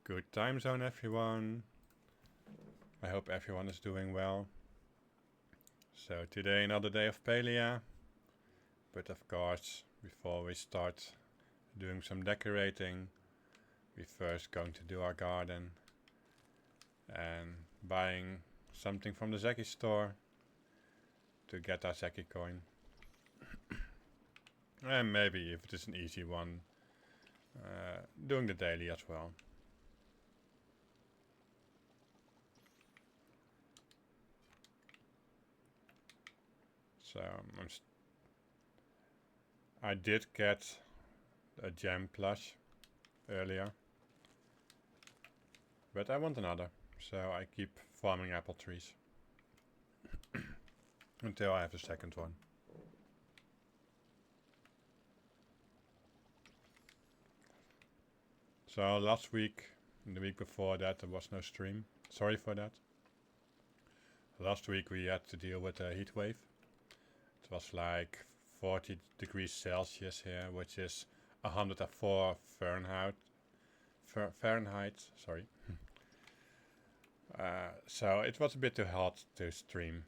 Good time zone, everyone. I hope everyone is doing well. So today another day of Palia. But of course, before we start doing some decorating, we're first going to do our garden and buying something from the Zeki store to get our Zeki coin. And maybe if it is an easy one, doing the daily as well. So I did get a gem plush earlier, but I want another, so I keep farming apple trees until I have a second one. So last week and the week before that there was no stream. Sorry for that. Last week we had to deal with a heat wave. It was like 40 degrees Celsius here, which is 104 Fahrenheit. Sorry. So it was a bit too hot to stream.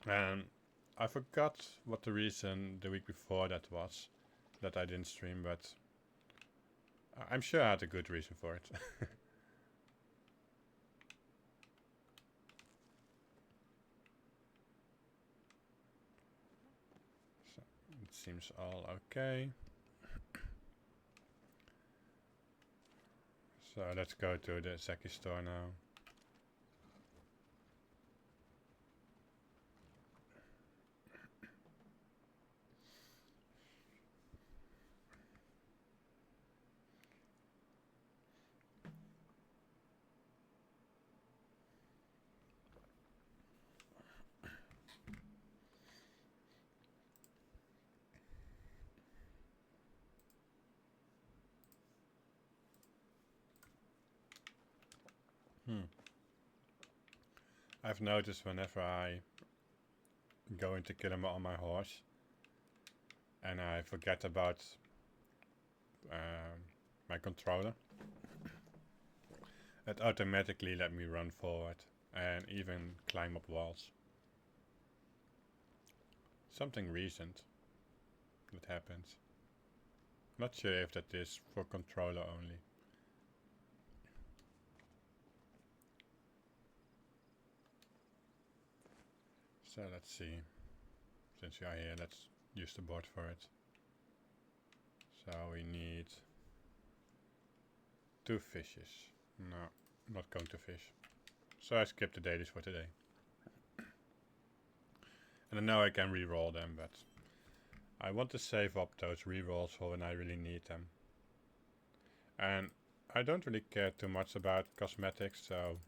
And I forgot what the reason the week before that was that I didn't stream, but I'm sure I had a good reason for it. So it seems all okay. So let's go to the Zeki store now. I've noticed whenever I go into kill him on my horse and I forget about my controller, it automatically let me run forward and even climb up walls. Something recent that happens. Not sure if that is for controller only. So let's see. Since we are here, let's use the board for it. So we need 2 fishes. No, not going to fish. So I skipped the dailies for today. And I know I can re-roll them, but I want to save up those re-rolls for when I really need them. And I don't really care too much about cosmetics, so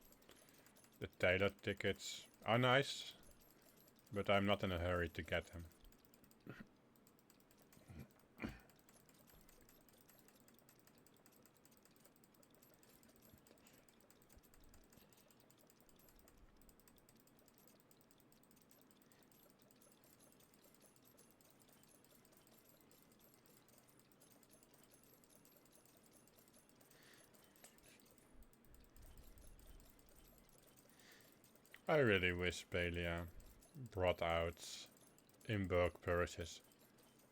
the tailor tickets are nice, but I'm not in a hurry to get them. I really wish Palia brought out in-bulk purchases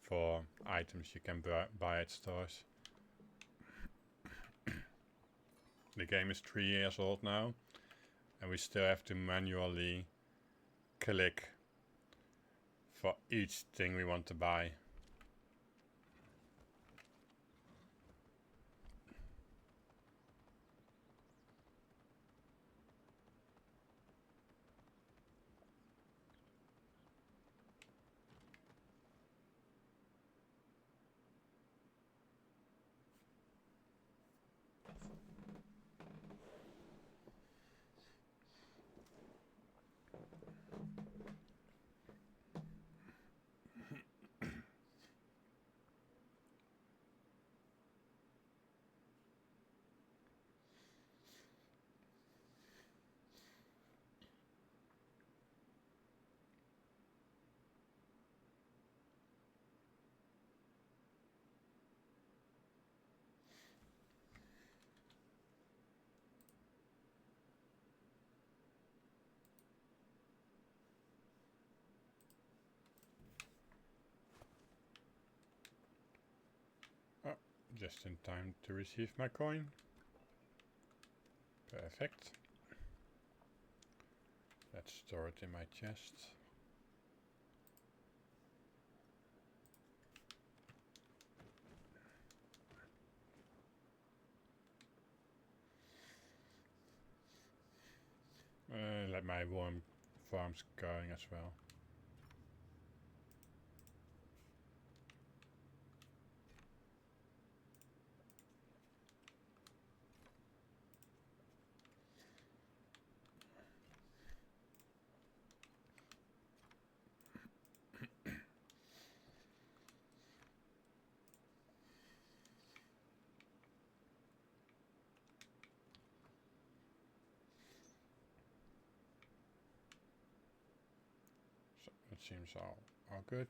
for items you can buy at stores. The game is 3 years old now, and we still have to manually click for each thing we want to buy. Just in time to receive my coin. Perfect. Let's store it in my chest. Let my warm farms going as well. So it seems all good.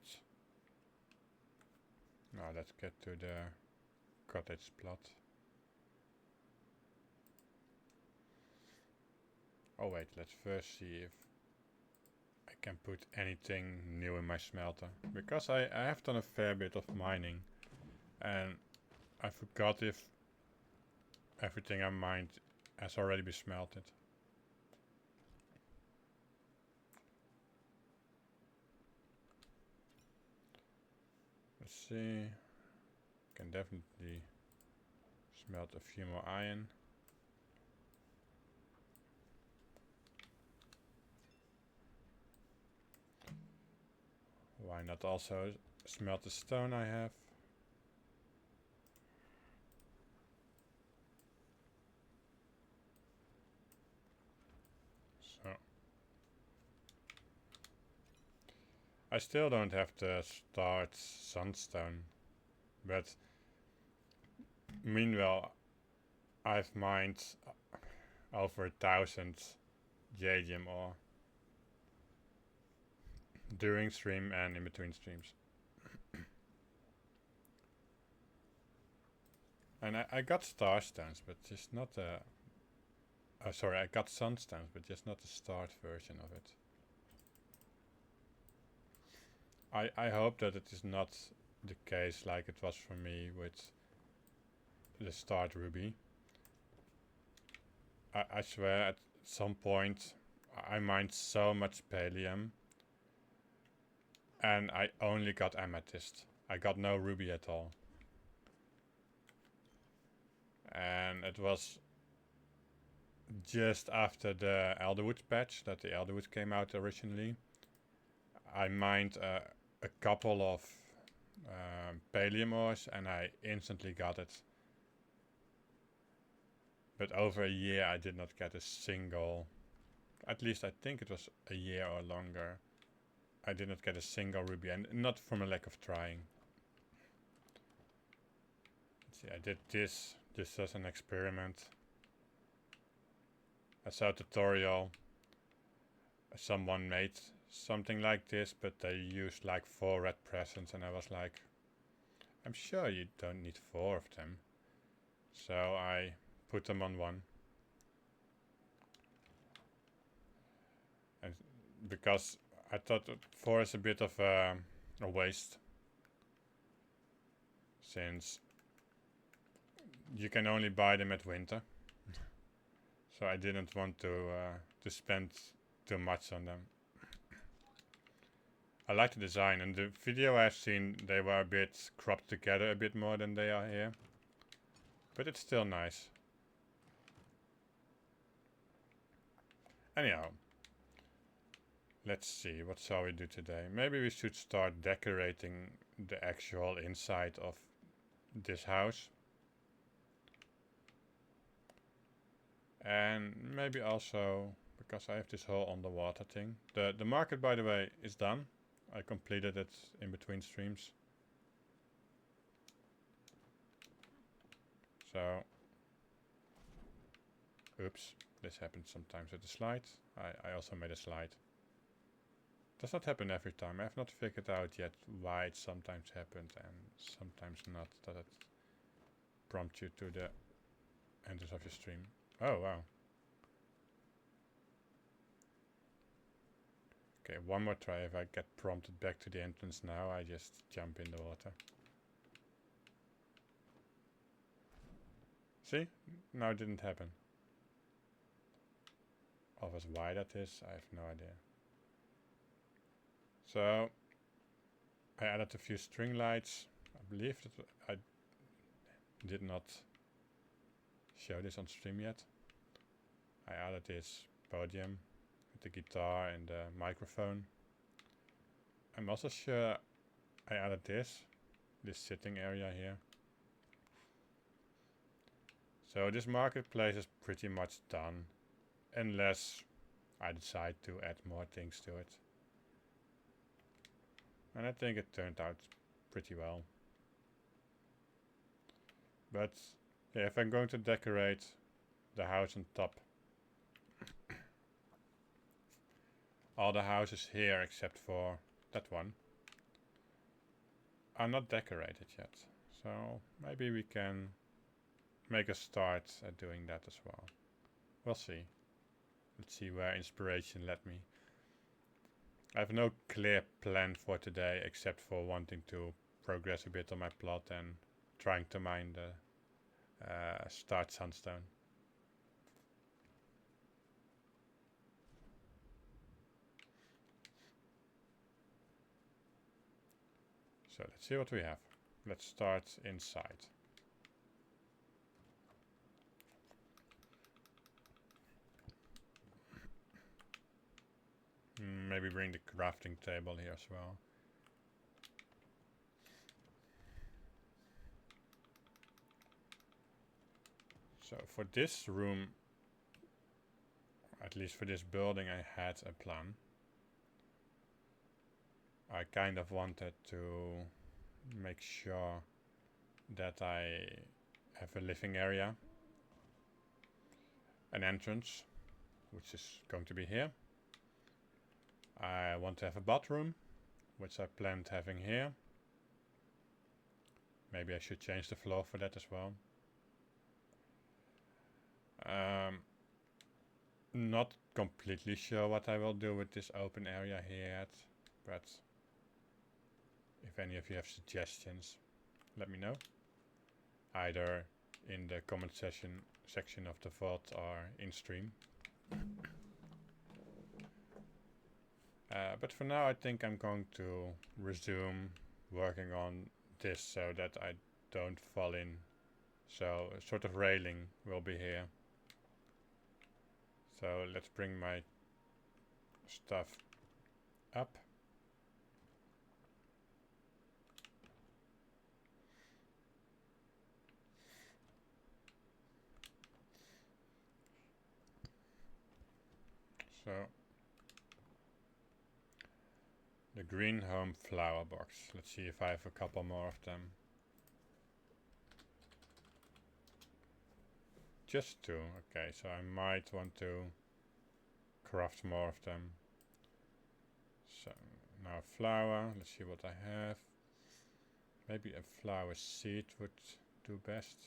Now let's get to the cottage plot. Oh wait, let's first see if I can put anything new in my smelter. Because I have done a fair bit of mining. And I forgot if everything I mined has already been smelted. Let's see. Can definitely smelt a few more iron. Why not also smelt the stone I have? So I still don't have to start Sunstone, but meanwhile I've mined over 1,000 jadium ore during stream and in between streams. And I got starstones, but just not a... sorry, I got sunstones, but just not the start version of it. I hope that it is not the case like it was for me with the start ruby. I swear at some point I mined so much pallium and I only got amethyst. I got no ruby at all. And it was just after the Elderwood patch that the Elderwood came out originally. I mined a couple of pallium ores and I instantly got it. But over a year I did not get a single, at least I think it was a year or longer, I did not get a single ruby, and not from a lack of trying. Let's see, I did this just as an experiment. I saw a tutorial, someone made something like this, but they used like 4 red presents, and I was like, I'm sure you don't need 4 of them. So I put them on 1. And because I thought 4 is a bit of a waste, since you can only buy them at winter. So I didn't want to spend too much on them. I like the design, and the video I've seen, they were a bit cropped together a bit more than they are here. But it's still nice. Anyhow, let's see, what shall we do today? Maybe we should start decorating the actual inside of this house. And maybe also, because I have this whole underwater thing. The market, by the way, is done. I completed it in between streams. So, oops, this happens sometimes with the slide. I also made a slide. Does not happen every time. I have not figured out yet why it sometimes happened and sometimes not. That it prompts you to the entrance of your stream. Oh, wow. Okay, one more try. If I get prompted back to the entrance now, I just jump in the water. See? Now it didn't happen. Obviously why that is, I have no idea. So I added a few string lights. I believe that I did not show this on stream yet. I added this podium with the guitar and the microphone. I'm also sure I added this sitting area here. So this marketplace is pretty much done, unless I decide to add more things to it. And I think it turned out pretty well. But yeah, if I'm going to decorate the house on top, all the houses here except for that one are not decorated yet. So maybe we can make a start at doing that as well. We'll see. Let's see where inspiration led me. I have no clear plan for today except for wanting to progress a bit on my plot and trying to mine the start Sunstone. So let's see what we have. Let's start inside. Maybe bring the crafting table here as well. So for this room, at least for this building, I had a plan. I kind of wanted to make sure that I have a living area, an entrance, which is going to be here. I want to have a bathroom, which I planned having here. Maybe I should change the floor for that as well. Not completely sure what I will do with this open area here yet, but if any of you have suggestions, let me know. Either in the comment section of the VOD or in stream. But for now I think I'm going to resume working on this so that I don't fall in. So a sort of railing will be here. So let's bring my stuff up. So the green home flower box. Let's see if I have a couple more of them. Just two. Okay, so I might want to craft more of them. So now flower. Let's see what I have. Maybe a flower seed would do best.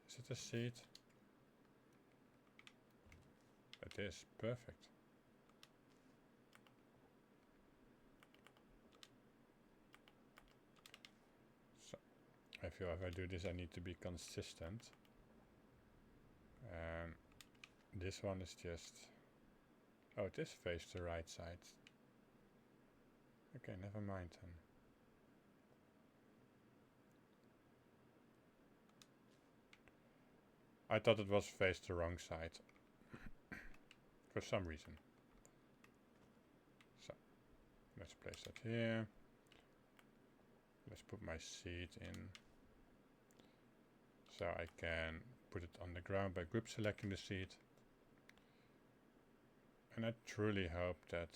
Is it a seed? It is. Perfect. So I feel if I do this I need to be consistent. This one is just... Oh, it is faced the right side. Okay, never mind then. I thought it was faced the wrong side. For some reason. So, let's place that here. Let's put my seed in. So I can put it on the ground by group selecting the seed. And I truly hope that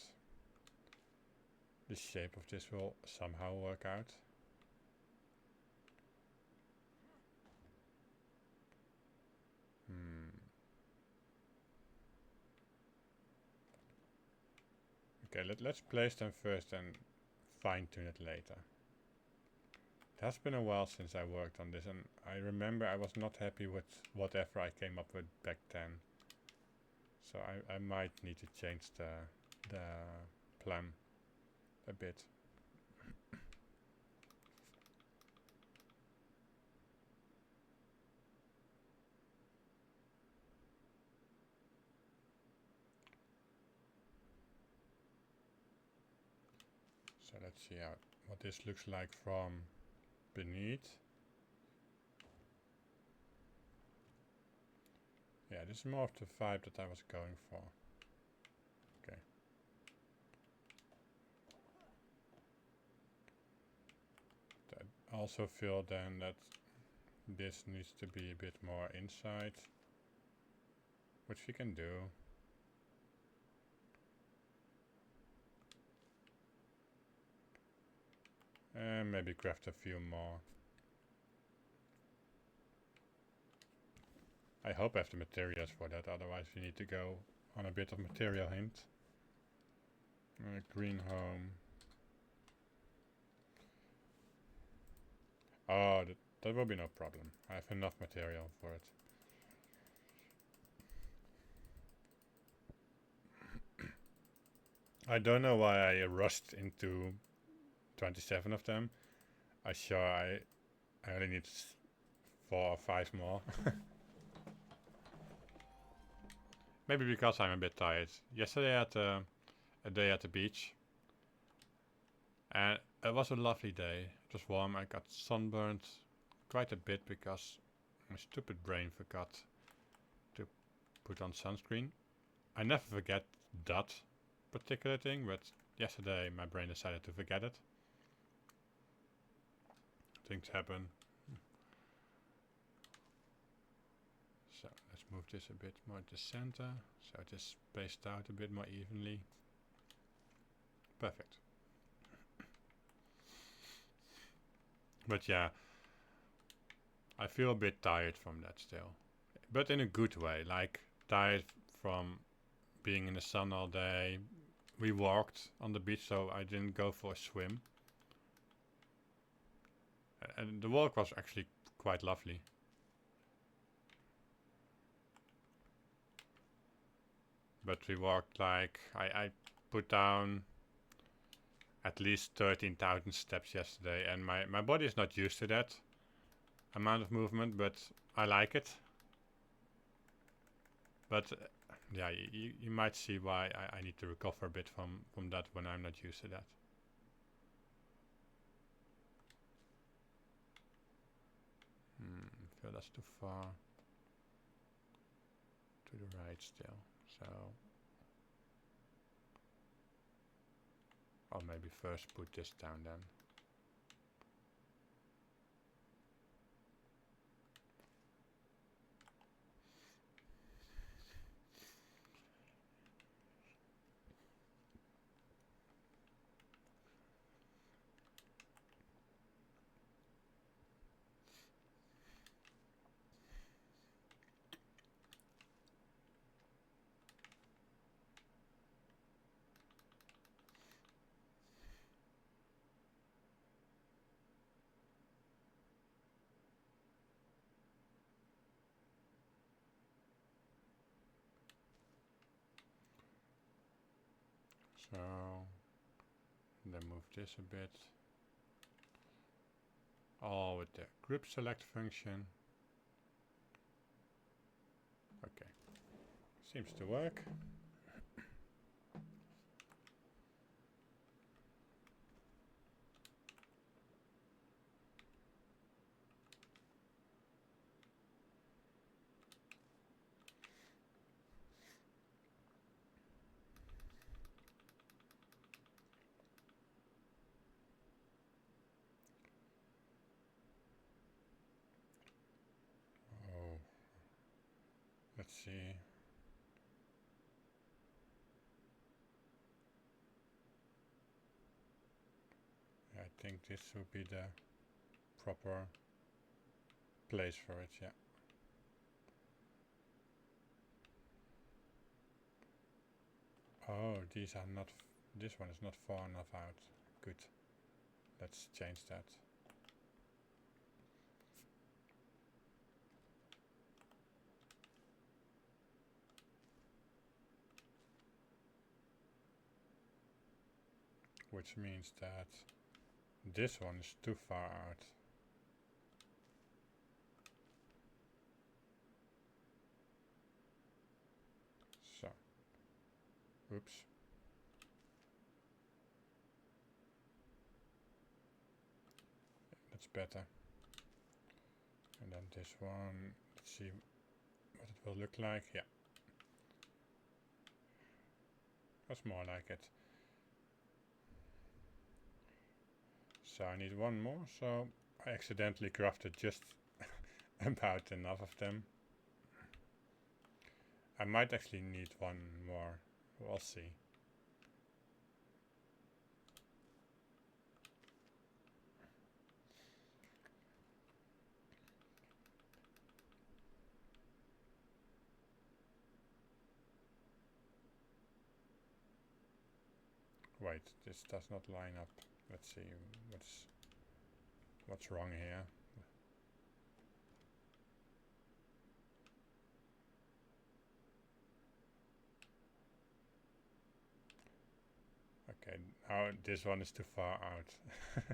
the shape of this will somehow work out. Okay, let's place them first and fine-tune it later. It has been a while since I worked on this, and I remember I was not happy with whatever I came up with back then. So I might need to change the plan a bit. So let's see what this looks like from beneath. Yeah, this is more of the vibe that I was going for. Okay. I also feel then that this needs to be a bit more inside, which we can do. And maybe craft a few more. I hope I have the materials for that, otherwise we need to go on a bit of material hint. Green home. Oh, that will be no problem. I have enough material for it. I don't know why I rushed into 27 of them. I only need 4 or 5 more. Maybe because I'm a bit tired. Yesterday I had a day at the beach. And it was a lovely day. It was warm. I got sunburned quite a bit because my stupid brain forgot to put on sunscreen. I never forget that particular thing, but yesterday my brain decided to forget it. Things happen. So let's move this a bit more to center, so it is spaced out a bit more evenly. Perfect. But yeah, I feel a bit tired from that still, but in a good way, like tired from being in the sun all day. We walked on the beach, so I didn't go for a swim. And the walk was actually quite lovely. But we walked like, I put down at least 13,000 steps yesterday, and my body is not used to that amount of movement, but I like it. But yeah, you might see why I need to recover a bit from that when I'm not used to that. I feel that's too far to the right still, so I'll maybe first put this down then. So then move this a bit. All with the group select function. Okay, seems to work. Oh, let's see. I think this would be the proper place for it, yeah. Oh, these are not, this one is not far enough out. Good. Let's change that. Which means that this one is too far out. So, oops. That's better. And then this one, let's see what it will look like. Yeah. That's more like it. So I need one more, so I accidentally crafted just about enough of them. I might actually need one more. We'll see. Wait, this does not line up. Let's see what's wrong here. Okay, now this one is too far out.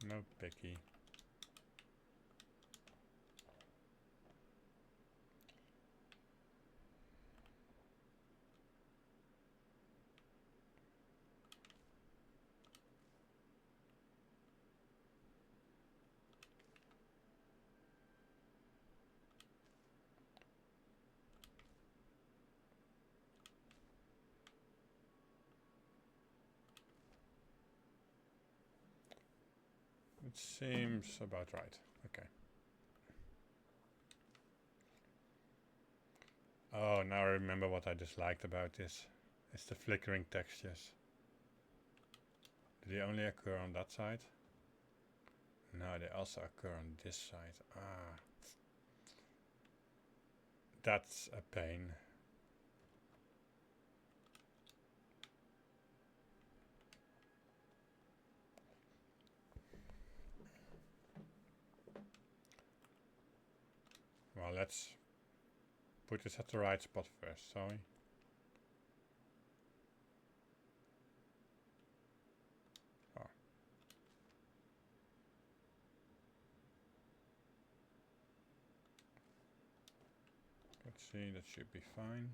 No picky. It seems about right. Okay. Oh, now I remember what I disliked about this. It's the flickering textures. Do they only occur on that side? No, they also occur on this side. Ah. That's a pain. Well, let's put this at the right spot first, sorry. Oh. Let's see, that should be fine.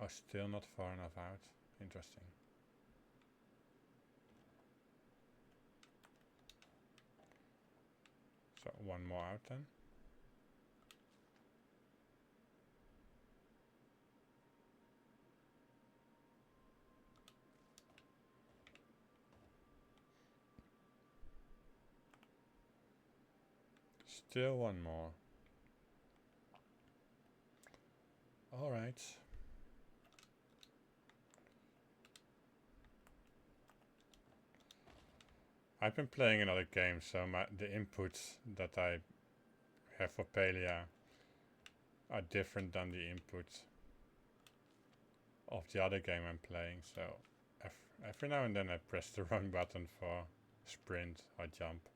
Oh, still not far enough out. Interesting. So one more out then. Still one more. All right. I've been playing another game, so the inputs that I have for Palia are different than the inputs of the other game I'm playing. So every now and then I press the wrong button for sprint or jump.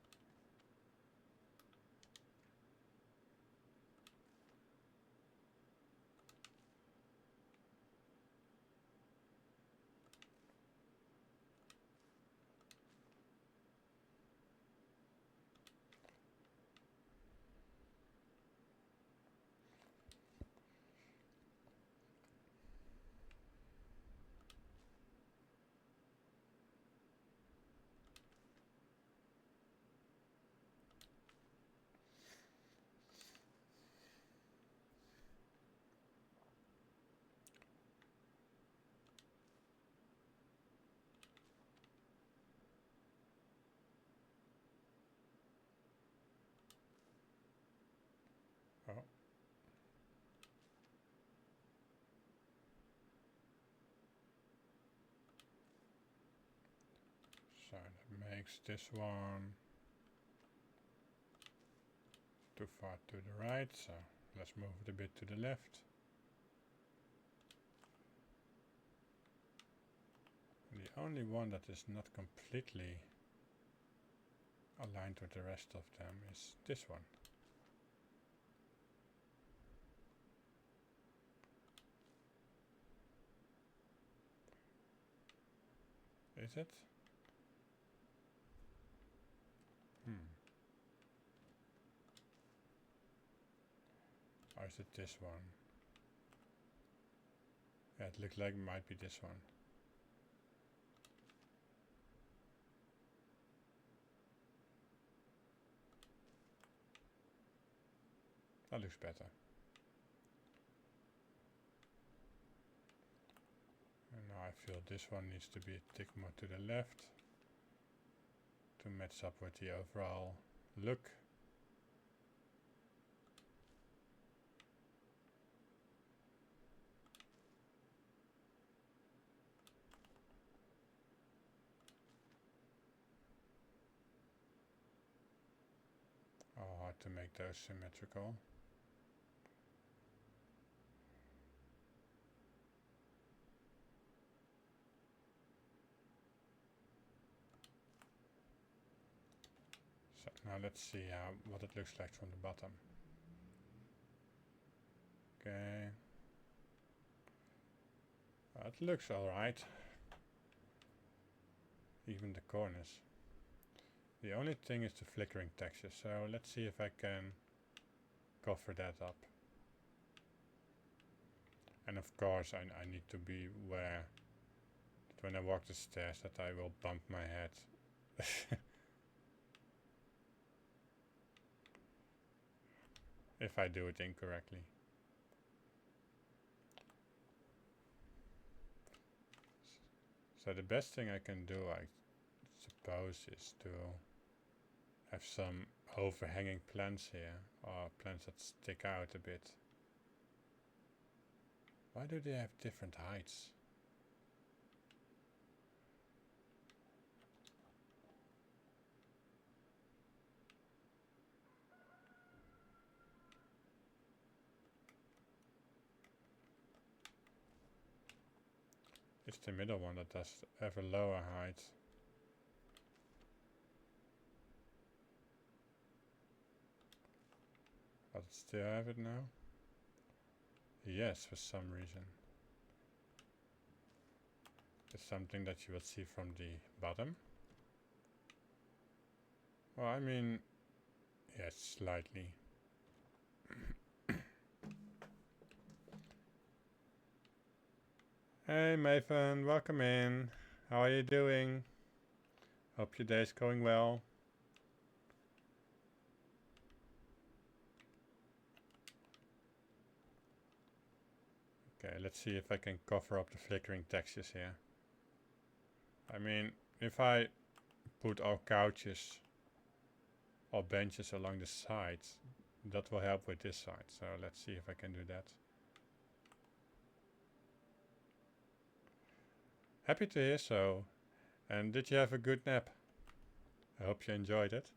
Oh. So that makes this one too far to the right, so let's move it a bit to the left. The only one that is not completely aligned with the rest of them is this one. Is it? Or is it this one? Yeah, it looks like it might be this one. That looks better. And now I feel this one needs to be a tick more to the left to match up with the overall look. Oh, hard to make those symmetrical. So now let's see what it looks like from the bottom. Okay. It looks alright. Even the corners. The only thing is the flickering texture, so let's see if I can cover that up. And of course I need to be aware that when I walk the stairs that I will bump my head. If I do it incorrectly. So the best thing I can do, I suppose, is to have some overhanging plants here, or plants that stick out a bit. Why do they have different heights? It's the middle one that does have a lower height. But it still have it now? Yes, for some reason. It's something that you will see from the bottom. Well, I mean, yes, slightly. Hey Maven, welcome in. How are you doing? Hope your day's going well. Okay, let's see if I can cover up the flickering textures here. I mean, if I put our couches or benches along the sides, that will help with this side. So let's see if I can do that. Happy to hear so. And did you have a good nap? I hope you enjoyed it.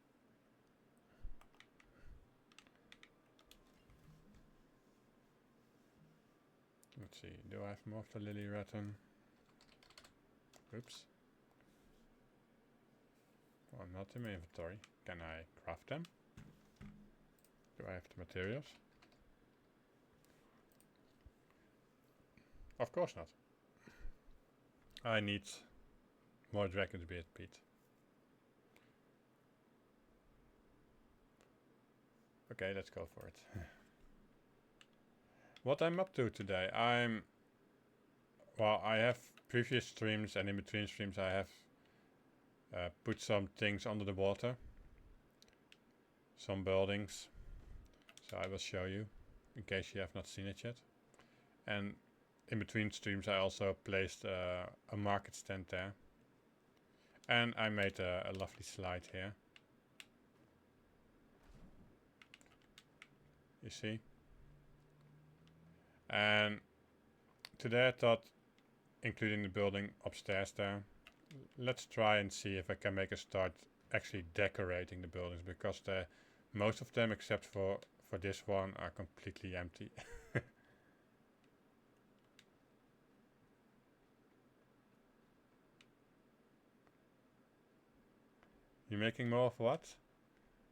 Let's see, do I have more of the lily rattan? Oops. Well, not in my inventory. Can I craft them? Do I have the materials? Of course not. I need more dragon's beard peat. Okay, let's go for it. What I'm up to today, well, I have previous streams and in between streams I have put some things under the water. Some buildings. So I will show you in case you have not seen it yet. And in between streams I also placed a market stand there. And I made a lovely slide here. You see? And today I thought, including the building upstairs there, let's try and see if I can make a start actually decorating the buildings, because most of them except for this one are completely empty. You're making more of what?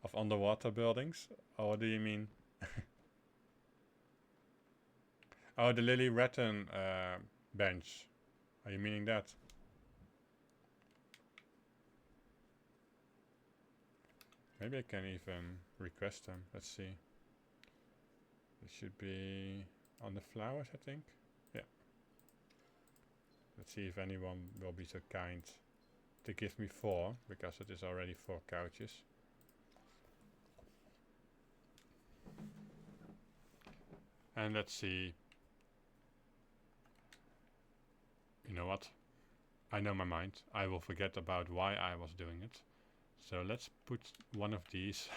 Of underwater buildings? Or what do you mean? Oh, the lily rattan bench. Are you meaning that? Maybe I can even request them. Let's see. It should be on the flowers, I think. Yeah. Let's see if anyone will be so kind to give me 4, because it is already 4 couches. And let's see. You know what? I know my mind. I will forget about why I was doing it. So let's put one of these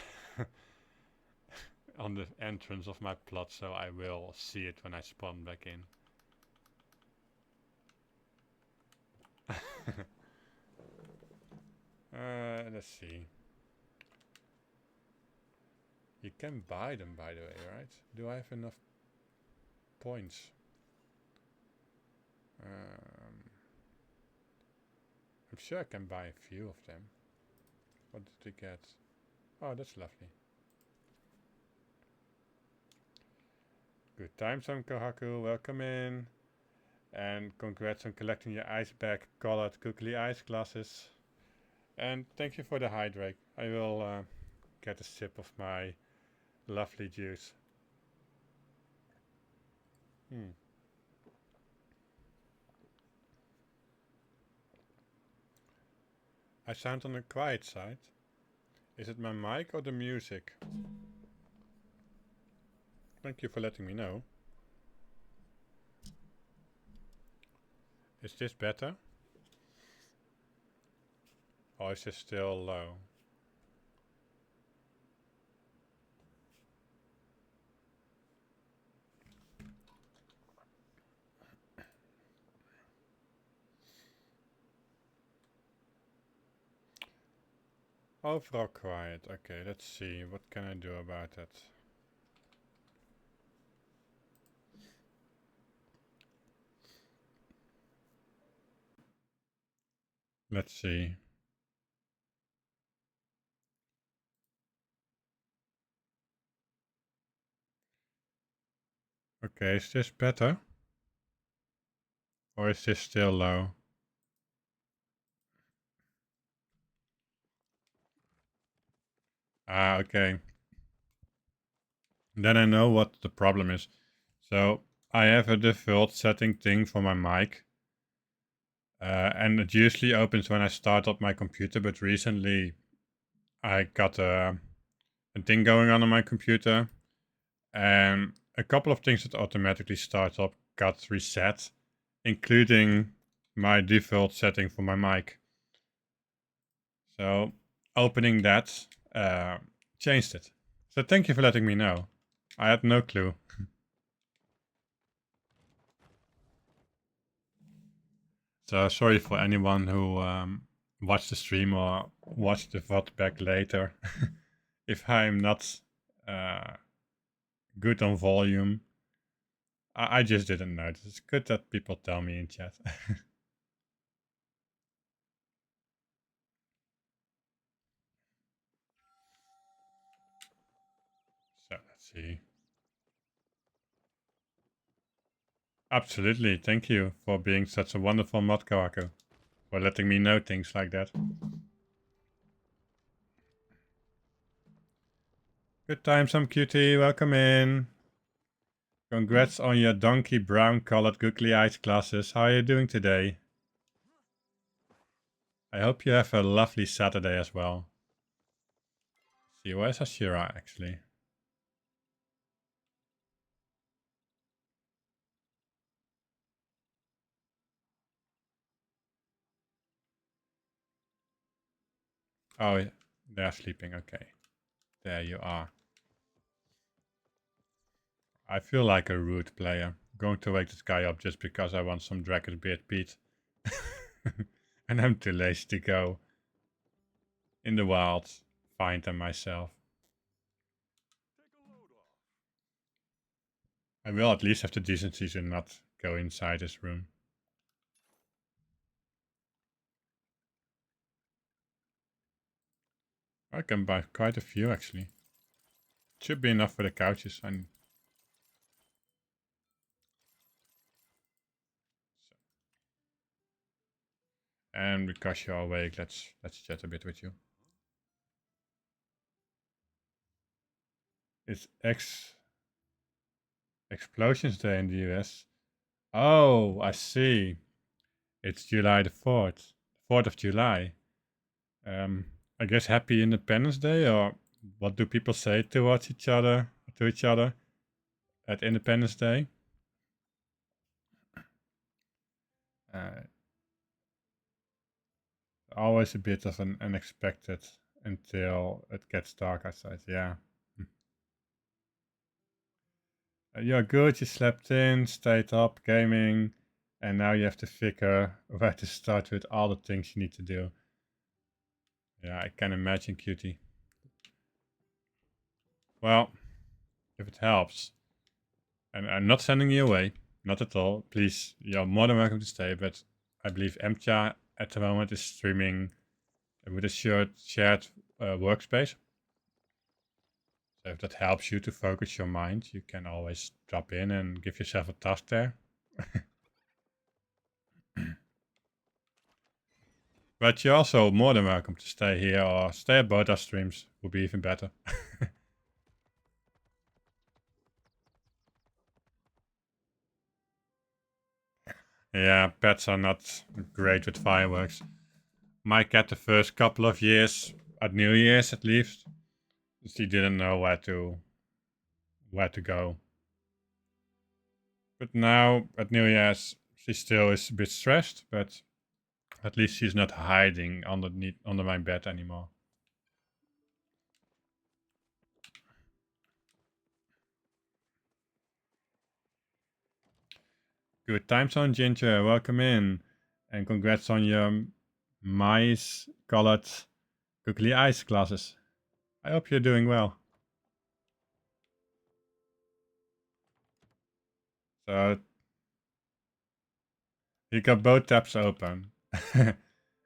on the entrance of my plot so I will see it when I spawn back in. Let's see. You can buy them, by the way, right? Do I have enough points? I'm sure I can buy a few of them. What did we get? Oh, that's lovely. Good time, Kohaku. Welcome in. And congrats on collecting your ice bag colored googly eyes glasses. And thank you for the hydrate. I will get a sip of my lovely juice. I sound on the quiet side. Is it my mic or the music? Thank you for letting me know. Is this better? Or is this still low? Overall quiet. Okay, let's see. What can I do about that? Let's see. Okay, is this better? Or is this still low? Ah, okay. Then I know what the problem is. So I have a default setting thing for my mic. And it usually opens when I start up my computer, but recently I got a thing going on my computer, and a couple of things that automatically start up got reset, including my default setting for my mic. So opening that changed it. So thank you for letting me know. I had no clue. So sorry for anyone who watched the stream or watched the VOD back later. If I'm not good on volume, I just didn't notice. It's good that people tell me in chat. So let's see. Absolutely, thank you for being such a wonderful mod Kawaku, for letting me know things like that. Good time, some cutie, welcome in. Congrats on your donkey brown colored googly eyes glasses. How are you doing today? I hope you have a lovely Saturday as well. See, where's Ashira actually? Oh, they're sleeping, okay. There you are. I feel like a rude player. Going to wake this guy up just because I want some Dragon Beard Pete. And I'm too lazy to go in the wild, find them myself. I will at least have the decency to not go inside this room. I can buy quite a few actually. Should be enough for the couches. And because you're awake, let's chat a bit with you. It's Explosions Day in the US. Oh, I see. It's July the 4th. 4th of July. I guess Happy Independence Day, or what do people say towards each other, to each other? at Independence Day. Always a bit of an unexpected until it gets dark outside. Yeah. You're good. You slept in, stayed up, gaming, and now you have to figure where to start with all the things you need to do. Yeah, I can imagine, cutie. Well, if it helps, and I'm not sending you away, not at all. Please, you're more than welcome to stay. But I believe Emcha at the moment is streaming with a shared workspace. So if that helps you to focus your mind, you can always drop in and give yourself a task there. But you're also more than welcome to stay here or stay at both our streams. Would be even better. Yeah, pets are not great with fireworks. My cat, the first couple of years, at New Year's at least, she didn't know where to go. But now at New Year's, she still is a bit stressed, but at least she's not hiding under my bed anymore. Good time zone, Ginger. Welcome in. And congrats on your mice-colored googly eyes glasses. I hope you're doing well. So, you got both tabs open.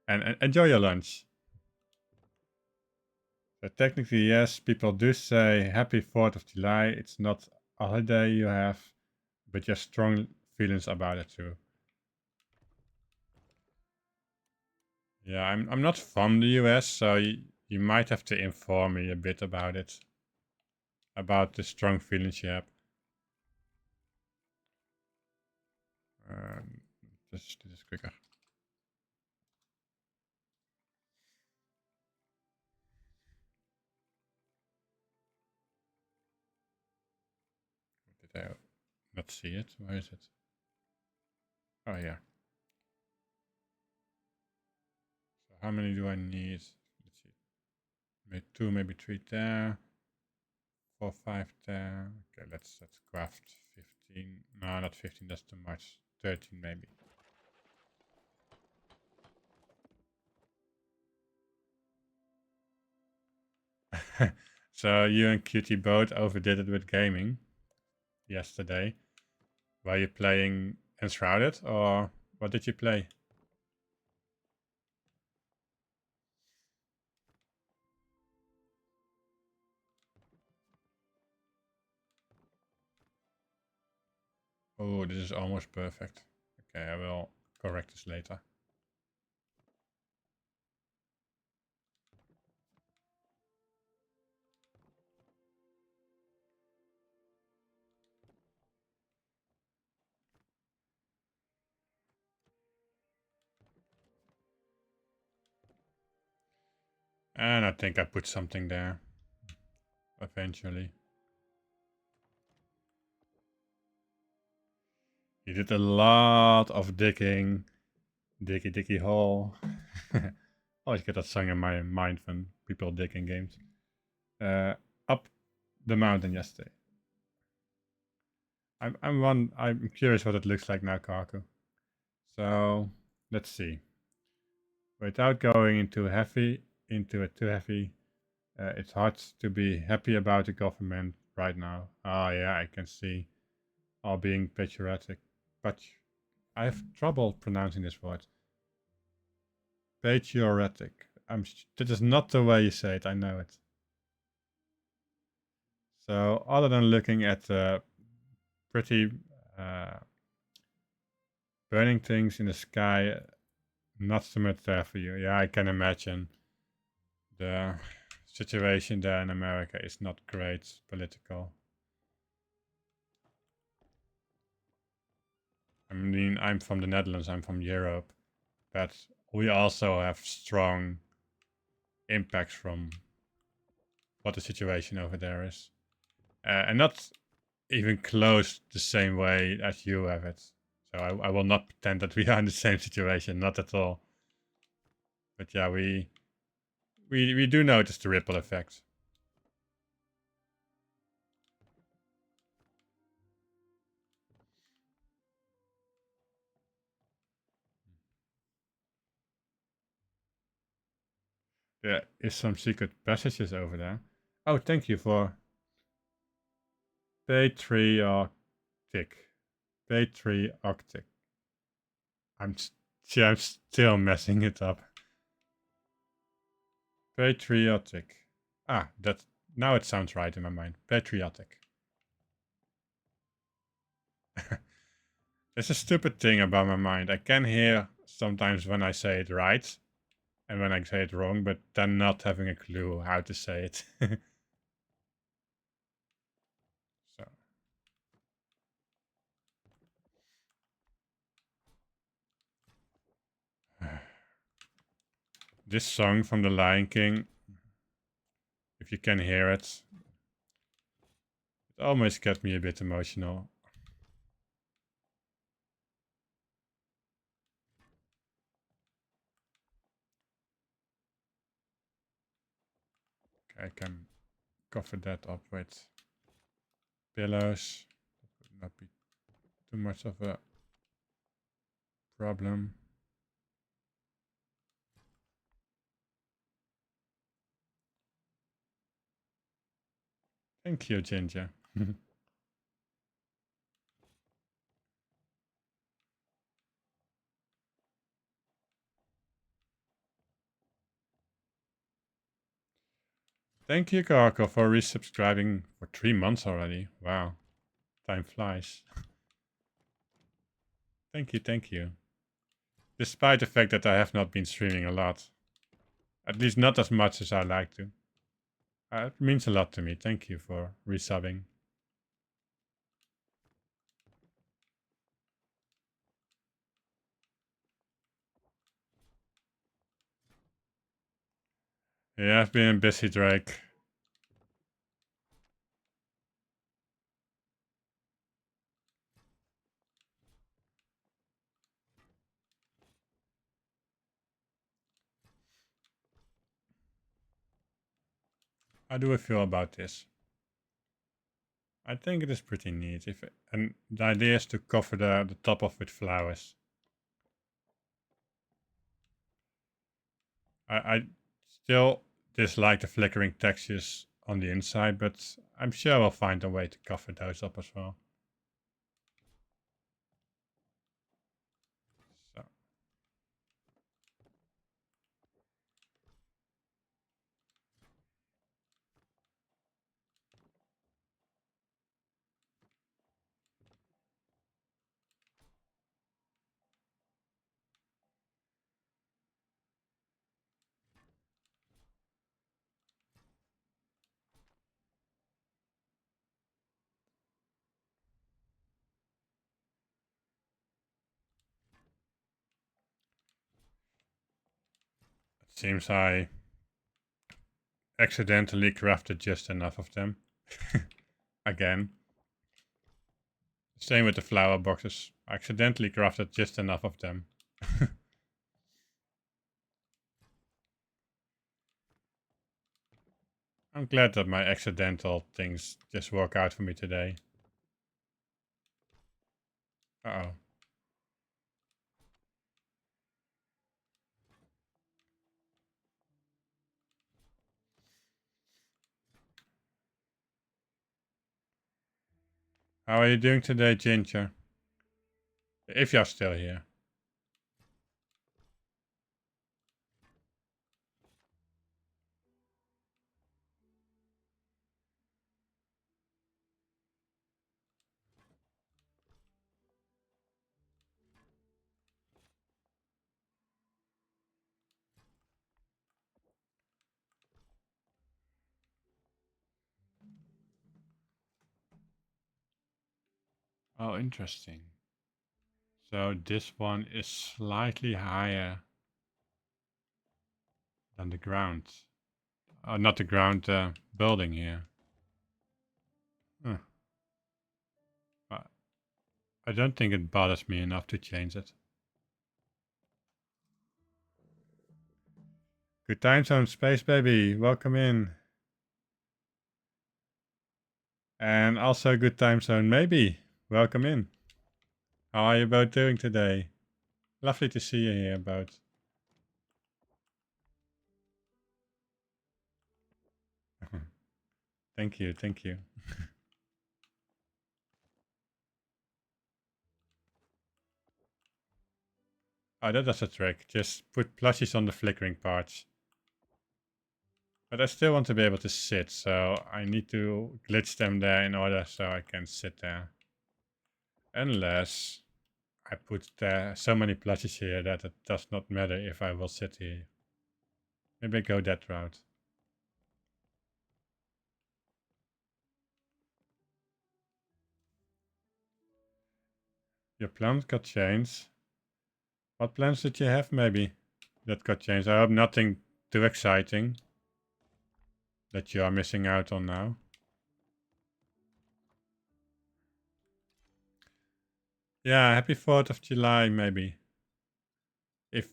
and enjoy your lunch. So technically, yes, people do say Happy 4th of July. It's not a holiday you have, but you have strong feelings about it too. Yeah, I'm not from the US, so you might have to inform me a bit about it. About the strong feelings you have. Just do this quicker. Did I not see it? Where is it? Oh, yeah. So how many do I need? Let's see. Maybe 2, maybe 3 there. 4, 5 there. Okay, let's craft 15. No, not 15. That's too much. 13 maybe. So you and Cutie both overdid it with gaming yesterday. Were you playing Enshrouded or what did you play? Oh, this is almost perfect. Okay, I will correct this later. And I think I put something there eventually. You did a lot of digging. Diggy hole. Always get that song in my mind when people dig in games. Up the mountain yesterday. I'm curious what it looks like now, Kaku. So let's see. Without going into it too heavy, it's hard to be happy about the government right now. Oh yeah, I can see. All being patriotic, but I have trouble pronouncing this word. Patriotic. That is not the way you say it. I know it. So other than looking at pretty burning things in the sky, not so much there for you. Yeah, I can imagine the situation there in America is not great political. I mean, I'm from the Netherlands, I'm from Europe, but we also have strong impacts from what the situation over there is. And not even close the same way as you have it. So I will not pretend that we are in the same situation, not at all. But yeah, we do notice the ripple effect. There is some secret passages over there. Oh, thank you for patriotic. Patriotic. I'm still messing it up. Patriotic. Ah, that now it sounds right in my mind. Patriotic. It's a stupid thing about my mind. I can hear sometimes when I say it right and when I say it wrong, but then not having a clue how to say it. So this song from The Lion King, if you can hear it, it almost gets me a bit emotional. I can cover that up with pillows. That would not be too much of a problem. Thank you, Ginger. Thank you, Garko, for resubscribing for 3 months already. Wow, time flies. Thank you, thank you. Despite the fact that I have not been streaming a lot. At least not as much as I like to. It means a lot to me. Thank you for resubbing. Yeah, I've been busy, Drake. How do I feel about this? I think it is pretty neat. And the idea is to cover the top of with flowers. I still dislike the flickering textures on the inside, but I'm sure I'll find a way to cover those up as well. So. It seems I accidentally crafted just enough of them. Again. Same with the flower boxes. I accidentally crafted just enough of them. I'm glad that my accidental things just work out for me today. Uh-oh. How are you doing today, Ginger? If you're still here. Oh, interesting. So this one is slightly higher than the ground. Not the ground, building here. Huh. I don't think it bothers me enough to change it. Good time zone, Space Baby. Welcome in. And also good time zone, maybe. Welcome in. How are you both doing today? Lovely to see you here, both. Thank you, thank you. Oh, that does a trick. Just put plushies on the flickering parts. But I still want to be able to sit, so I need to glitch them there in order so I can sit there. Unless I put so many plushies here that it does not matter if I will sit here. Maybe I go that route. Your plans got changed. What plans did you have maybe that got changed? I hope nothing too exciting that you are missing out on now. Yeah, happy 4th of July maybe. If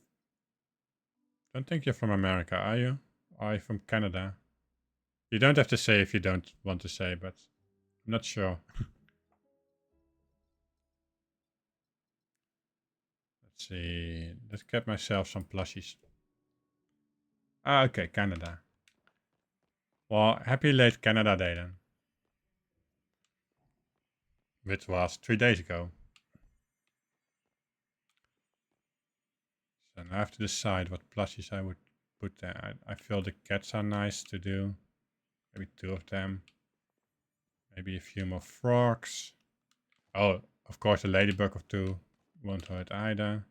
don't think you're from America, are you? Or are you from Canada? You don't have to say if you don't want to say, but I'm not sure. Let's see. Let's get myself some plushies. Ah, okay, Canada. Well, happy late Canada Day then. Which was 3 days ago. So now I have to decide what plushies I would put there. I feel the cats are nice to do. Maybe 2 of them. Maybe a few more frogs. Oh, of course a ladybug or 2 won't hurt either.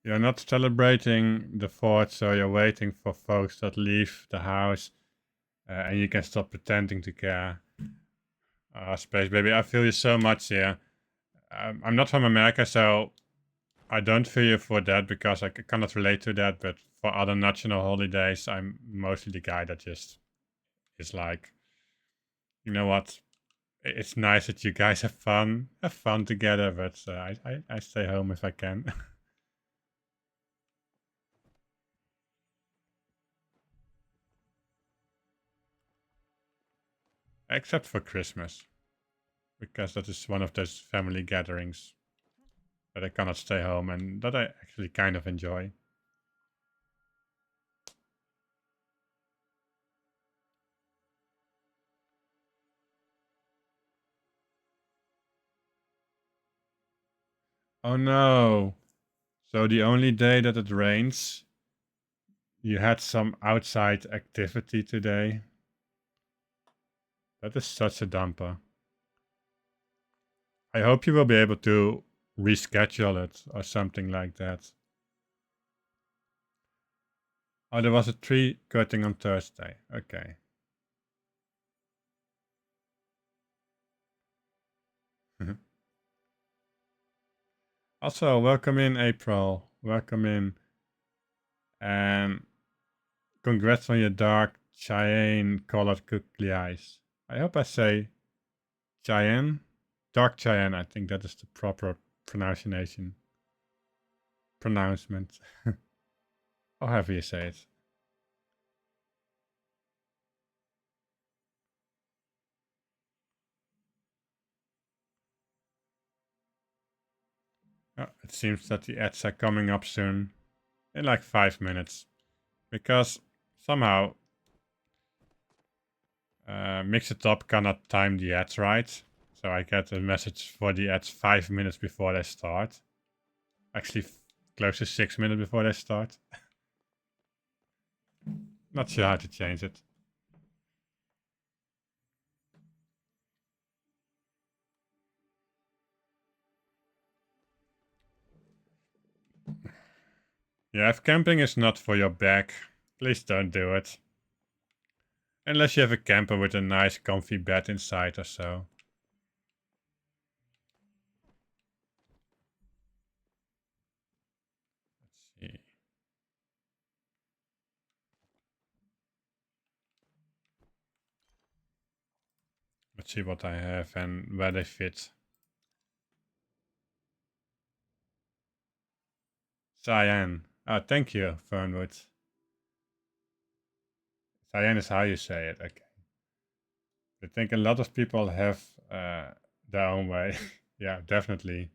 You're not celebrating the 4th, so you're waiting for folks that leave the house and you can stop pretending to care. Space Baby, I feel you so much here. I'm not from America, so I don't feel you for that because I cannot relate to that. But for other national holidays, I'm mostly the guy that just is like, you know what? It's nice that you guys have fun together, but I stay home if I can. Except for Christmas, because that is one of those family gatherings that I cannot stay home and that I actually kind of enjoy. Oh no! So the only day that it rains, you had some outside activity today? That is such a dumper. I hope you will be able to reschedule it or something like that. Oh, there was a tree cutting on Thursday. Okay. Also, welcome in April. Welcome in. And congrats on your dark cyan colored googly eyes. I hope I say cyan. Dark cyan, I think that is the proper pronunciation. Pronouncement. However you say it. Oh, it seems that the ads are coming up soon. In like 5 minutes. Because somehow Mix It Up cannot time the ads right. So I get a message for the ads 5 minutes before they start. Actually, close to 6 minutes before they start. Not sure how to change it. Yeah, if camping is not for your back, please don't do it. Unless you have a camper with a nice comfy bed inside or so. Let's see what I have and where they fit. Cyan. Ah, thank you, Fernwood. Cyan is how you say it. Okay. I think a lot of people have their own way. Yeah, definitely.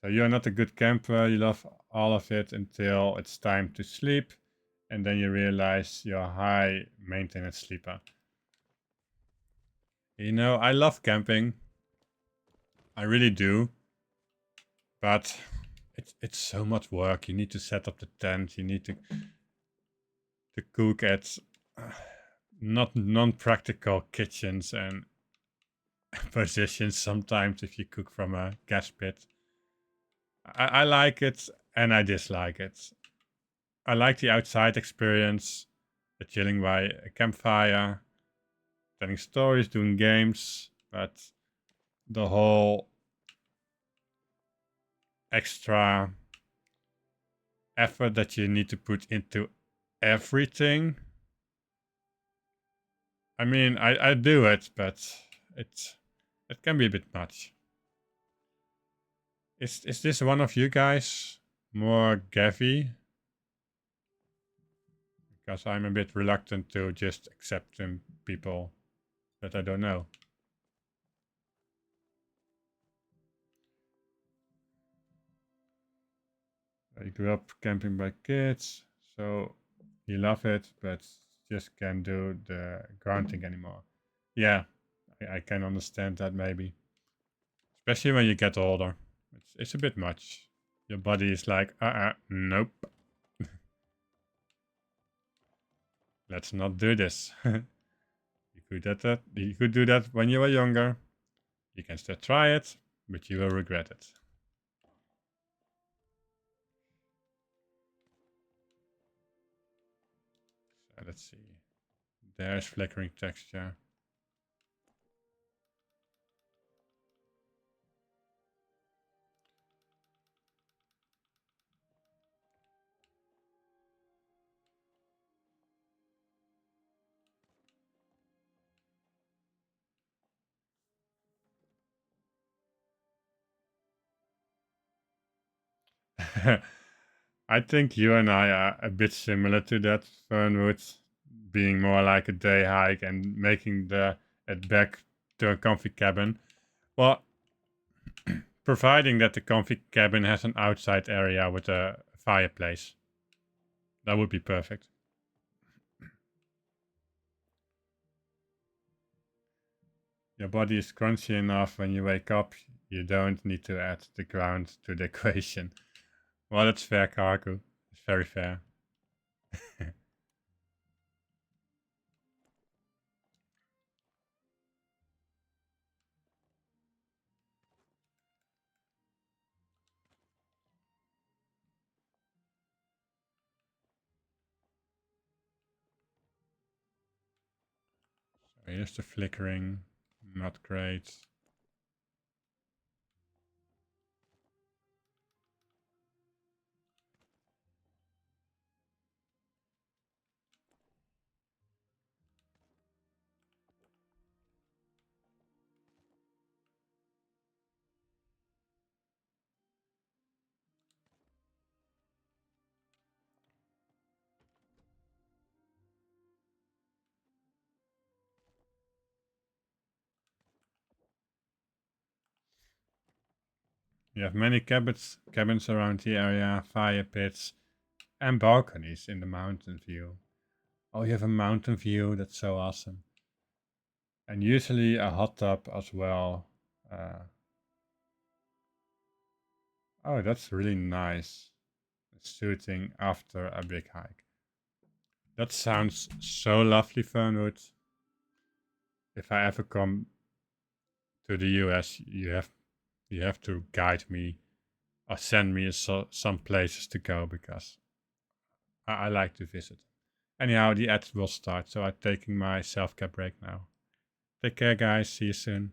So you're not a good camper. You love all of it until it's time to sleep, and then you realize you're a high maintenance sleeper. You know, I love camping. I really do. But it's so much work. You need to set up the tent. You need to cook at not non-practical kitchens and positions sometimes if you cook from a gas pit. I like it and I dislike it. I like the outside experience, the chilling by a campfire, telling stories, doing games, but the whole extra effort that you need to put into everything. I mean, I do it, but it can be a bit much. Is this one of you guys more Gavi? Because I'm a bit reluctant to just accept people that I don't know. I grew up camping by kids, so you love it, but just can't do the grounding anymore. Yeah, I can understand that maybe. Especially when you get older. It's a bit much. Your body is like, nope. Let's not do this. You could do that when you were younger. You can still try it, but you will regret it. So let's see. There's flickering texture. I think you and I are a bit similar to that, Fernwood, being more like a day hike and making it back to a comfy cabin. Well, providing that the comfy cabin has an outside area with a fireplace. That would be perfect. Your body is crunchy enough when you wake up, you don't need to add the ground to the equation. Well, that's fair, Karku. It's very fair. So here's the flickering. Not great. You have many cabins around the area, fire pits, and balconies in the mountain view. Oh, you have a mountain view. That's so awesome. And usually a hot tub as well. Uh, oh, that's really nice. Shooting after a big hike. That sounds so lovely, Fernwood. If I ever come to the US, you have to guide me or send me some places to go because I like to visit. Anyhow, the ads will start, so I'm taking my self-care break now. Take care, guys. See you soon.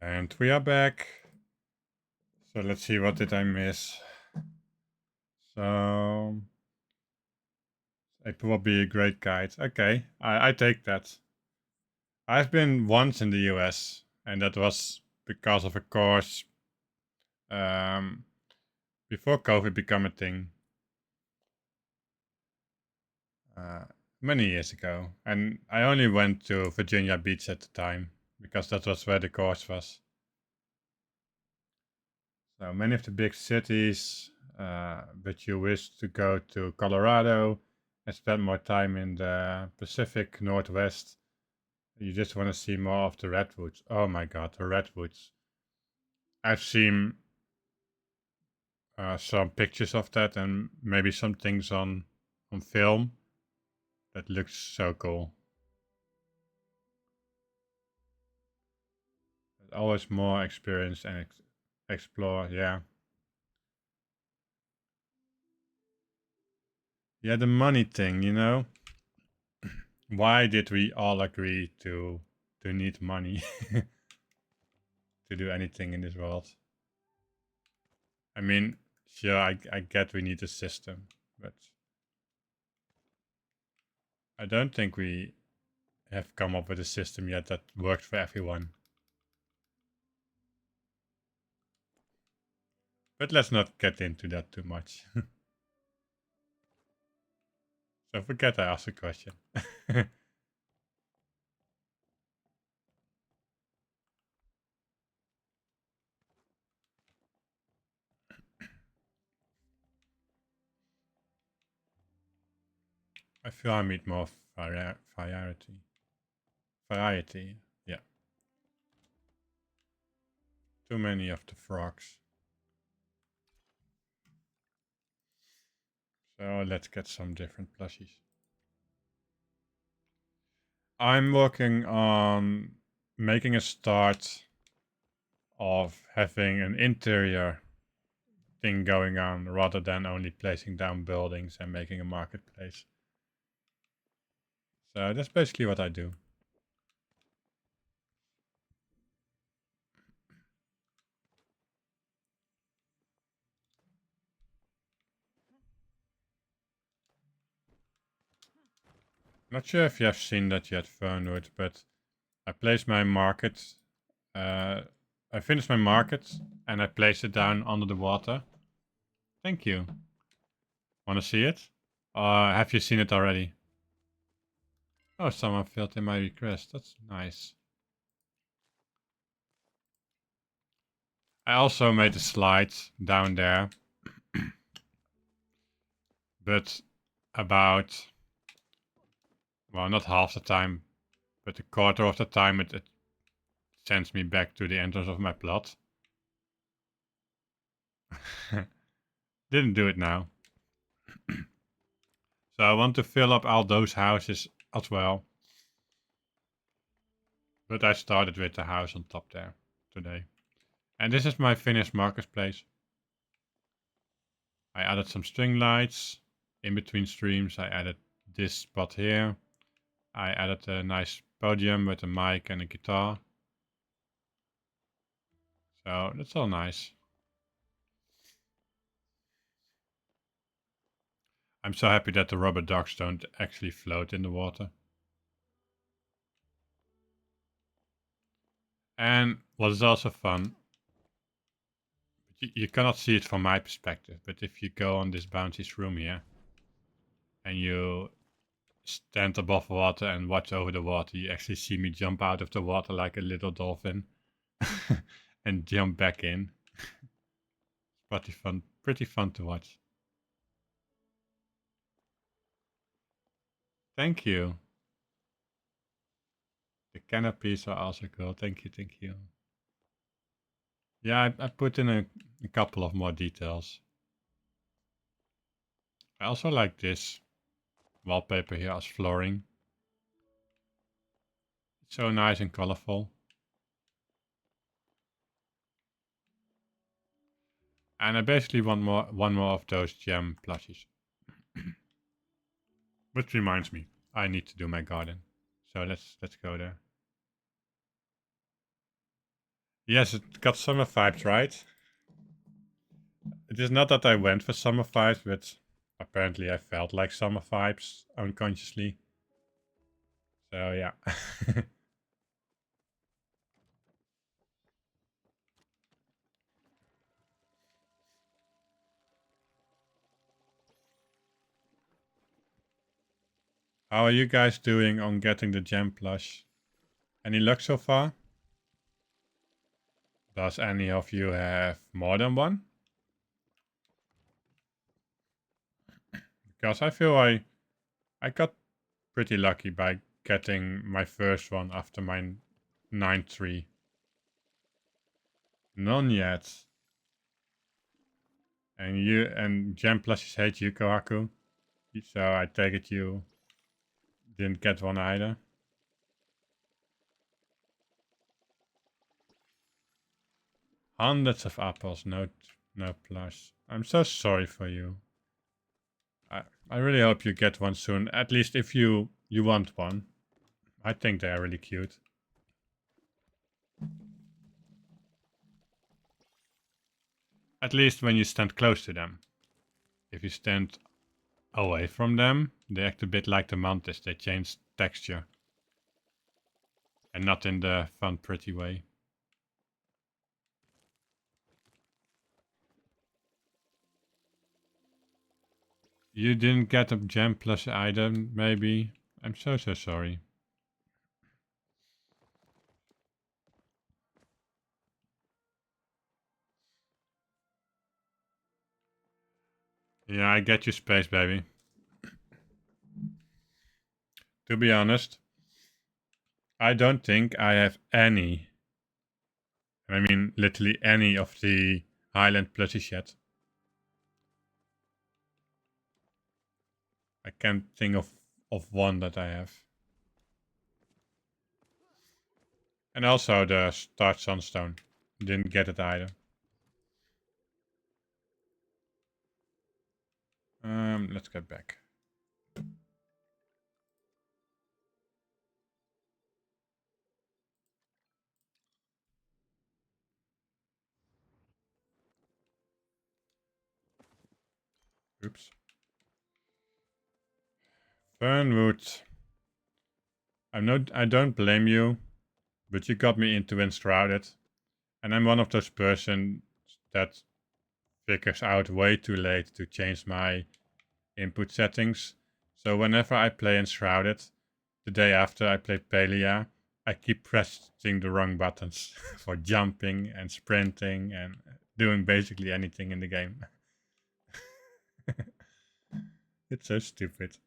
And we are back. So let's see, what did I miss? So it will be a great guide. Okay, I take that. I've been once in the US, and that was because of a course um, before COVID became a thing. Many years ago, and I only went to Virginia Beach at the time because that was where the course was. So many of the big cities, but you wish to go to Colorado and spend more time in the Pacific Northwest. You just want to see more of the redwoods. Oh my god, the redwoods. I've seen some pictures of that and maybe some things on film. That looks so cool. Always more experience and explore, yeah. Yeah, the money thing, you know? Why did we all agree to need money to do anything in this world? I mean, sure, I get we need a system, but I don't think we have come up with a system yet that works for everyone. But let's not get into that too much. So forget I asked a question. I feel I need more variety. Variety, yeah. Too many of the frogs. So let's get some different plushies. I'm working on making a start of having an interior thing going on rather than only placing down buildings and making a marketplace. So that's basically what I do. Not sure if you have seen that yet, Fernwood, but I placed my market. I finished my market and I placed it down under the water. Thank you. Want to see it? Have you seen it already? Oh, someone filled in my request. That's nice. I also made a slide down there, but about, well, not half the time, but a quarter of the time it sends me back to the entrance of my plot. Didn't do it now. So I want to fill up all those houses as well. But I started with the house on top there today. And this is my finished marketplace. I added some string lights. In between streams I added this spot here. I added a nice podium with a mic and a guitar. So that's all nice. I'm so happy that the rubber ducks don't actually float in the water. And what is also fun, you cannot see it from my perspective, but if you go on this bouncy shroom here and you stand above water and watch over the water, you actually see me jump out of the water like a little dolphin and jump back in. It's pretty fun to watch. Thank you. The canopies are also cool. Thank you, thank you. Yeah, I put in a couple of more details. I also like this wallpaper here as flooring. It's so nice and colorful. And I basically want one more of those gem plushies. Which reminds me, I need to do my garden. So let's go there. Yes, it got summer vibes, right? It is not that I went for summer vibes, but apparently I felt like summer vibes unconsciously. So yeah. How are you guys doing on getting the gem plush? Any luck so far? Does any of you have more than one? Because I feel I got pretty lucky by getting my first one after my 9-3. None yet. And gem plushes hate you, Kohaku. So I take it you didn't get one either. Hundreds of apples, no plush. I'm so sorry for you. I really hope you get one soon. At least if you want one. I think they are really cute. At least when you stand close to them. If you stand away from them, they act a bit like the mantis. They change texture. And not in the fun, pretty way. You didn't get a gem plus either, maybe. I'm so sorry. Yeah, I get your space, baby. To be honest, I don't think I have any. I mean, literally any of the Highland plushies yet. I can't think of one that I have. And also the Start Sunstone. Didn't get it either. Let's get back. Oops. Fernwood. I don't blame you, but you got me into Enshrouded. And I'm one of those persons that figures out way too late to change my input settings. So whenever I play Enshrouded, the day after I play Palia, I keep pressing the wrong buttons for jumping and sprinting and doing basically anything in the game. It's so stupid.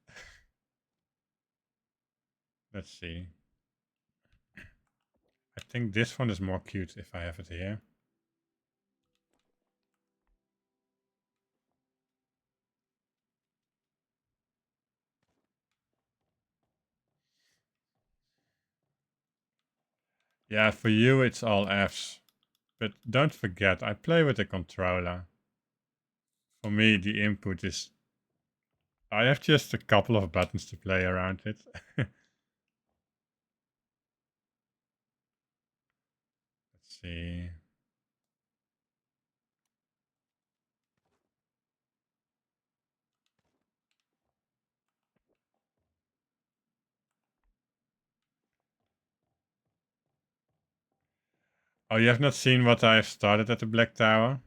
Let's see. I think this one is more cute if I have it here. Yeah, for you it's all Fs. But don't forget, I play with a controller. For me, the input is... I have just a couple of buttons to play around with. Let's see. Oh, you have not seen what I have started at the Black Tower?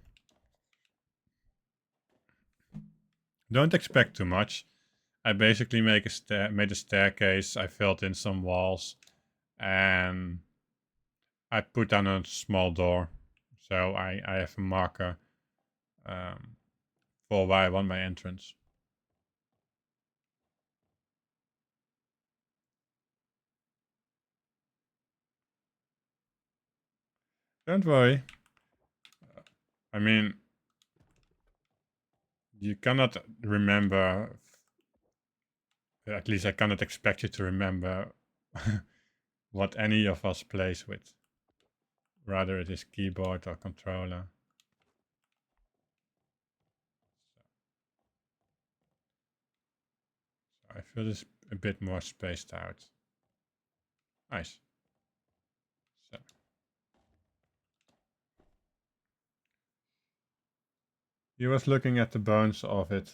Don't expect too much. I basically made a staircase, I filled in some walls, and I put down a small door. So I have a marker for where I want my entrance. Don't worry. I mean, you cannot remember, at least I cannot expect you to remember what any of us plays with. Rather it is keyboard or controller. So I feel this a bit more spaced out. Nice. So He was looking at the bones of it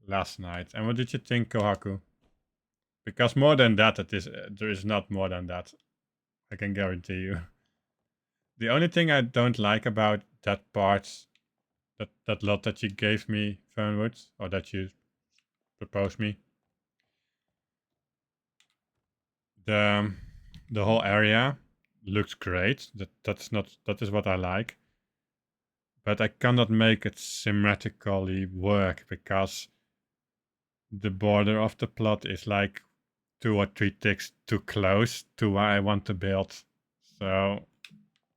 last night. And what did you think, Kohaku? Because more than that, there is not more than that. I can guarantee you. The only thing I don't like about that part, that lot that you gave me, Fernwood, or that you proposed me, the the whole area looks great. That is what I like. But I cannot make it symmetrically work because the border of the plot is like 2 or 3 ticks too close to where I want to build. So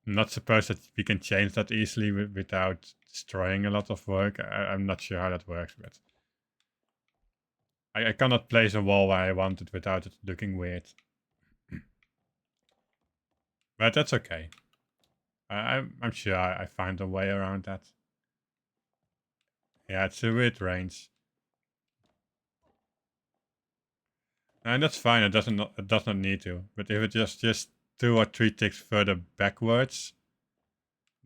I'm not supposed that we can change that easily without destroying a lot of work. I'm not sure how that works, but I cannot place a wall where I want it without it looking weird. But that's okay. I'm sure I find a way around that. Yeah, it's a weird range. And that's fine, it does not need to. But if it just 2 or 3 ticks further backwards,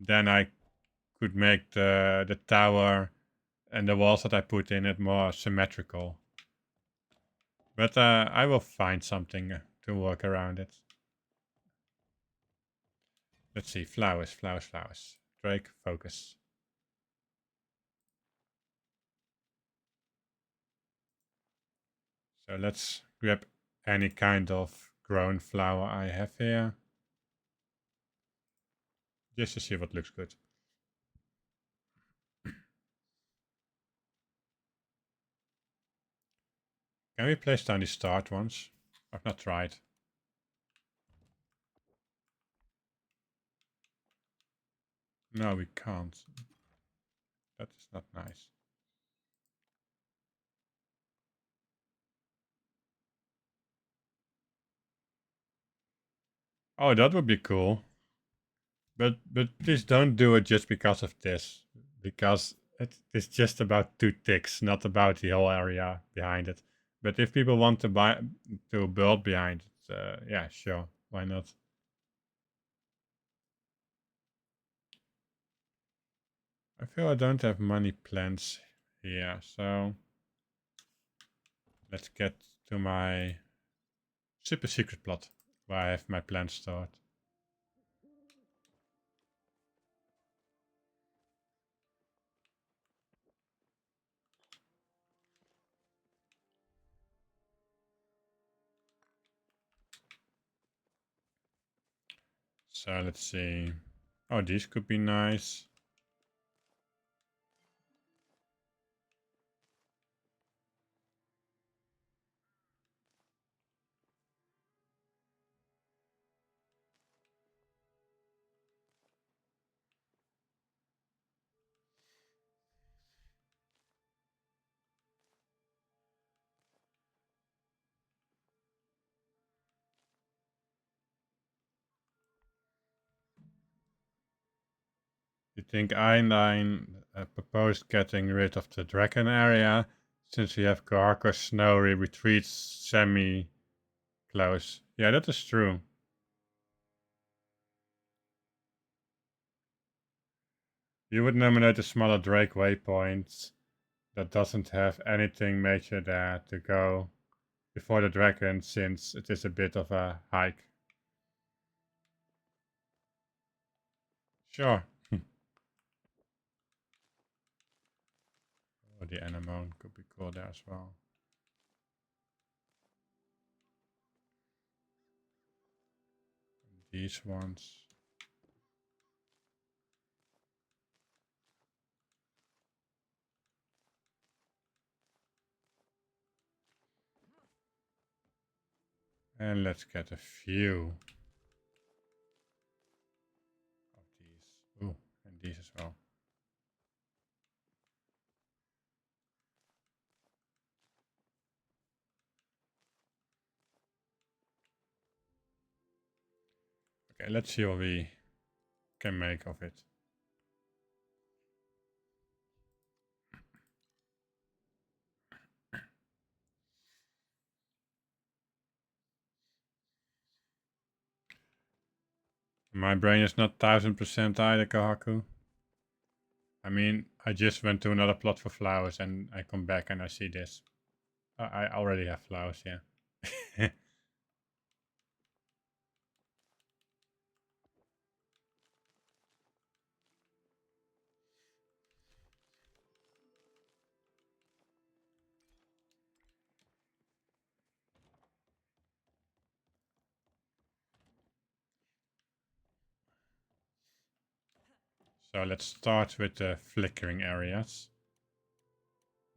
then I could make the tower and the walls that I put in it more symmetrical. But I will find something to work around it. Let's see, flowers, flowers, flowers. Drake, focus. So let's grab any kind of grown flower I have here. Just to see what looks good. Can we place down the start ones? I've not tried. No, we can't. That is not nice. Oh, that would be cool. But please don't do it just because of this. Because it's just about 2 ticks, not about the whole area behind it. But if people want to build behind it, yeah, sure, why not? I feel I don't have money plants here, so let's get to my super secret plot where I have my plants stored. So let's see. Oh, these could be nice. You think Einstein proposed getting rid of the dragon area since we have Garko's snowy retreats semi-close? Yeah, that is true. You would nominate a smaller Drake waypoint that doesn't have anything major there to go before the dragon since it is a bit of a hike. Sure. Oh, the anemone could be cool there as well. These ones. And let's get a few of these. Ooh, and these as well. Okay, let's see what we can make of it. My brain is not 1000% either, Kahaku. I mean, I just went to another plot for flowers and I come back and I see this. I already have flowers, yeah. So let's start with the flickering areas.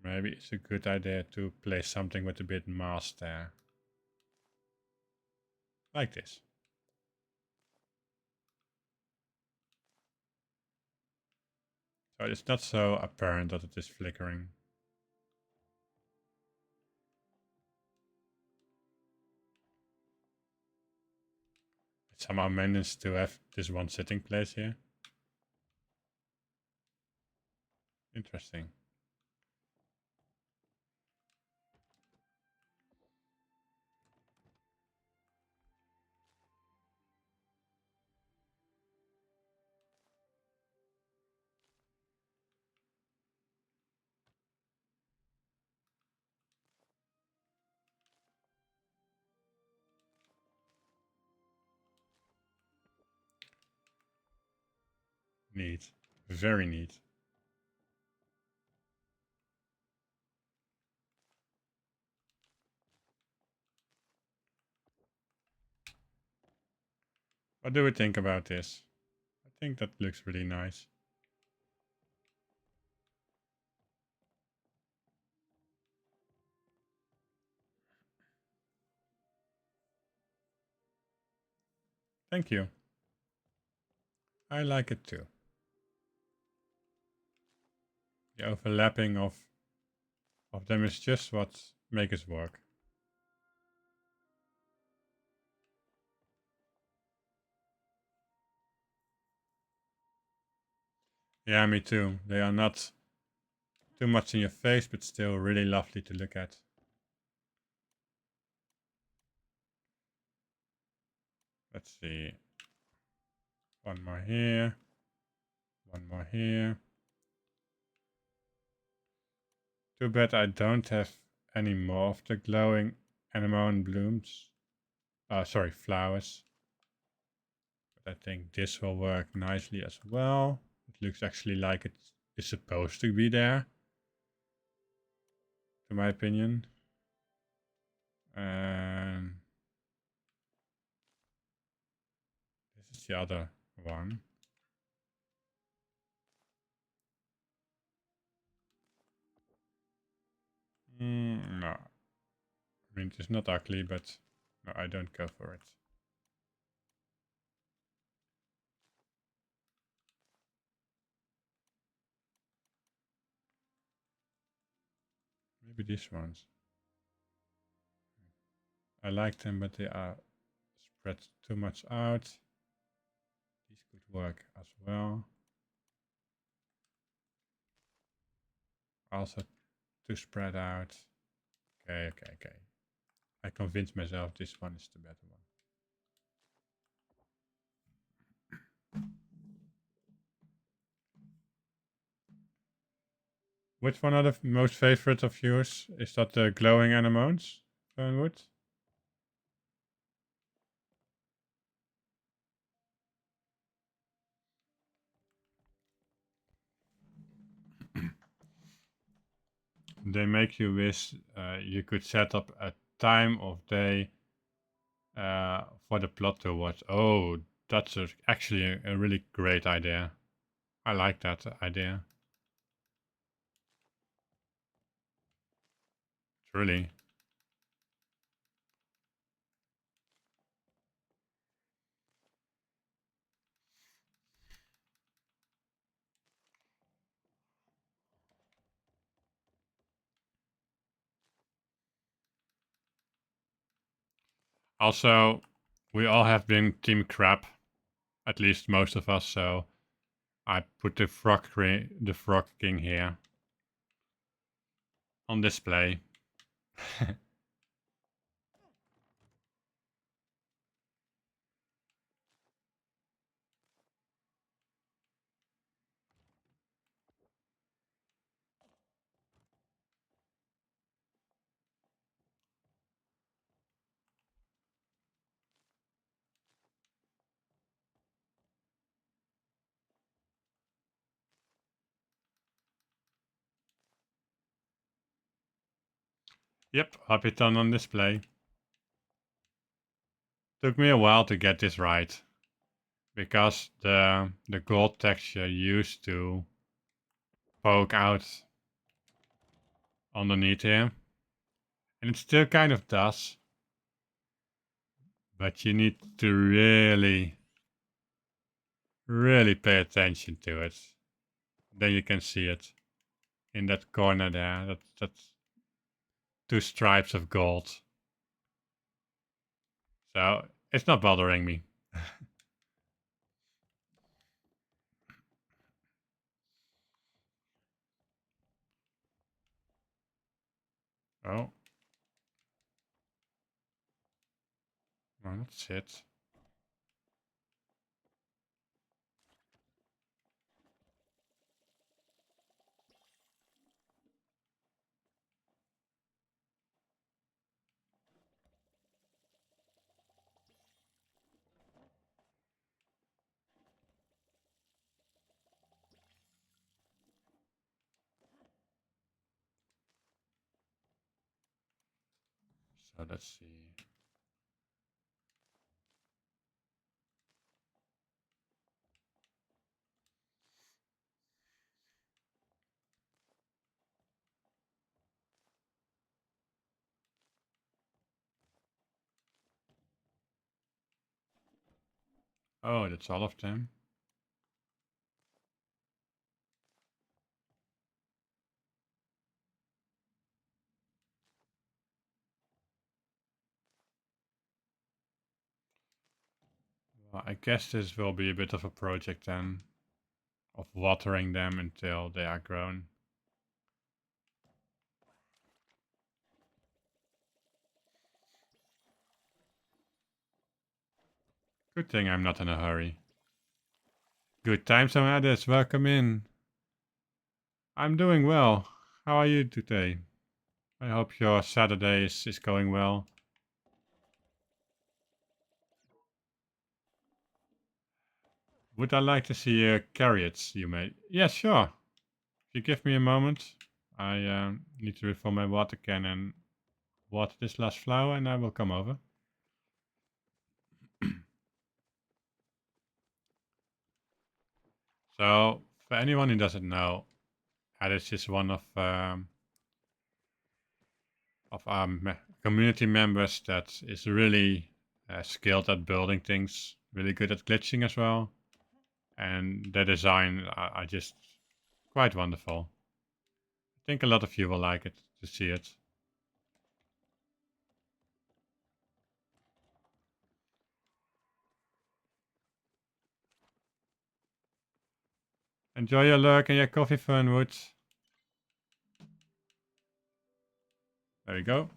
Maybe it's a good idea to place something with a bit mass there. Like this. So it's not so apparent that it is flickering. It somehow managed to have this one sitting place here. Interesting. Neat. Very neat. What do we think about this? I think that looks really nice. Thank you. I like it too. The overlapping of them is just what makes it work. Yeah, me too. They are not too much in your face, but still really lovely to look at. Let's see. One more here. One more here. Too bad I don't have any more of the glowing anemone blooms. Sorry, flowers. But I think this will work nicely as well. It looks actually like it is supposed to be there, to my opinion. This is the other one. No. I mean, it's not ugly, but no, I don't go for it. Maybe these ones. I like them, but they are spread too much out. These could work as well. Also too spread out. Okay. I convinced myself this one is the better one. Which one are the most favorite of yours? Is that the glowing anemones, Fernwood? They make you wish you could set up a time of day for the plot to watch. Oh, that's actually a really great idea. I like that idea. Truly. Also, we all have been Team Crab, at least most of us, so I put the frog king here on display. Yep, Habiton on display. Took me a while to get this right, because the gold texture used to poke out underneath here, and it still kind of does, but you need to really pay attention to it. Then you can see it in that corner there, that's two stripes of gold. So it's not bothering me. Oh, well, that's it. So let's see. Oh, that's all of them. Well, I guess this will be a bit of a project then, of watering them until they are grown. Good thing I'm not in a hurry. Good times, Amadis. Welcome in. I'm doing well. How are you today? I hope your Saturday is going well. Would I like to see carrots you made? Yeah, sure. If you give me a moment, I need to refill my water can and water this last flower and I will come over. So, for anyone who doesn't know, Alice is one of our community members that is really skilled at building things, really good at glitching as well, and the design are just quite wonderful. I think a lot of you will like it to see it. Enjoy your lurk and your coffee, Fernwood. There you go.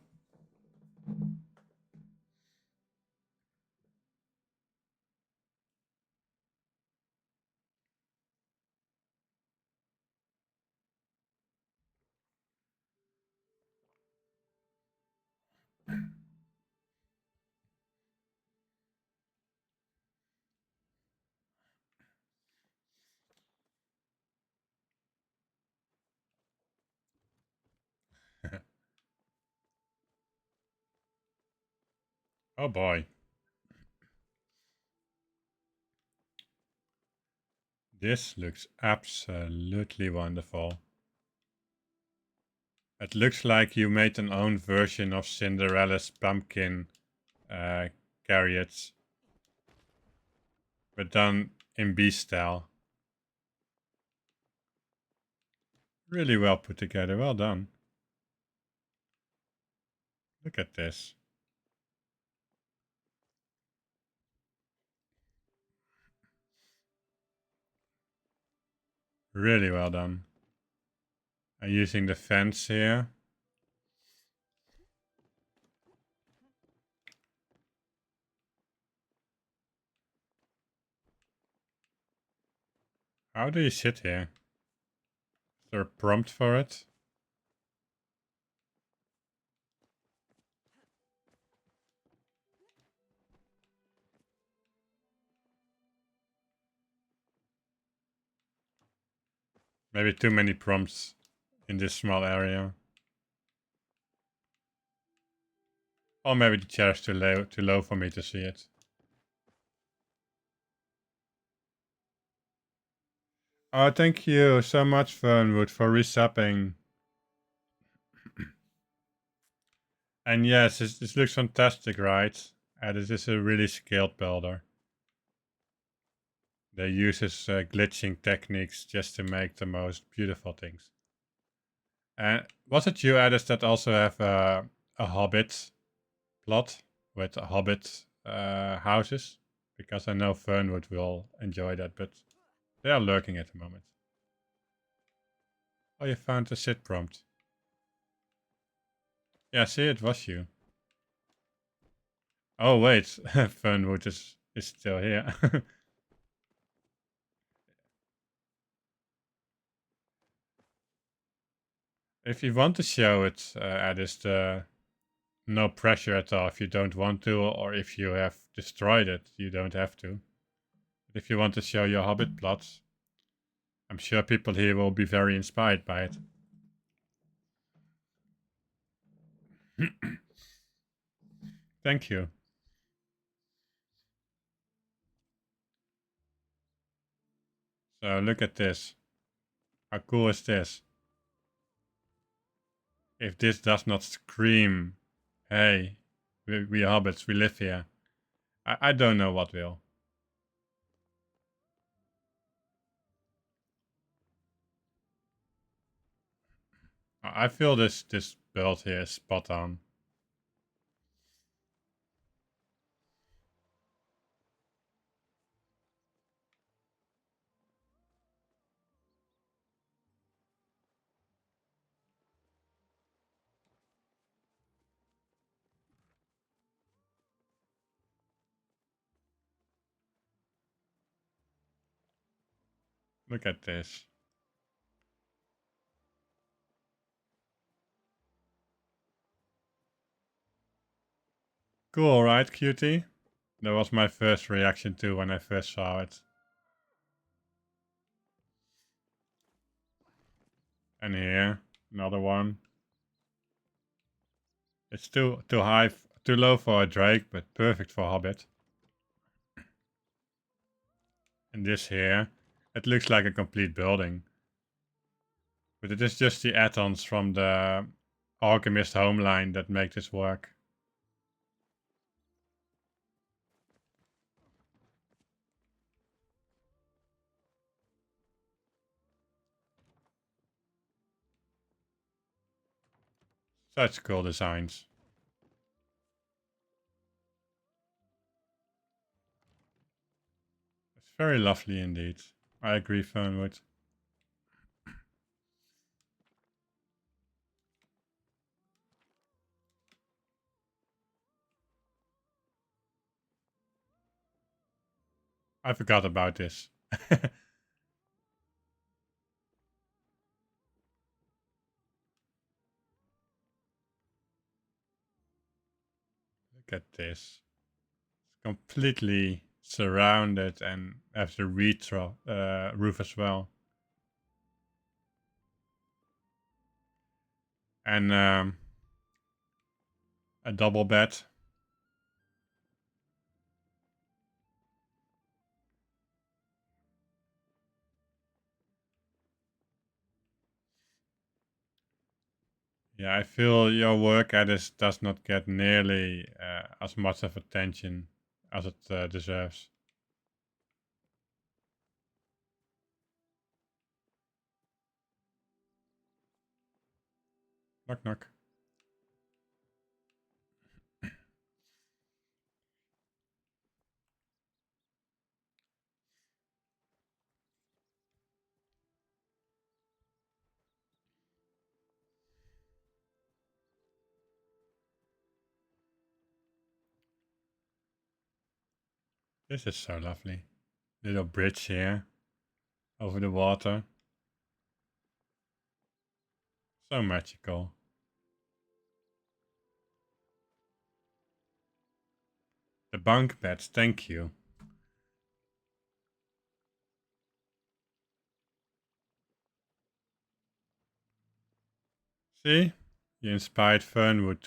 Oh boy. This looks absolutely wonderful. It looks like you made an own version of Cinderella's pumpkin uh, carrots, but done in bee style. Really well put together. Well done. Look at this. Really well done. And using the fence here. How do you sit here? Is there a prompt for it? Maybe too many prompts in this small area. Or maybe the chair is too low for me to see it. Oh, thank you so much, Fernwood, for resupping. And yes, this looks fantastic, right? This is a really skilled builder. They uses glitching techniques just to make the most beautiful things. And was it you, Addis, that also have a Hobbit plot with Hobbit houses? Because I know Fernwood will enjoy that, but they are lurking at the moment. Oh, you found the sit prompt. Yeah, see, it was you. Oh, wait, Fernwood is still here. If you want to show it, Addis, no pressure at all if you don't want to, or if you have destroyed it, you don't have to. But if you want to show your Hobbit plots, I'm sure people here will be very inspired by it. Thank you. So look at this. How cool is this? If this does not scream, hey, we hobbits, we live here, I don't know what will. I feel this build here is spot on. Look at this. Cool, right, cutie? That was my first reaction too when I first saw it. And here, another one. It's too high, too low for a Drake, but perfect for Hobbit. And this here, it looks like a complete building. But it is just the add-ons from the Alchemist home line that make this work. Such cool designs. It's very lovely indeed. I agree, Fernwood. I forgot about this. Look at this. It's completely surrounded and has the retro roof as well. And a double bed. Yeah, I feel your work at this does not get nearly as much of attention as it deserves. Knock knock. This is so lovely. Little bridge here over the water. So magical. The bunk beds, thank you. See? You inspired Fernwood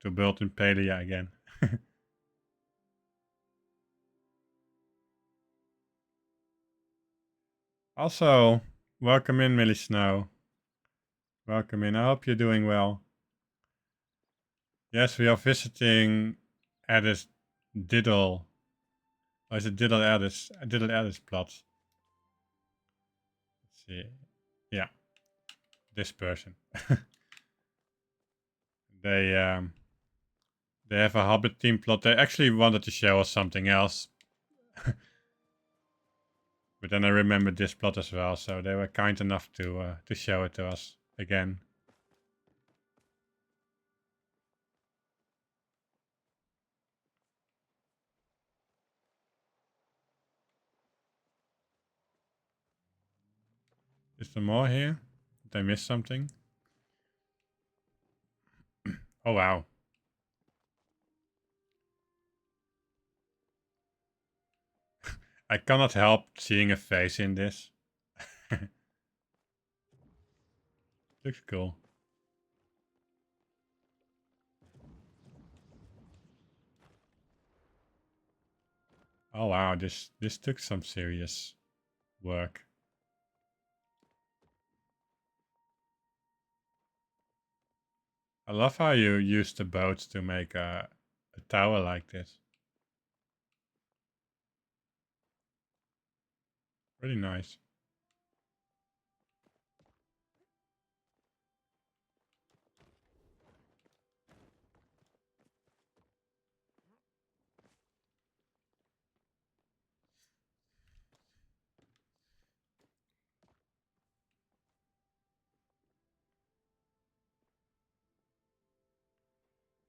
to build in Palia again. Also, welcome in, Millie Snow. Welcome in. I hope you're doing well. Yes, we are visiting Addis Diddle. Or is it Diddle Addis? Diddle Addis plot. Let's see. Yeah, this person. They they have a Hobbit team plot. They actually wanted to show us something else. But then I remembered this plot as well, so they were kind enough to show it to us again. Is there more here? Did I miss something? Oh wow. I cannot help seeing a face in this. Looks cool. Oh wow, this took some serious work. I love how you use the boat to make a tower like this. Really nice.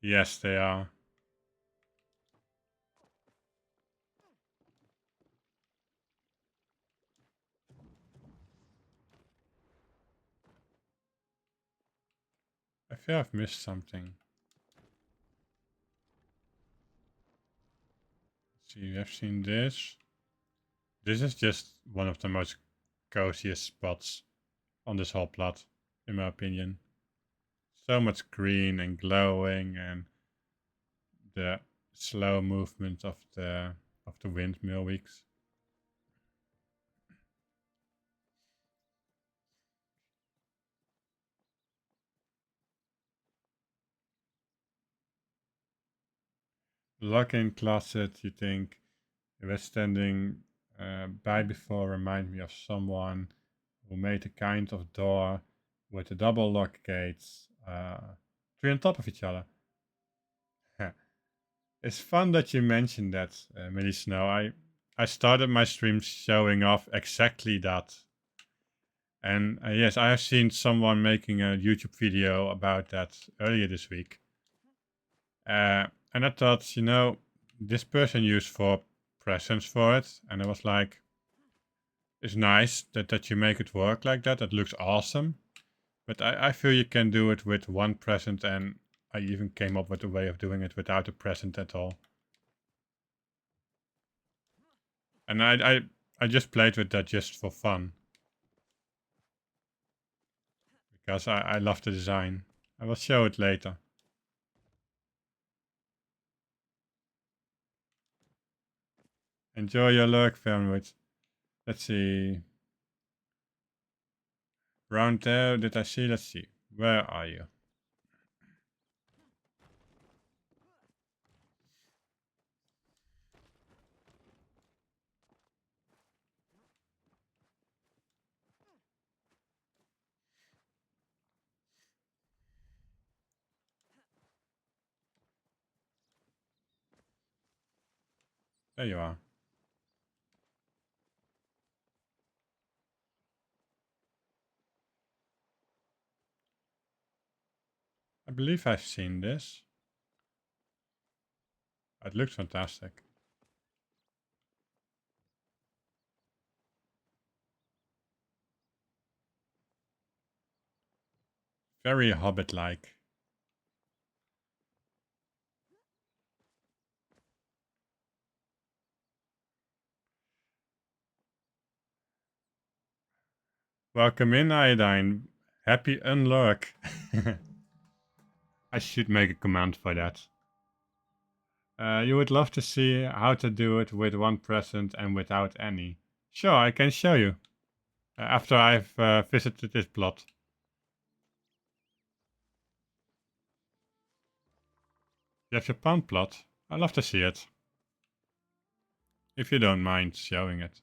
Yes, they are. I feel I've missed something. Let's see, you have seen this. This is just one of the most coziest spots on this whole plot, in my opinion. So much green and glowing, and the slow movement of the windmill weeks. Lock-in closet, you think, I was standing by before, remind me of someone who made a kind of door with a double lock gates, three on top of each other. It's fun that you mentioned that, Millie Snow. I started my stream showing off exactly that. And yes, I have seen someone making a YouTube video about that earlier this week. And I thought, this person used 4 presents for it. And I was like, it's nice that you make it work like that. It looks awesome. But I feel you can do it with 1 present, and I even came up with a way of doing it without a present at all. And I just played with that just for fun. Because I love the design. I will show it later. Enjoy your lurk, Fernwood. Let's see. Round there, did I see? Let's see. Where are you? There you are. I believe I've seen this. It looks fantastic. Very Hobbit-like. Welcome in, Iodine. Happy unlurk. I should make a command for that. You would love to see how to do it with one present and without any. Sure, I can show you. After I've visited this plot. You have your pound plot? I'd love to see it. If you don't mind showing it.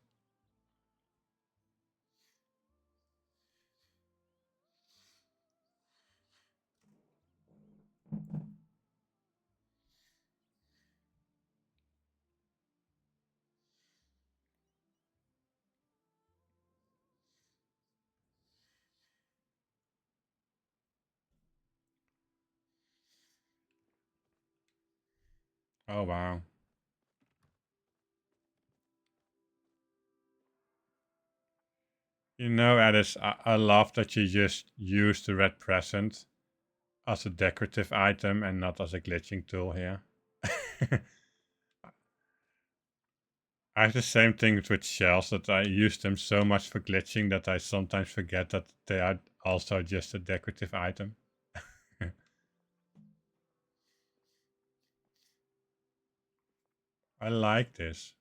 Oh wow. You know, Alice, I love that you just use the red present as a decorative item and not as a glitching tool here. I have the same thing with shells, that I use them so much for glitching that I sometimes forget that they are also just a decorative item. I like this.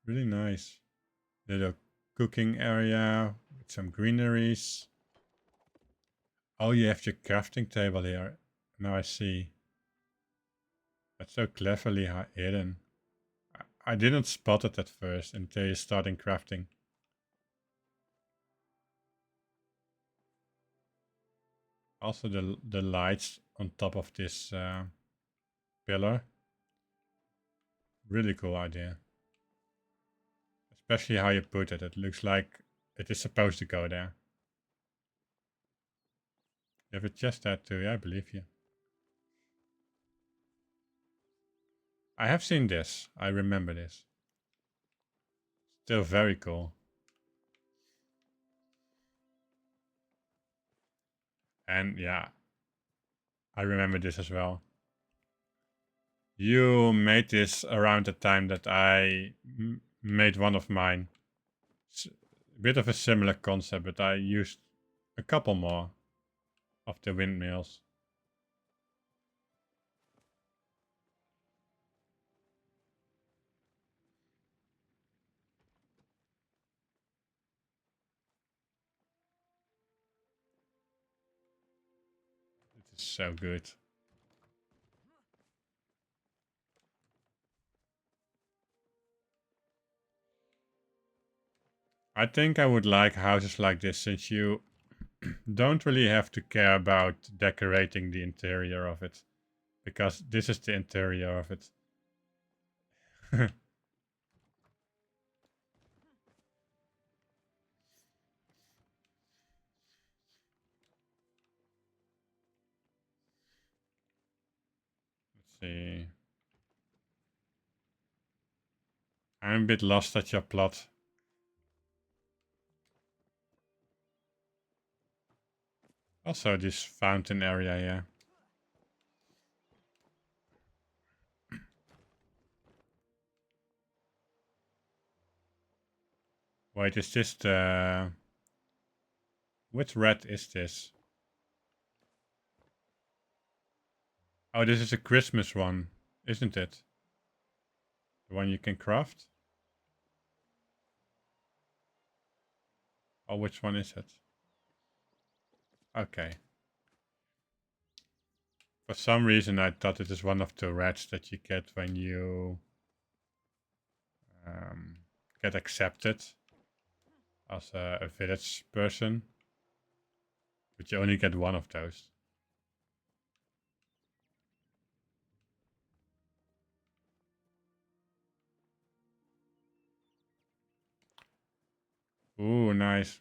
Really nice. Little cooking area with some greeneries. Oh, you have your crafting table here. Now I see. That's so cleverly hidden. I didn't spot it at first until you started crafting. Also the lights on top of this pillar. Really cool idea. Especially how you put it. It looks like it is supposed to go there. You have a chest there too, yeah, I believe you. I have seen this. I remember this. Still very cool. And yeah, I remember this as well. You made this around the time that I made one of mine. It's a bit of a similar concept, but I used a couple more of the windmills. It is so good. I think I would like houses like this, since you don't really have to care about decorating the interior of it, because this is the interior of it. Let's see. I'm a bit lost at your plot. Also this fountain area here. Wait, is this the... Which red is this? Oh, this is a Christmas one, isn't it? The one you can craft? Oh, which one is it? Okay. For some reason I thought it is one of the reds that you get when you get accepted as a village person. But you only get one of those. Ooh, nice.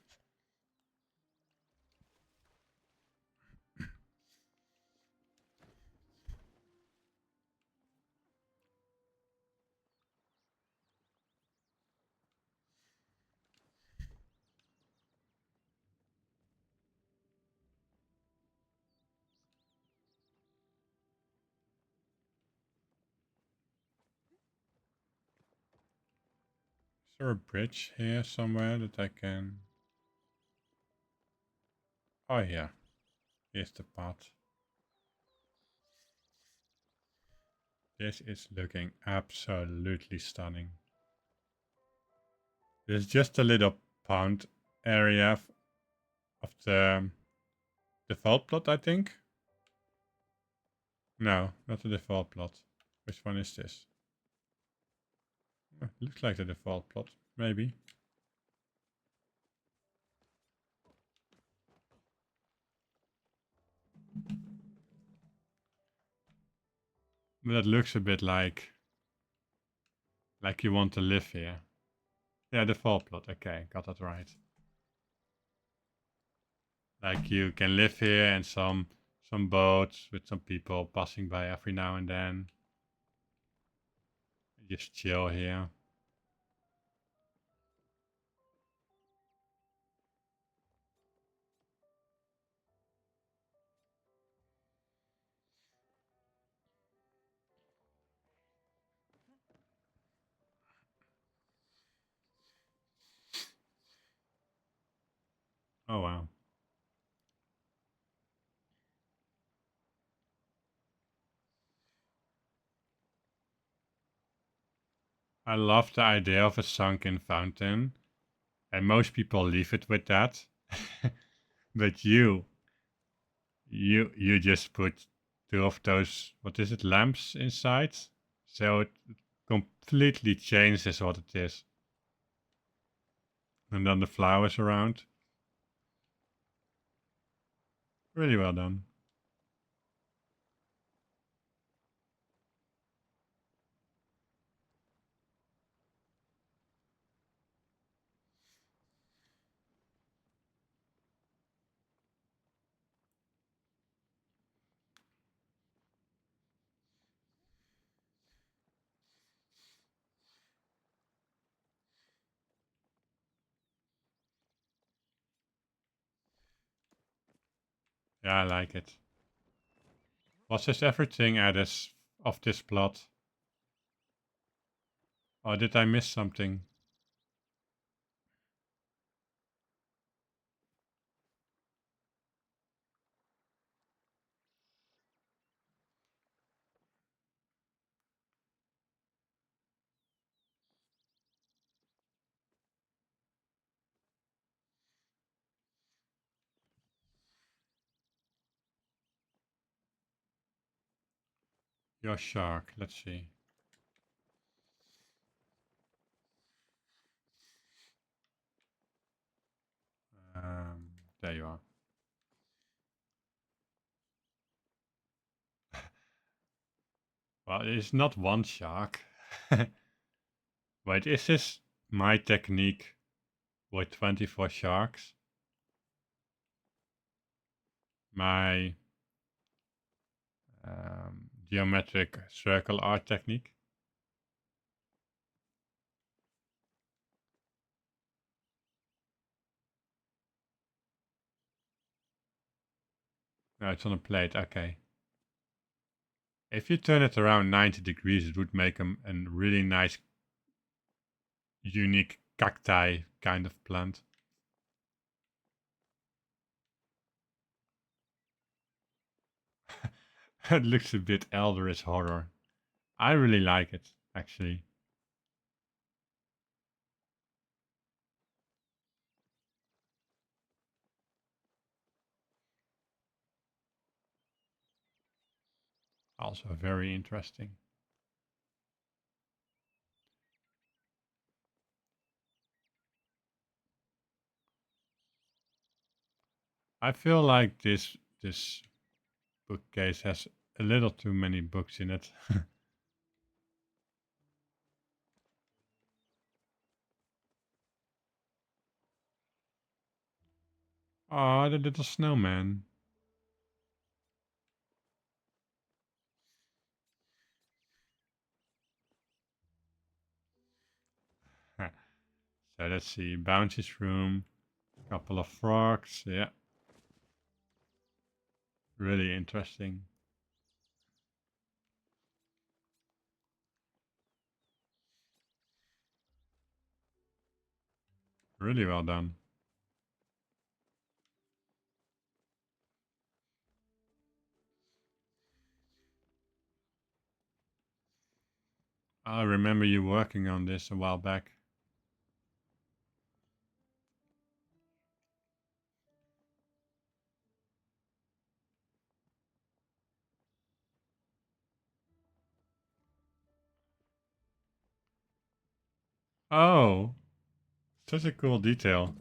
Is there a bridge here somewhere that I can... Oh, yeah. Here's the pot. This is looking absolutely stunning. There's just a little pond area of the default plot, I think. No, not the default plot. Which one is this? Looks like the default plot, maybe. But it looks a bit like you want to live here. Yeah, default plot. Okay, got that right. Like you can live here and some boats with some people passing by every now and then. Just chill here. Oh wow. I love the idea of a sunken fountain. And most people leave it with that. But you just put two of those, what is it, lamps inside? So it completely changes what it is. And then the flowers around. Really well done. Yeah, I like it. Was this everything, Addis, of this plot? Or did I miss something? Your shark, let's see. There you are. Well, it's not one shark. Wait, is this my technique with 24 sharks? My geometric circle art technique? No, it's on a plate, okay. If you turn it around 90 degrees, it would make a really nice, unique cacti kind of plant. It looks a bit Eldritch horror. I really like it, actually. Also very interesting. I feel like this bookcase has a little too many books in it. Oh, the little snowman. So let's see, Bounty's room, couple of frogs, yeah. Really interesting. Really well done. I remember you working on this a while back. Oh, such a cool detail.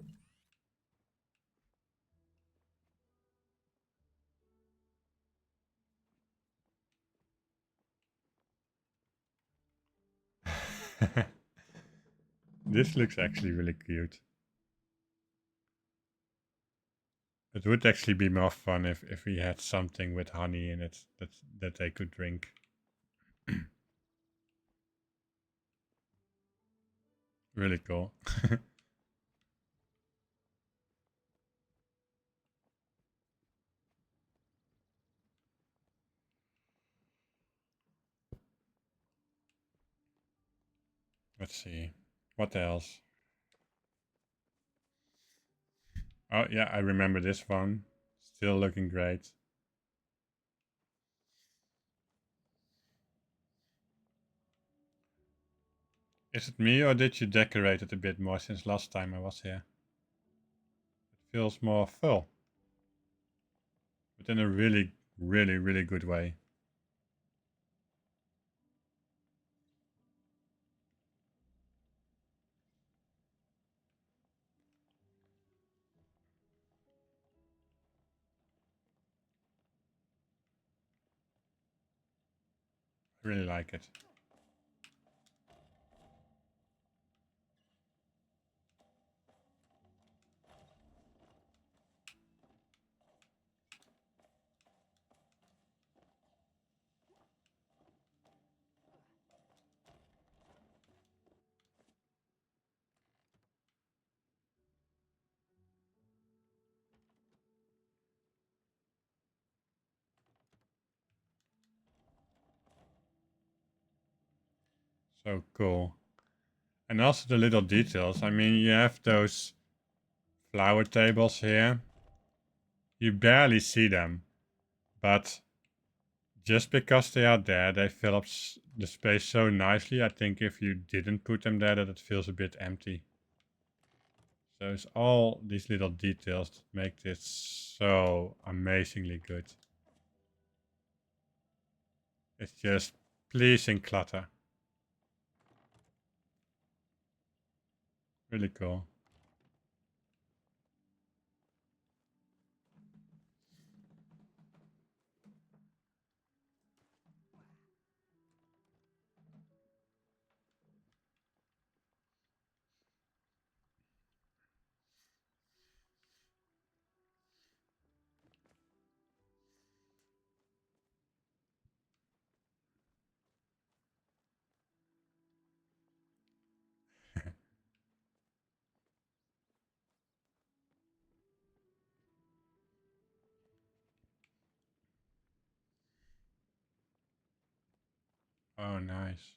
This looks actually really cute. It would actually be more fun if we had something with honey in it that they could drink. Really cool. Let's see. What else? Oh yeah, I remember this one. Still looking great. Is it me or did you decorate it a bit more since last time I was here? It feels more full, but in a really, really, really good way. I really like it. So cool. And also the little details. I mean, you have those flower tables here. You barely see them, but just because they are there, they fill up the space so nicely. I think if you didn't put them there, that it feels a bit empty. So it's all these little details that make this so amazingly good. It's just pleasing clutter. Really cool. Oh, nice.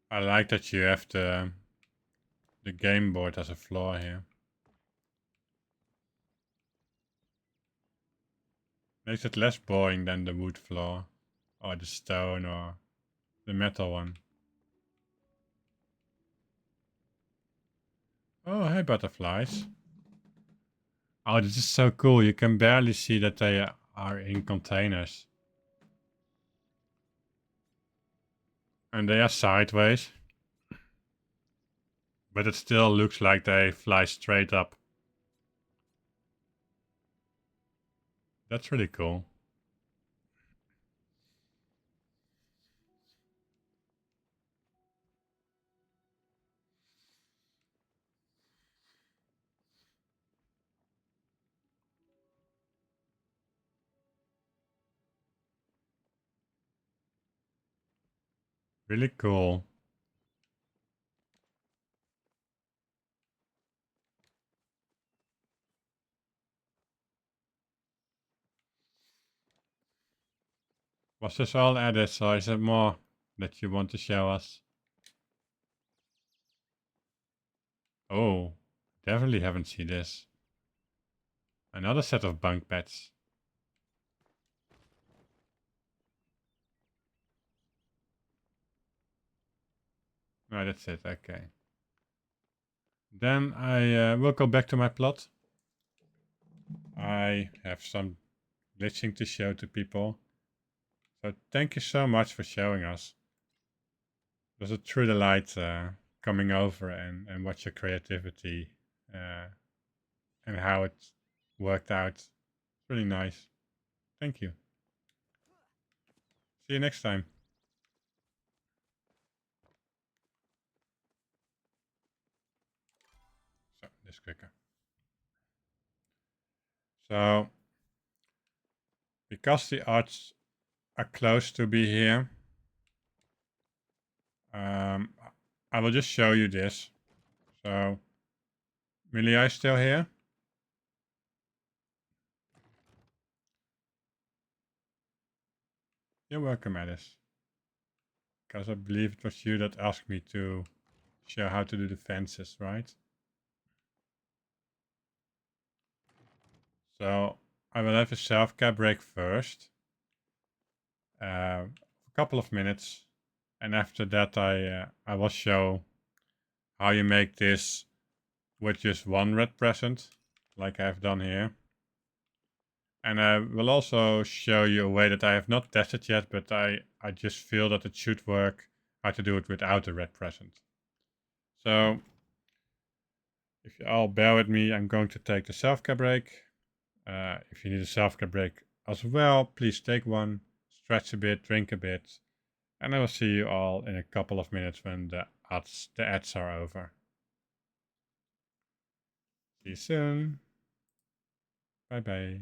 I like that you have the game board as a floor here. Makes it less boring than the wood floor, or the stone, or the metal one. Oh, hey, butterflies. Oh, this is so cool. You can barely see that they are in containers. And they are sideways, but it still looks like they fly straight up. That's really cool. Really cool. Was this all added, or is there more that you want to show us? Oh, definitely haven't seen this. Another set of bunk beds. No, that's it, okay. Then I will go back to my plot. I have some glitching to show to people. So thank you so much for showing us. It was a true delight coming over and watch your creativity uh, and how it worked out. It's really nice. Thank you. See you next time. So this quicker. So because the arts are close to be here, um, I will just show you this. So Millie, are you still here? You're welcome, Alice. Because I believe it was you that asked me to show how to do the fences, right? So I will have a self-care break first. A couple of minutes. And after that I will show how you make this with just one red present, like I've done here. And I will also show you a way that I have not tested yet, but I just feel that it should work, how to do it without a red present. So if you all bear with me, I'm going to take the self-care break. If you need a self-care break as well, please take one, stretch a bit, drink a bit, and I will see you all in a couple of minutes when the ads are over. See you soon. Bye bye.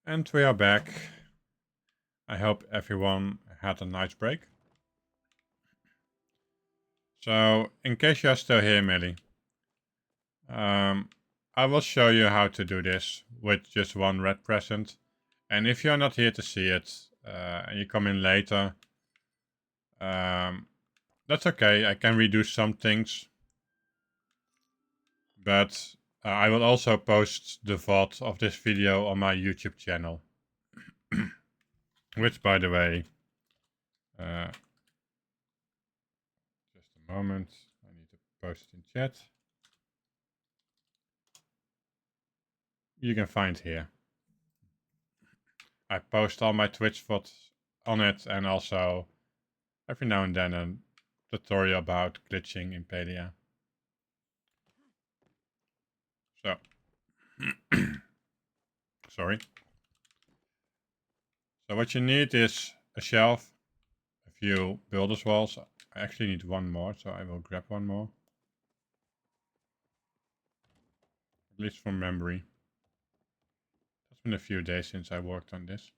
And we are back. I hope everyone had a nice break. So, in case you are still here, Millie, I will show you how to do this with just one red present. And if you are not here to see it, and you come in later, that's okay. I can redo some things. But I will also post the VOD of this video on my YouTube channel. Which, by the way, just a moment, I need to post it in chat. You can find here. I post all my Twitch VODs on it, and also every now and then a tutorial about glitching in Palia. So, sorry. So what you need is a shelf, a few builder's walls. I actually need one more, so I will grab one more. At least from memory. It's been a few days since I worked on this.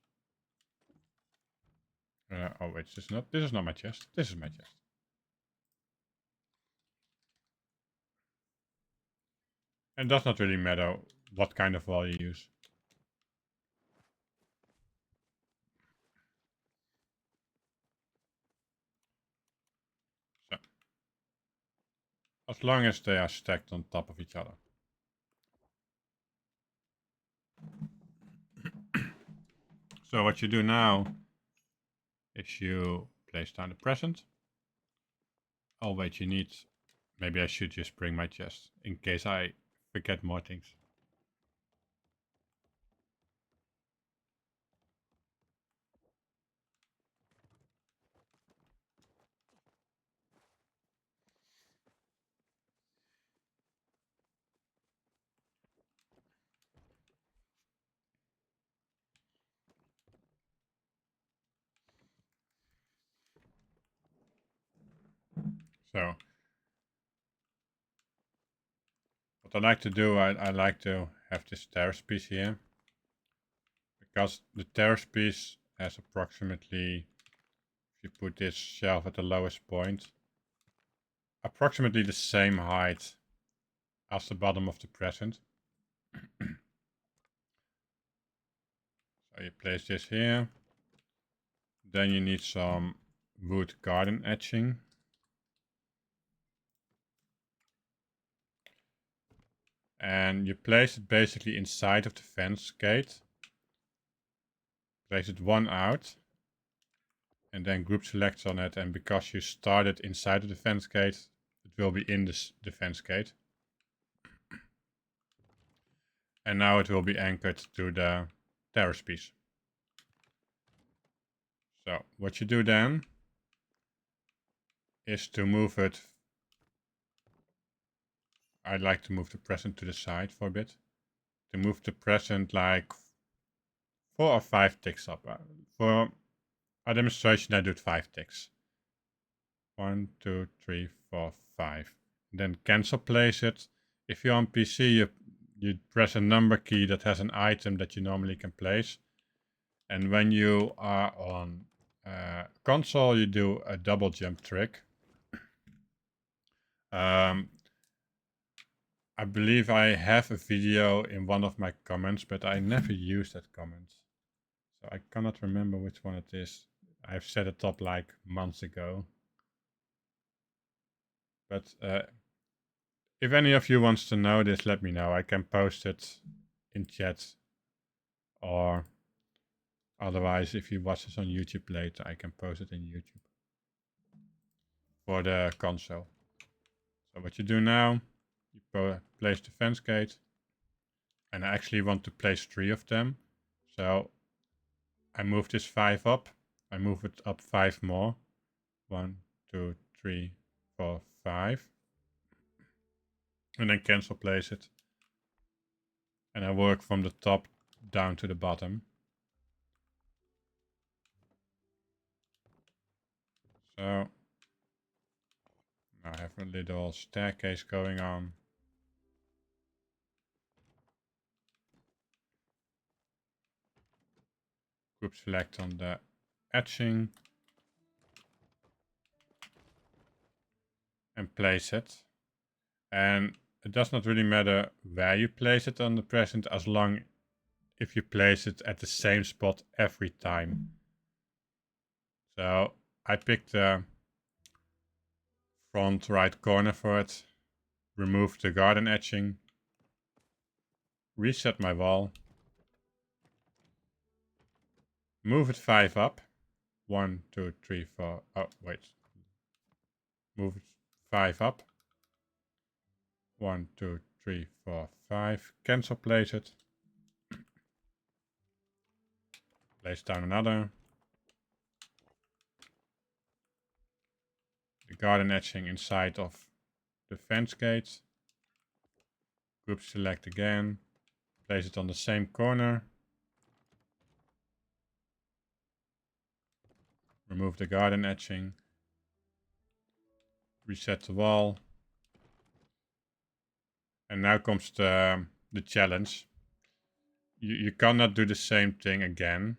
Oh wait, this is not my chest. This is my chest. And it does not really matter what kind of wall you use. So, as long as they are stacked on top of each other. So what you do now is you place down the present. Oh wait, you need... Maybe I should just bring my chest in case I forget more things. So, what I like to do, I like to have this terrace piece here. Because the terrace piece has approximately, if you put this shelf at the lowest point, approximately the same height as the bottom of the present. So you place this here. Then you need some wood garden etching. And you place it basically inside of the fence gate. Place it one out. And then group select on it. And because you started inside of the fence gate, it will be in the fence gate. And now it will be anchored to the terrace piece. So what you do then is to move it. I like to move the present to the side for a bit. To move the present like 4 or 5 ticks up. For a demonstration I do 5 ticks. 1, 2, 3, 4, 5. Then cancel place it. If you're on PC, you press a number key that has an item that you normally can place. And when you are on console, you do a double jump trick. I believe I have a video in one of my comments, but I never used that comment. So I cannot remember which one it is. I've set it up like months ago. But if any of you wants to know this, let me know. I can post it in chat. Or otherwise, if you watch this on YouTube later, I can post it in YouTube. For the console. So what you do now, you place the fence gate. And I actually want to place 3 of them. So I move this 5 up. I move it up 5 more. 1, 2, 3, 4, 5. And then cancel place it. And I work from the top down to the bottom. So now I have a little staircase going on. Group select on the etching and place it. And it does not really matter where you place it on the present, as long if you place it at the same spot every time. So I picked the front right corner for it, remove the garden etching, reset my wall, move it 5 up. 1, 2, 3, 4. Oh, wait. Move it 5 up. 1, 2, 3, 4, 5. Cancel place it. Place down another. The garden etching inside of the fence gate. Group select again. Place it on the same corner. Remove the garden etching. Reset the wall. And now comes the challenge. You cannot do the same thing again.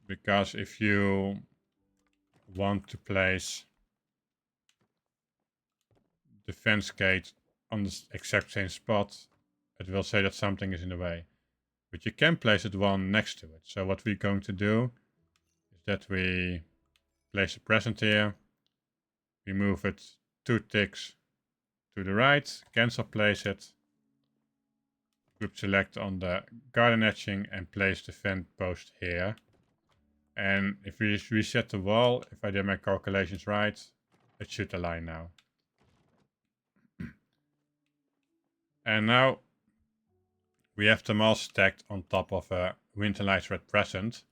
Because if you want to place the fence gate on the exact same spot, it will say that something is in the way. But you can place it one next to it. So what we're going to do is that we place a present here. We move it 2 ticks to the right, cancel place it. Group select on the garden etching and place the fence post here. And if we reset the wall, if I did my calculations right, it should align now. And now we have them all stacked on top of a winterlight red present.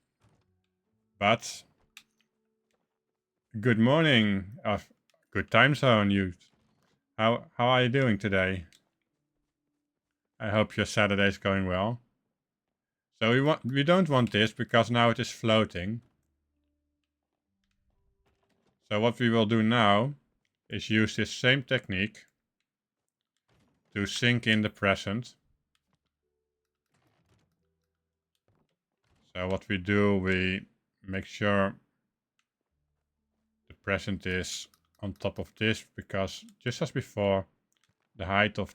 But good morning, good time zone, youth. How are you doing today? I hope your Saturday is going well. So we don't want this because now it is floating. So what we will do now is use this same technique to sink in the present. So what we do, we make sure the present is on top of this, because just as before, the height of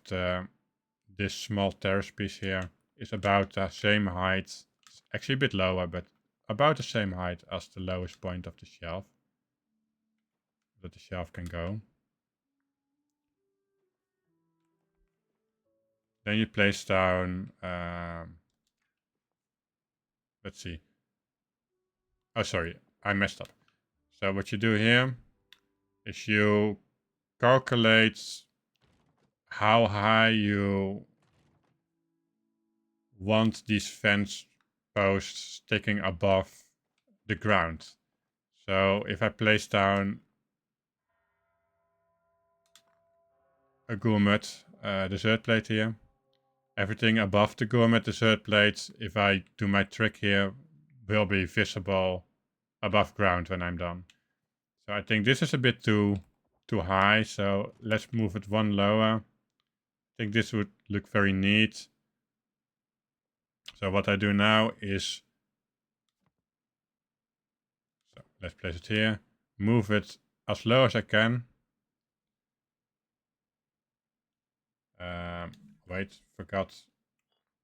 this small terrace piece here is about the same height. It's actually a bit lower, but about the same height as the lowest point of the shelf that the shelf can go. Then you place down, let's see. Oh, sorry, I messed up. So what you do here is you calculate how high you want these fence posts sticking above the ground. So if I place down a gourmet dessert plate here, everything above the gourmet dessert plate, if I do my trick here, will be visible above ground when I'm done. So I think this is a bit too high, so let's move it one lower. I think this would look very neat. So what I do now is, so let's place it here, move it as low as I can. Wait, forgot.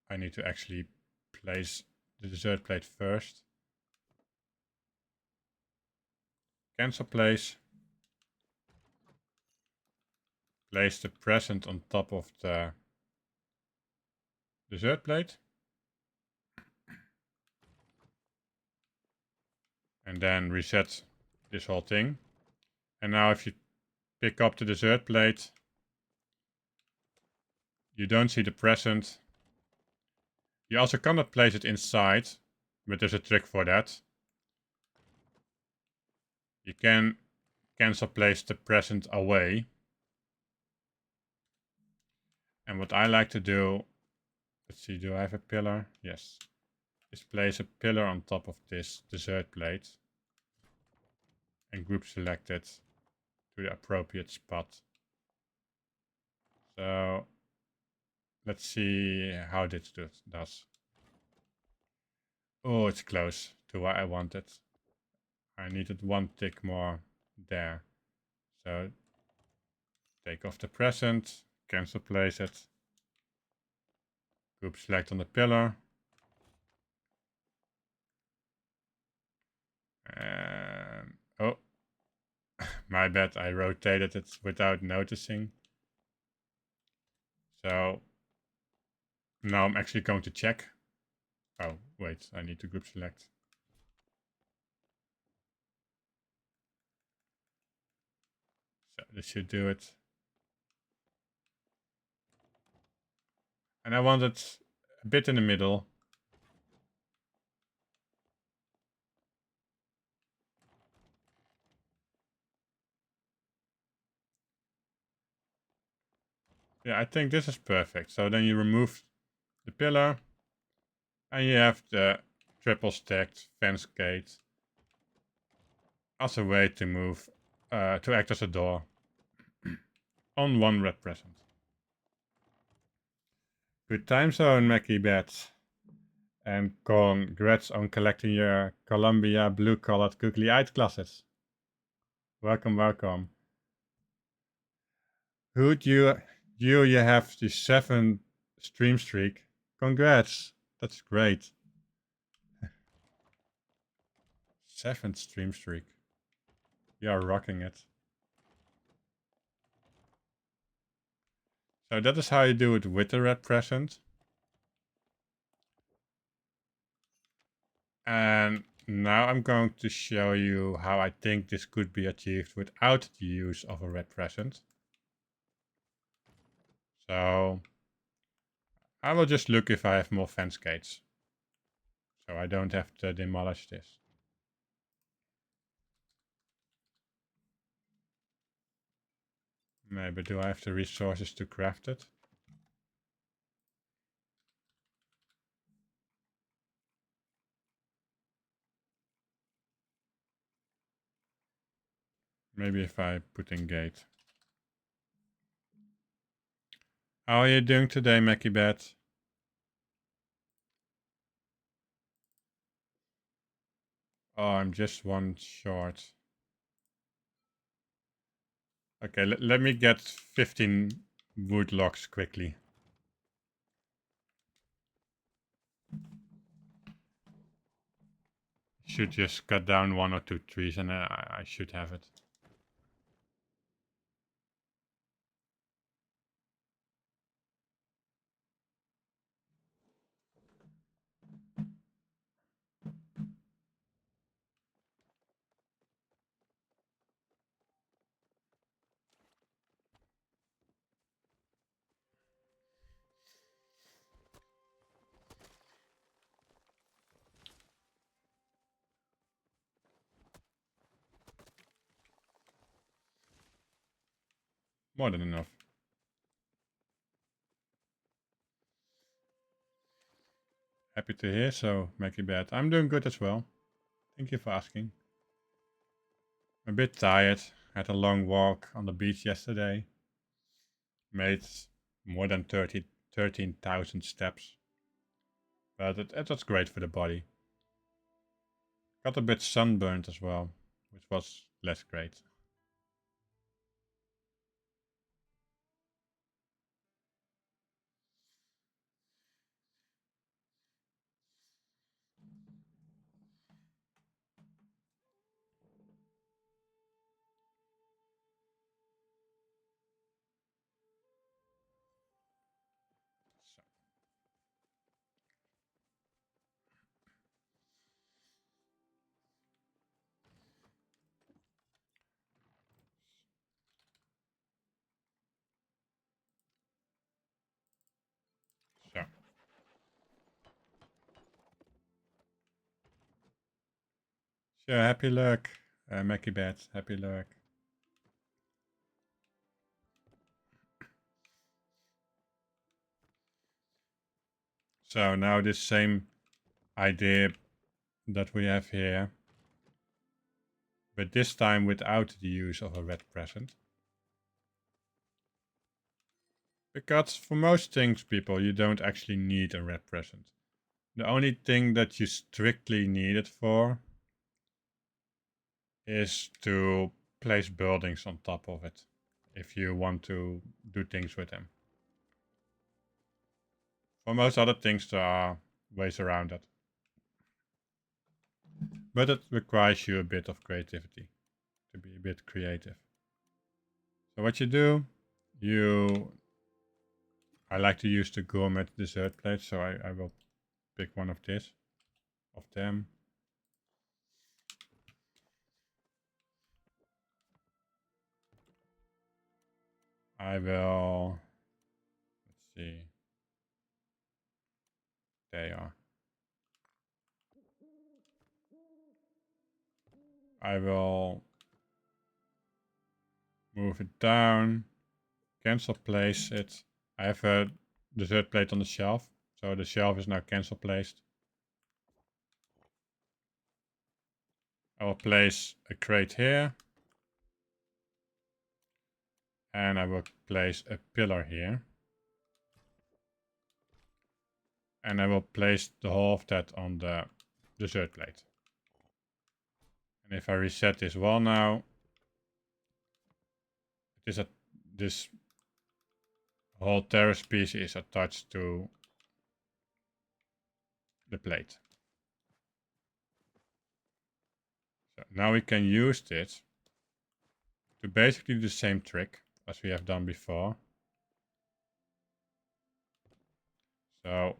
I need to actually place the dessert plate first. Cancel place. Place the present on top of the dessert plate. And then reset this whole thing. And now if you pick up the dessert plate, you don't see the present. You also cannot place it inside, but there's a trick for that. You can cancel place the present away. And what I like to do, let's see, do I have a pillar? Yes. Is place a pillar on top of this dessert plate and group select it to the appropriate spot. So let's see how this does. Oh, it's close to what I wanted. I needed one tick more there. So take off the present, cancel place it. Group select on the pillar. And oh, my bad, I rotated it without noticing. So now I'm actually going to check. Oh, wait, I need to group select. So this should do it. And I want it a bit in the middle. Yeah, I think this is perfect. So then you remove the pillar and you have the triple stacked fence gate as a way to move, to act as a door on one red present. Good time zone, Mackie Bet. And congrats on collecting your Columbia blue-collared googly-eyed classes. Welcome, welcome. Hood, you have the 7th stream streak. Congrats, that's great. 7th stream streak. You are rocking it. So that is how you do it with the red present. And now I'm going to show you how I think this could be achieved without the use of a red present. So I will just look if I have more fence gates. So I don't have to demolish this. Maybe do I have the resources to craft it? Maybe if I put in gate. How are you doing today, Mackie Bet? Oh, I'm just one short. Okay, let me get 15 wood logs quickly. Should just cut down 1 or 2 trees and I should have it. More than enough. Happy to hear so, Mackie Bet. I'm doing good as well. Thank you for asking. I'm a bit tired. Had a long walk on the beach yesterday. Made more than 13,000 steps. But it was great for the body. Got a bit sunburned as well, which was less great. So, so. So happy luck, Mackie Bet. Happy luck. So now this same idea that we have here, but this time without the use of a red present. Because for most things, people, you don't actually need a red present. The only thing that you strictly need it for is to place buildings on top of it if you want to do things with them. For most other things there are ways around it. But it requires you a bit of creativity, to be a bit creative. So what you do, I like to use the gourmet dessert plate, so I will pick one of them. I will, let's see, they are. I will move it down, cancel place it. I have a dessert plate on the shelf, so the shelf is now cancel placed. I will place a crate here. And I will place a pillar here. And I will place the whole of that on the dessert plate. And if I reset this wall now, this whole terrace piece is attached to the plate. So now we can use this to basically do the same trick as we have done before. So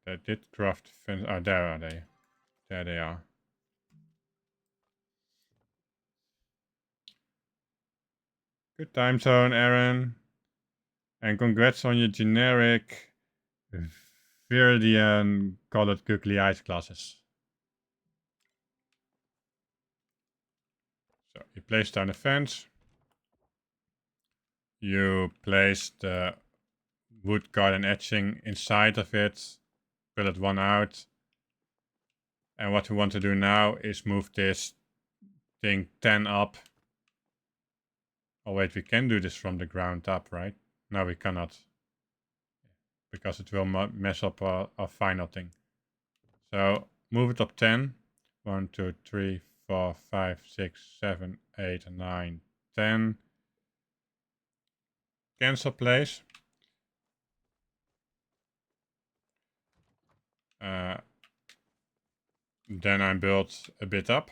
I did craft fence. Oh, there are they. There they are. Good time zone, Aaron. And congrats on your generic Viridian colored googly eyes glasses. So you place down a fence. You place the wood garden etching inside of it. Fill it one out. And what we want to do now is move this thing 10 up. Oh wait, we can do this from the ground up, right? No, we cannot. Because it will mess up our final thing. So move it up 10. 1, 2, 3, 4, 5, 6, 7, 8, 9, 10. Cancel place. Then I build a bit up.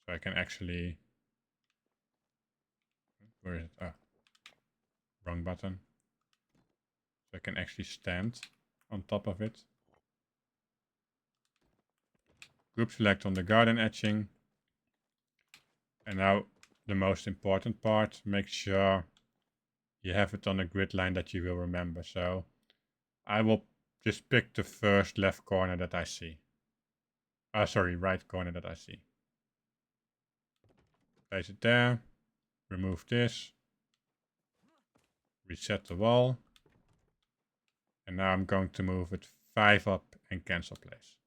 So I can actually... Where is it? Oh, wrong button. So I can actually stand on top of it. Group select on the garden etching. And now the most important part, make sure you have it on a grid line that you will remember. So I will just pick the first left corner that I see. Sorry, right corner that I see. Place it there. Remove this. Reset the wall. And now I'm going to move it 5 up and cancel place.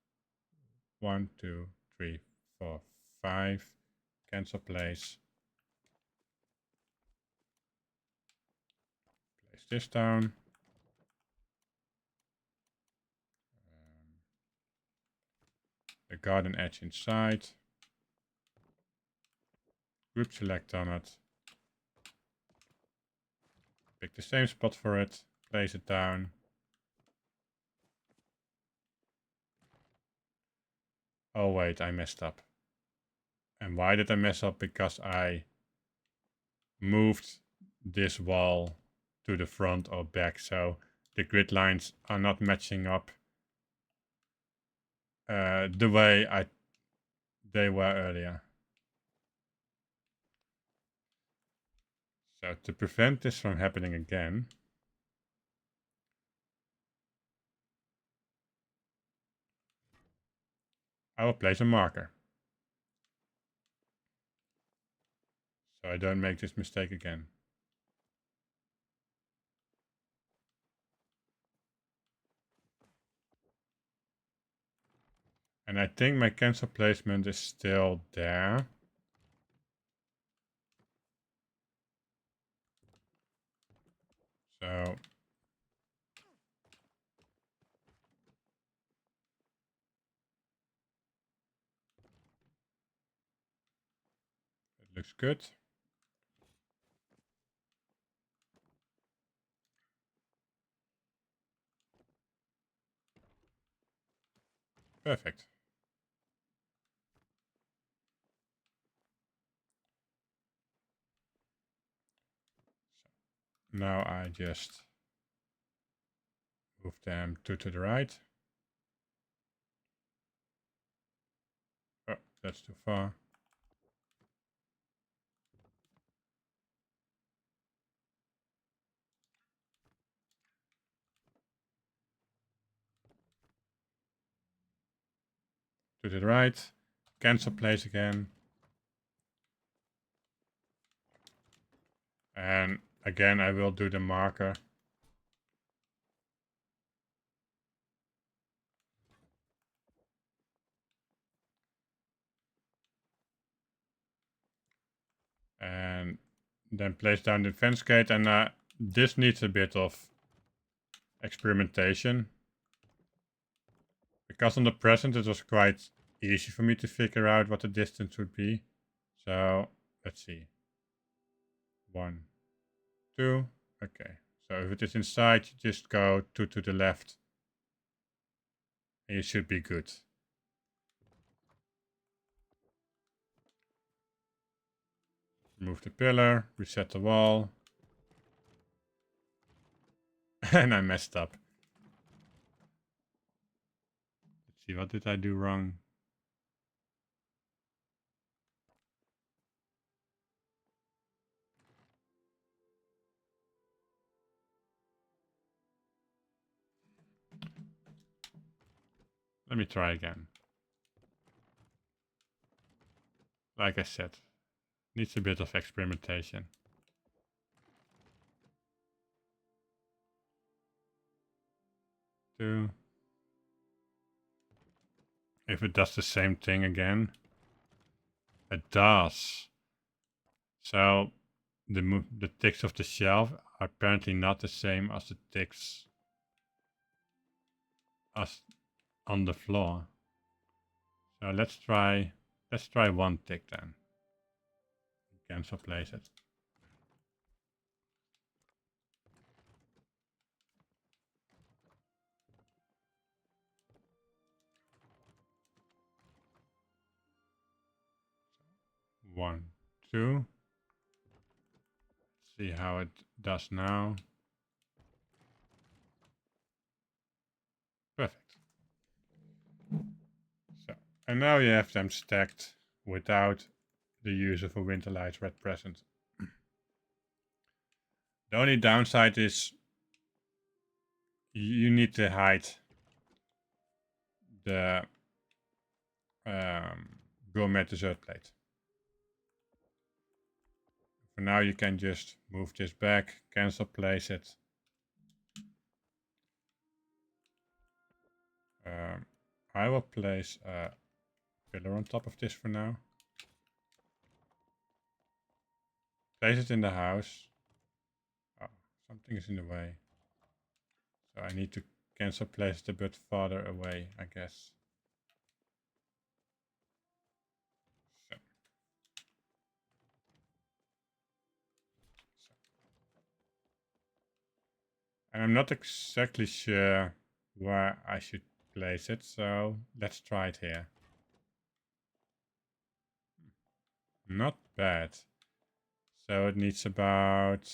1, 2, 3, 4, 5. Cancel place. Place this down. The garden edge inside. Group select on it. Pick the same spot for it. Place it down. Oh wait, I messed up. And why did I mess up? Because I moved this wall to the front or back, so the grid lines are not matching up the way they were earlier. So to prevent this from happening again, I will place a marker. So I don't make this mistake again. And I think my cancel placement is still there. So it looks good. Perfect. So now I just move them two to the right. Oh, that's too far. To the right. Cancel place again. And again, I will do the marker. And then place down the fence gate. And this needs a bit of experimentation. Because on the present it was quite easy for me to figure out what the distance would be. So let's see. 1, 2. Okay. So if it is inside, you just go 2 to the left. And you should be good. Remove the pillar, reset the wall. And I messed up. Let's see, what did I do wrong? Let me try again. Like I said, needs a bit of experimentation. Two. If it does the same thing again. It does. So the ticks of the shelf are apparently not the same as the ticks as on the floor. So let's try one tick then. Cancel place it. One, two. See how it does now. Perfect. So, and now you have them stacked without the use of a Winterlight's red present. The only downside is you need to hide the gourmet dessert plate. For now you can just move this back, cancel place it. I will place a pillar on top of this for now. Place it in the house. Oh, something is in the way. So I need to cancel place it a bit farther away, I guess. So. And I'm not exactly sure where I should place it, so let's try it here. Not bad. So it needs about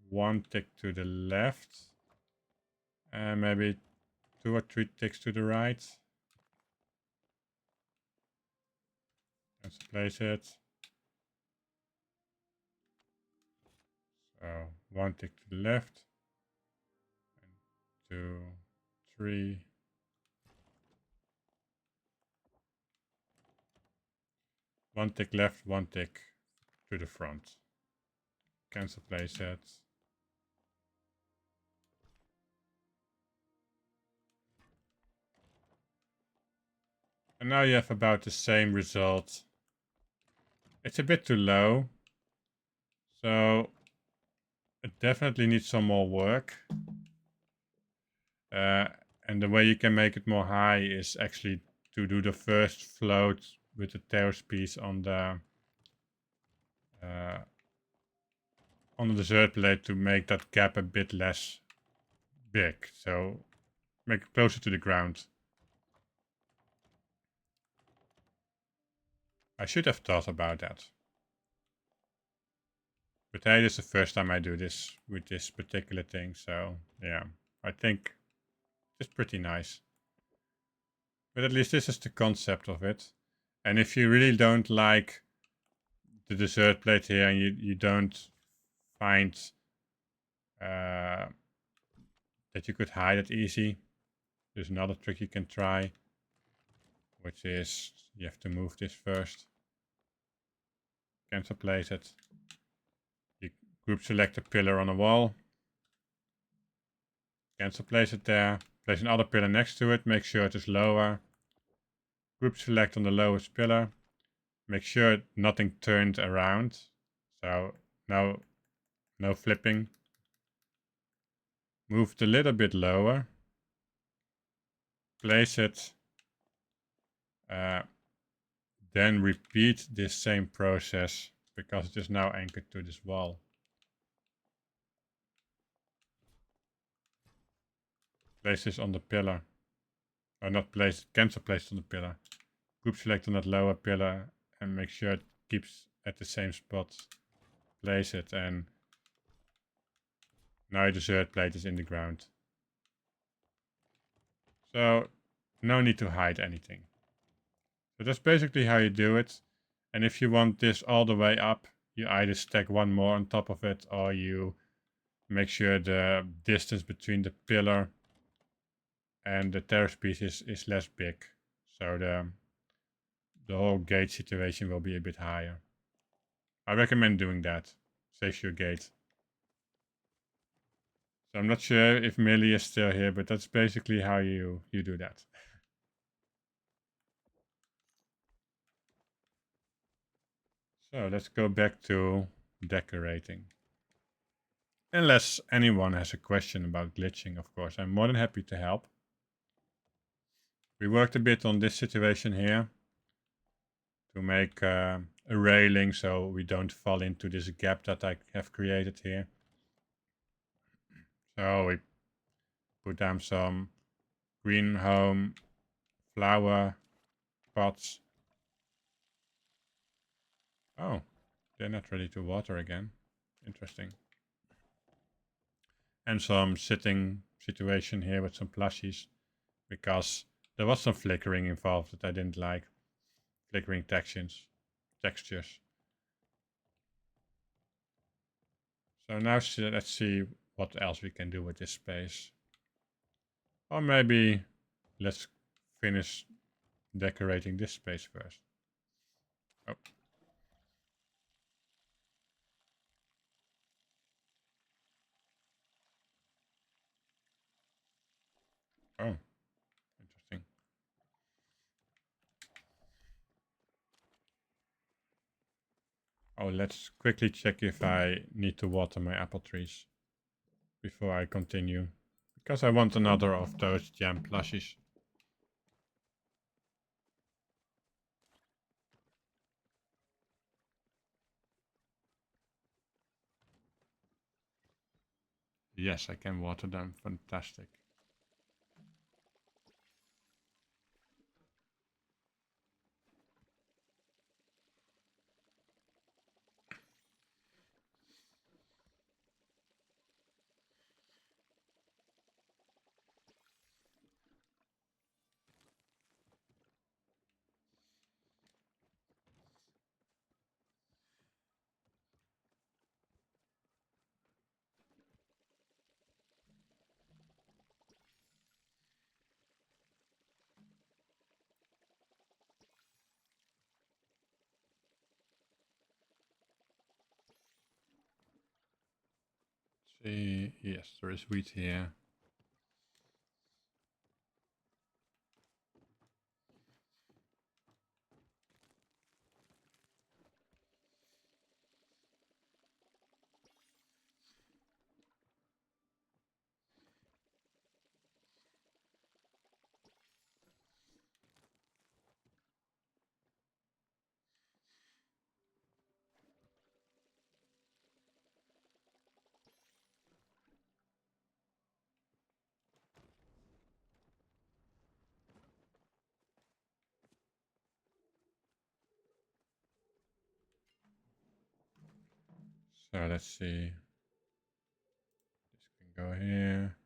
1 tick to the left. And maybe 2 or 3 ticks to the right. Let's place it. So 1 tick to the left. And 2, 3. One tick left, 1 tick to the front. Cancel playset. And now you have about the same result. It's a bit too low. So It definitely needs some more work. And the way you can make it more high is actually to do the first float with the terrace piece on the dessert plate to make that gap a bit less big. So make it closer to the ground. I should have thought about that. But hey, this is the first time I do this with this particular thing. So yeah, I think it's pretty nice. But at least this is the concept of it. And if you really don't like the dessert plate here and you don't find that you could hide it easy, there's another trick you can try, which is you have to move this first. Cancel place it. You group select a pillar on a wall. Cancel place it there. Place another pillar next to it. Make sure it is lower. Group select on the lowest pillar. Make sure nothing turned around. So no flipping. Move it a little bit lower. Place it. Then repeat this same process because it is now anchored to this wall. Place this on the pillar. Or not place, cancel place on the pillar. Group select on that lower pillar and make sure it keeps at the same spot. Place it and now your dessert plate is in the ground. So no need to hide anything. So that's basically how you do it. And if you want this all the way up, you either stack one more on top of it or you make sure the distance between the pillar and the terrace piece is less big. So the whole gate situation will be a bit higher. I recommend doing that. Saves your gate. So I'm not sure if Millie is still here, but that's basically how you do that. So let's go back to decorating. Unless anyone has a question about glitching, of course, I'm more than happy to help. We worked a bit on this situation here to make a railing so we don't fall into this gap that I have created here. So we put down some green home flower pots. Oh, they're not ready to water again. Interesting. And some sitting situation here with some plushies because there was some flickering involved that I didn't like. Flickering textures. So now let's see what else we can do with this space. Or maybe let's finish decorating this space first. Oh. Oh, interesting. Oh, let's quickly check if I need to water my apple trees before I continue. Because I want another of those jam plushies. Yes, I can water them. Fantastic. See, yes, there is wheat here. So let's see. This can go here.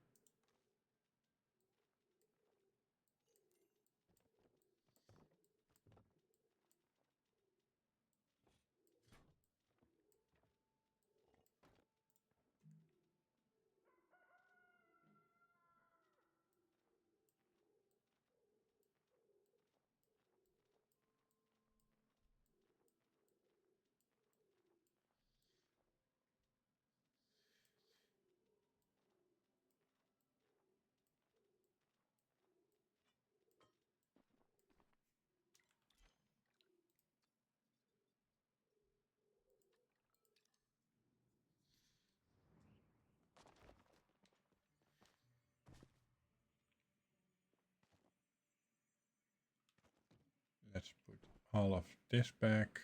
Let's put all of this back.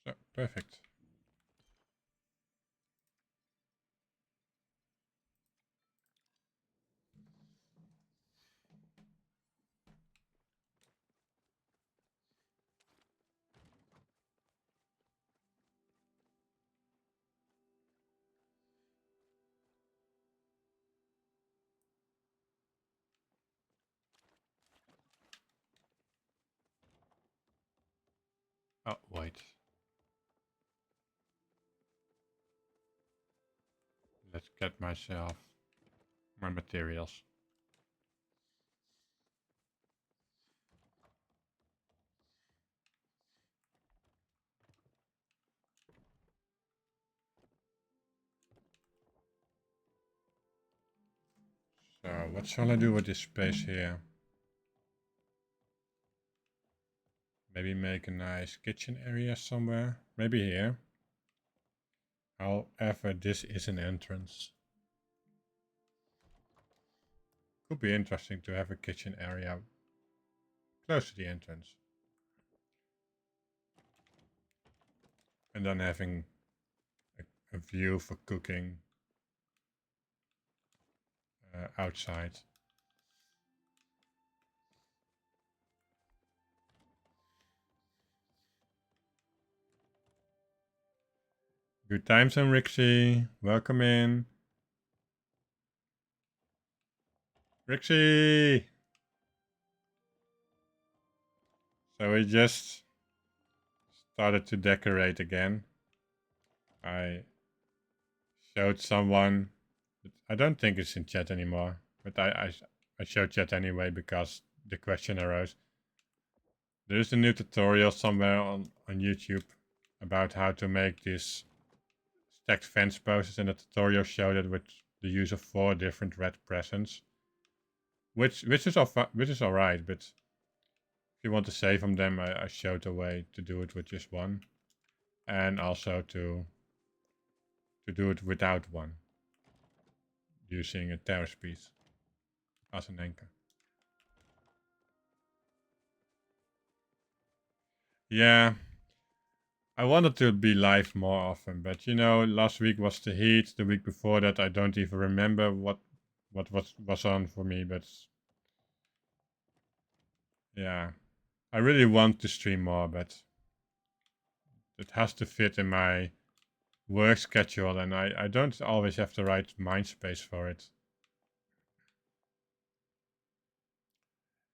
So, perfect. Oh, wait. Let's get myself my materials. So, what shall I do with this space here? Maybe make a nice kitchen area somewhere. Maybe here. However, this is an entrance. Could be interesting to have a kitchen area close to the entrance. And then having a view for cooking outside. Good times, I'm Rixie. Welcome in. Rixie! So we just started to decorate again. I showed someone, I don't think it's in chat anymore, but I showed chat anyway because the question arose. There's a new tutorial somewhere on YouTube about how to make this stacked fence posts, and the tutorial showed it with the use of 4 different red presents, which is alright, but if you want to save on them, I showed a way to do it with just one, and also to do it without one, using a terrace piece as an anchor. Yeah, I wanted to be live more often, but you know, last week was the heat. The week before that, I don't even remember what was on for me. But yeah, I really want to stream more, but it has to fit in my work schedule, and I don't always have the right mind space for it.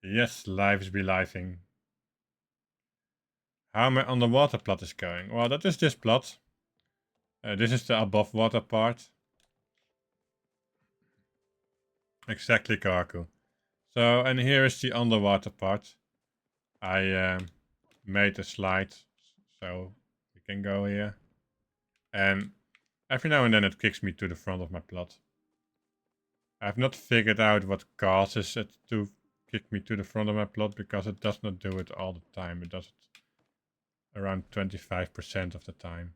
Yes, lives be living. How my underwater plot is going? Well, that is this plot. This is the above water part. Exactly, Karku. So, and here is the underwater part. I made a slide so we can go here. And every now and then it kicks me to the front of my plot. I've not figured out what causes it to kick me to the front of my plot, because it does not do it all the time. It does it around 25% of the time.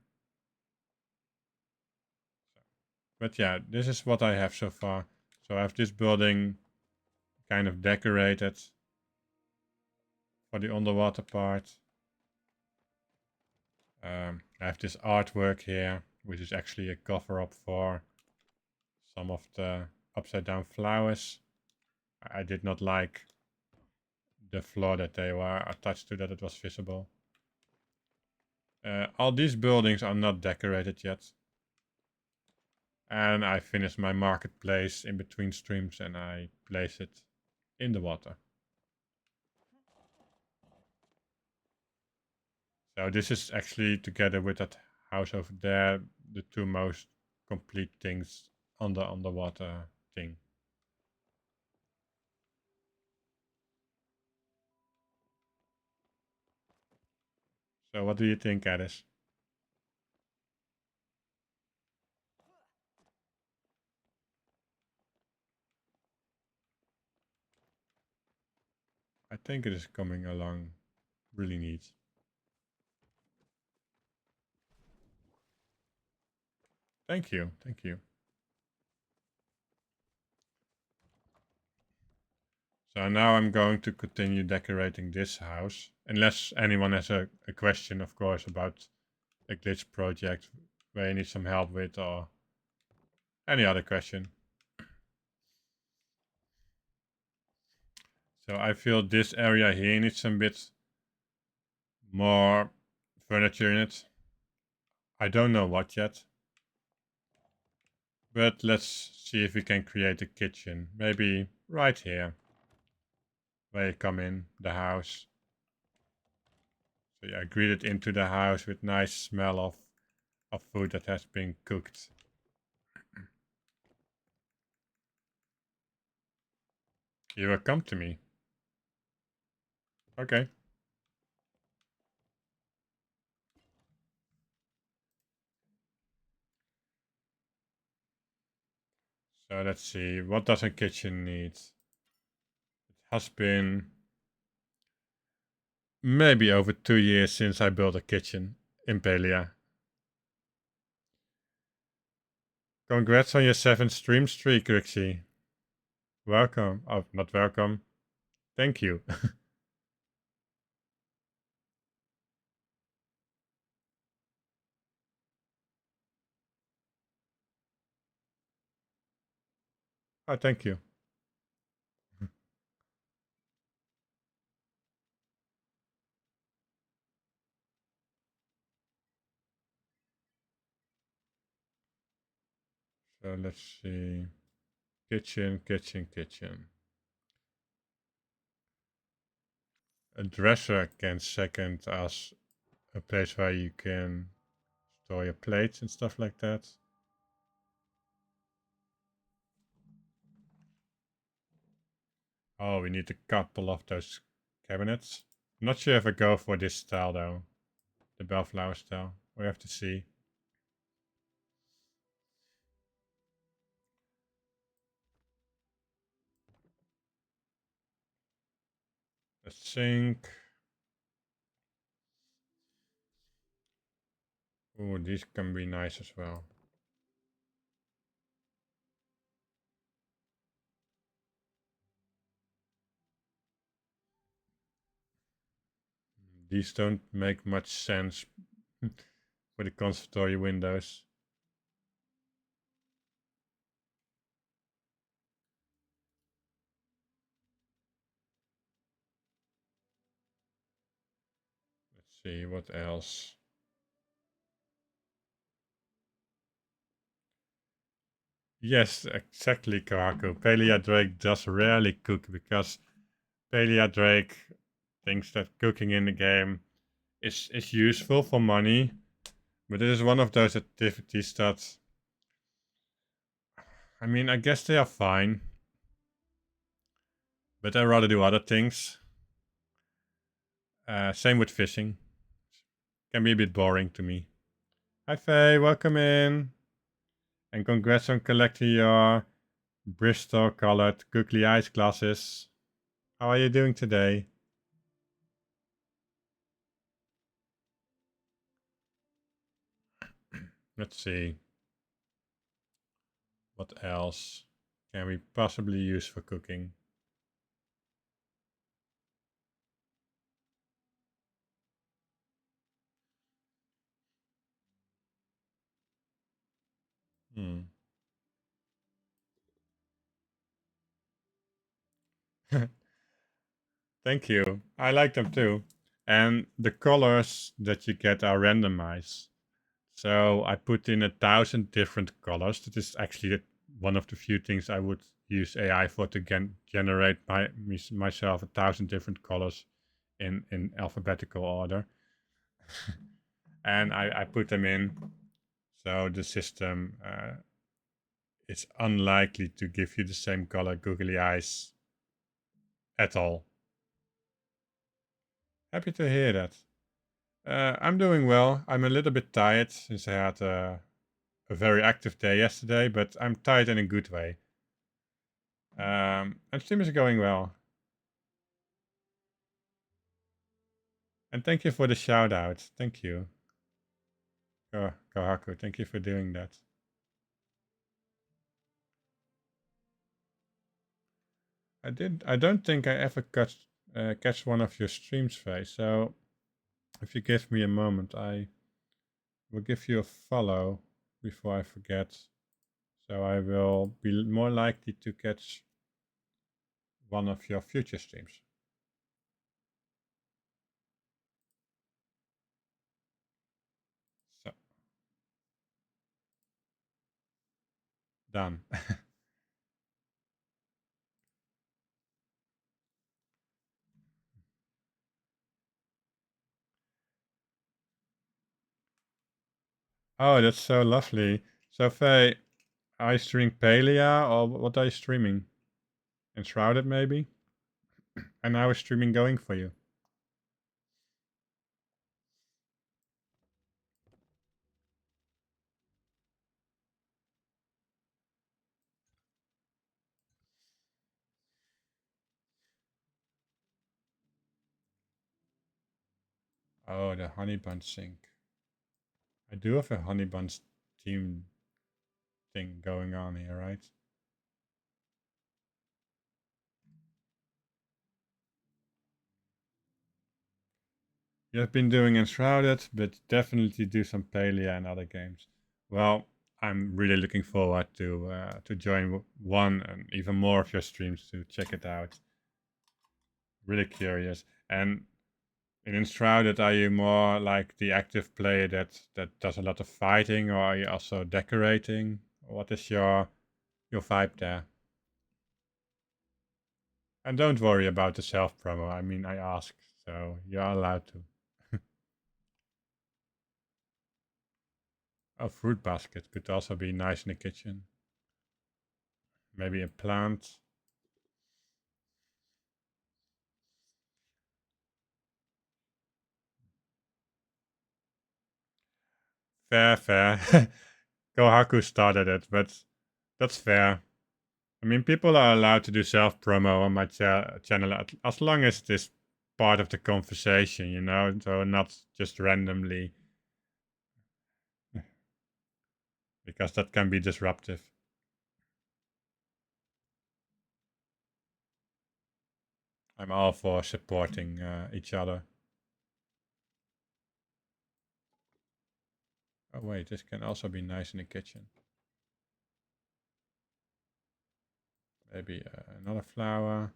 But yeah, this is what I have so far. So I have this building kind of decorated for the underwater part. I have this artwork here, which is actually a cover up for some of the upside down flowers. I did not like the floor that they were attached to, that it was visible. All these buildings are not decorated yet. And I finished my marketplace in between streams and I place it in the water. So this is actually, together with that house over there, the two most complete things on the underwater thing. So what do you think, Addis? I think it is coming along really neat. Thank you, thank you. So now I'm going to continue decorating this house. Unless anyone has a question, of course, about a glitch project where you need some help with, or any other question. So I feel this area here needs some bit more furniture in it. I don't know what yet. But let's see if we can create a kitchen. Maybe right here, where you come in the house. So yeah, greet it into the house with nice smell of food that has been cooked. You will come to me. Okay. So let's see, what does a kitchen need? It has been maybe over 2 years since I built a kitchen in Palia. Congrats on your 7th stream streak, Rixie. Welcome. Oh, not welcome. Thank you. Oh, thank you. So let's see. Kitchen, kitchen, kitchen. A dresser can second as a place where you can store your plates and stuff like that. Oh, we need a couple of those cabinets. I'm not sure if I go for this style though. The bellflower style. We have to see. The sink. Oh, these can be nice as well. These don't make much sense for the conservatory windows. Let's see what else. Yes, exactly, Karaku. Palia Drake does rarely cook because Palia Drake thinks that cooking in the game is useful for money, but it is one of those activities that, I mean, I guess they are fine, but I rather do other things. Same with fishing. Can be a bit boring to me. Hi Faye, welcome in. And congrats on collecting your Bristol colored googly eyes glasses. How are you doing today? Let's see. What else can we possibly use for cooking? Hmm. Thank you. I like them too. And the colors that you get are randomized. So I put in 1,000 different colors. That is actually one of the few things I would use AI for to generate myself 1,000 different colors in alphabetical order. And I put them in. So the system is unlikely to give you the same color googly eyes at all. Happy to hear that. I'm doing well. I'm a little bit tired since I had a very active day yesterday, but I'm tired in a good way. And stream is going well. And thank you for the shout out. Thank you. Go Haku. Thank you for doing that. I don't think I ever catch one of your streams, Faye. So if you give me a moment, I will give you a follow before I forget. So I will be more likely to catch one of your future streams. So done. Oh, that's so lovely. So Faye, are you streaming Palia or what are you streaming? Enshrouded maybe? And how is streaming going for you? Oh, the honey bun sync. I do have a honey buns team thing going on here, right? You have been doing Enshrouded, but definitely do some Palia and other games. Well, I'm really looking forward to join one and even more of your streams to check it out. Really curious. And in Enshrouded, are you more like the active player that does a lot of fighting, or are you also decorating? What is your vibe there? And don't worry about the self promo. I mean, I asked, so you're allowed to. Oh, fruit basket could also be nice in the kitchen. Maybe a plant. Fair, fair. Kohaku started it, but that's fair. I mean, people are allowed to do self promo on my channel as long as it is part of the conversation, you know, so not just randomly, because that can be disruptive. I'm all for supporting each other. Oh, wait, this can also be nice in the kitchen. Maybe another flower.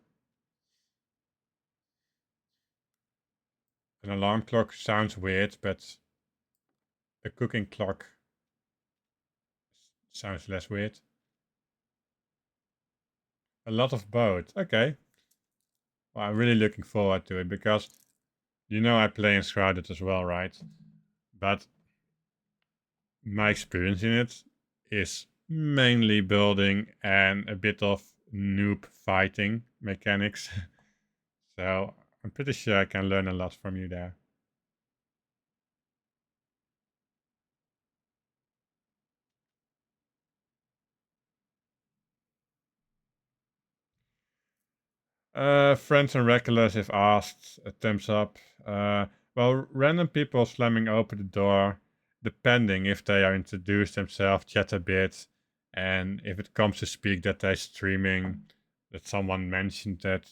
An alarm clock sounds weird, but a cooking clock sounds less weird. A lot of both. Okay. Well, I'm really looking forward to it because you know I play Enshrouded as well, right? But my experience in it is mainly building and a bit of noob fighting mechanics. So I'm pretty sure I can learn a lot from you there. Friends and regulars, if asked, a thumbs up. Well, random people slamming open the door, depending if they are introduced themselves, chat a bit, and if it comes to speak that they're streaming, that someone mentioned that,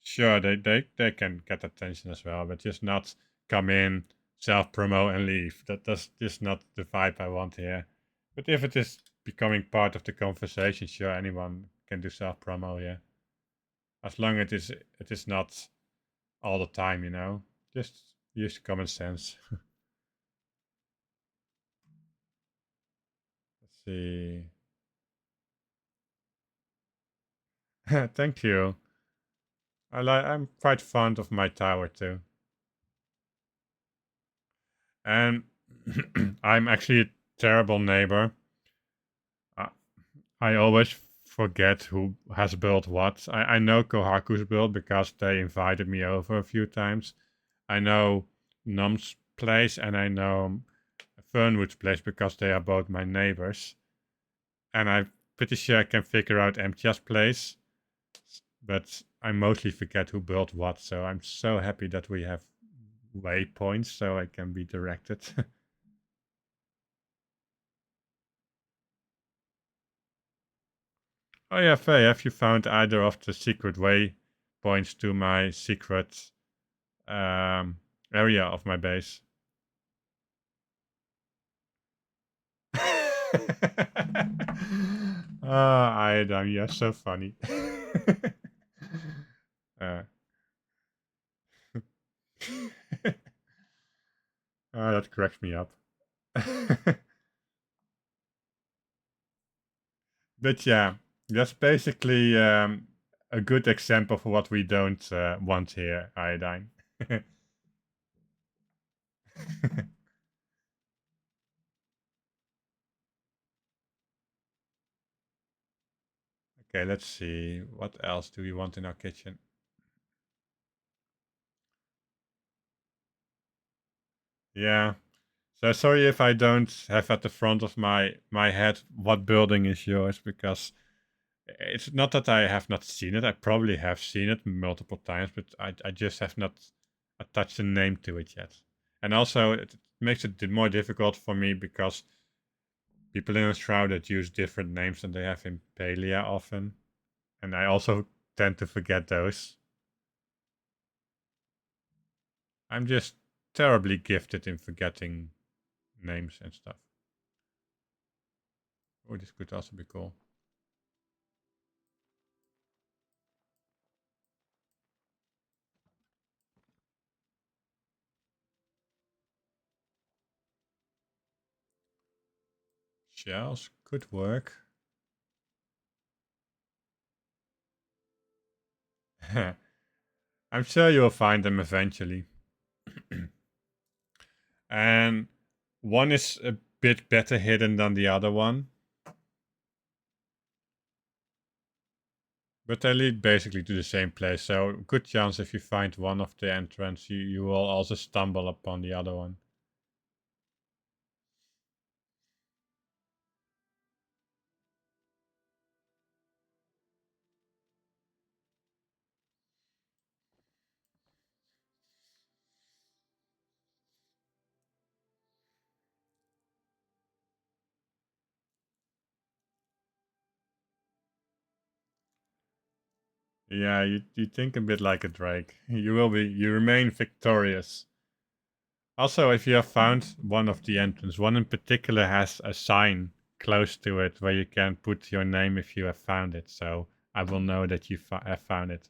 sure, they can get attention as well, but just not come in, self promo, and leave. That's just not the vibe I want here. But if it is becoming part of the conversation, sure, anyone can do self promo, yeah. As long as it is not all the time, you know. Just use common sense. Let's see. Thank you. I'm quite fond of my tower too. And I'm actually a terrible neighbor. I, I always forget who has built what. I know Kohaku's build because they invited me over a few times. I know Num's place and I know Fernwood's place because they are both my neighbors. And I'm pretty sure I can figure out Mtia's place. But I mostly forget who built what. So I'm so happy that we have waypoints so I can be directed. Oh yeah, Faye, have you found either of the secret waypoints to my secret area of my base? Ah, Iodine, you're so funny. uh, that cracks me up. But yeah, that's basically a good example for what we don't want here, Iodine. Okay, let's see. What else do we want in our kitchen? Yeah. So sorry if I don't have at the front of my head what building is yours, because it's not that I have not seen it. I probably have seen it multiple times, but I just have not attached a name to it yet. And also, it makes it more difficult for me because people in Shrouded use different names than they have in Palia often. And I also tend to forget those. I'm just terribly gifted in forgetting names and stuff. Oh, this could also be cool. Shells could work. I'm sure you'll find them eventually. And one is a bit better hidden than the other one. But they lead basically to the same place, so good chance if you find one of the entrance, you will also stumble upon the other one. Yeah, you think a bit like a drake. You remain victorious. Also, if you have found one of the entrance, one in particular has a sign close to it where you can put your name if you have found it. So I will know that you have found it.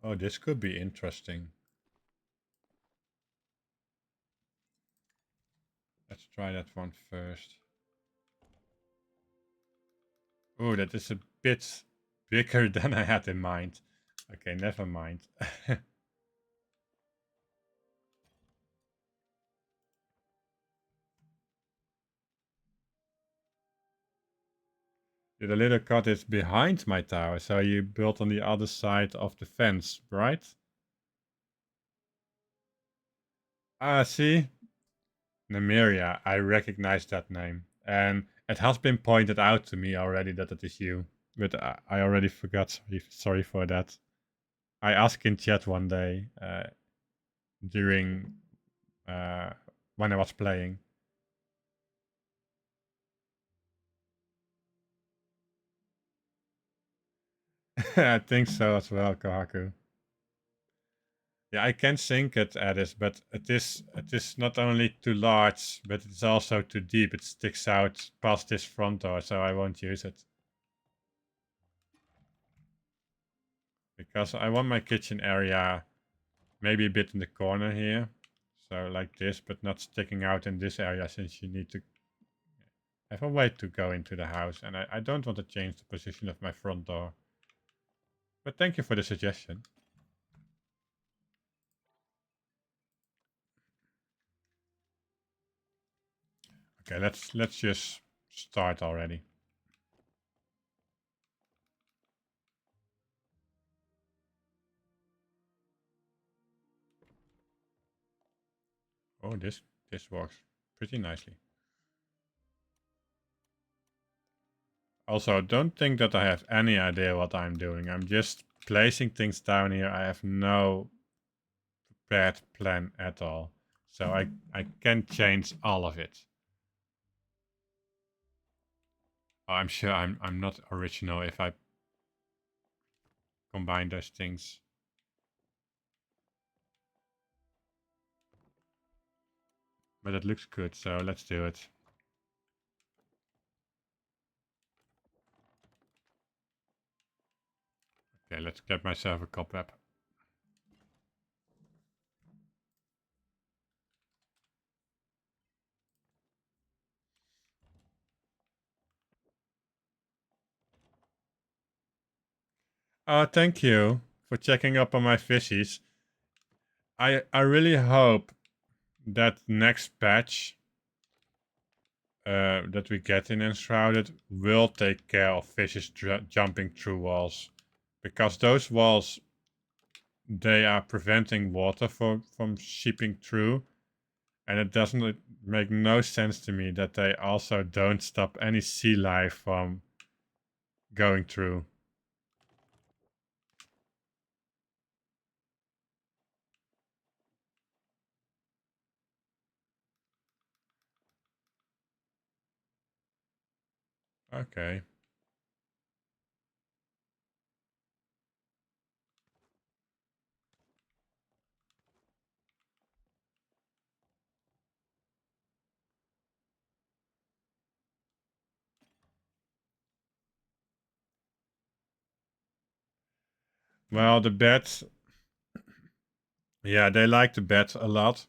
Oh, this could be interesting. Let's try that one first. Oh, that is a bit bigger than I had in mind. Okay, never mind. The little cottage behind my tower, so you built on the other side of the fence, right? Ah, see? Namiria, I recognize that name. And it has been pointed out to me already that it is you. But I already forgot. Sorry for that. I asked in chat one day during when I was playing. I think so as well, Kohaku. Yeah, I can sink it, Addis, but it is not only too large, but it's also too deep. It sticks out past this front door, so I won't use it. Because I want my kitchen area maybe a bit in the corner here. So like this, but not sticking out in this area since you need to have a way to go into the house. And I don't want to change the position of my front door. But thank you for the suggestion. Okay, let's just start already. Oh, this works pretty nicely. Also, don't think that I have any idea what I'm doing. I'm just placing things down here. I have no prepared plan at all. So I can change all of it. Oh, I'm sure I'm not original if I combine those things. But it looks good, so let's do it. Okay, let's get myself a cobweb. Oh, thank you for checking up on my fishies. I really hope that next patch that we get in Enshrouded will take care of fishes jumping through walls. Because those walls, they are preventing water from seeping through. And it doesn't make no sense to me that they also don't stop any sea life from going through. Okay. Well, the bats, yeah, they like the bats a lot,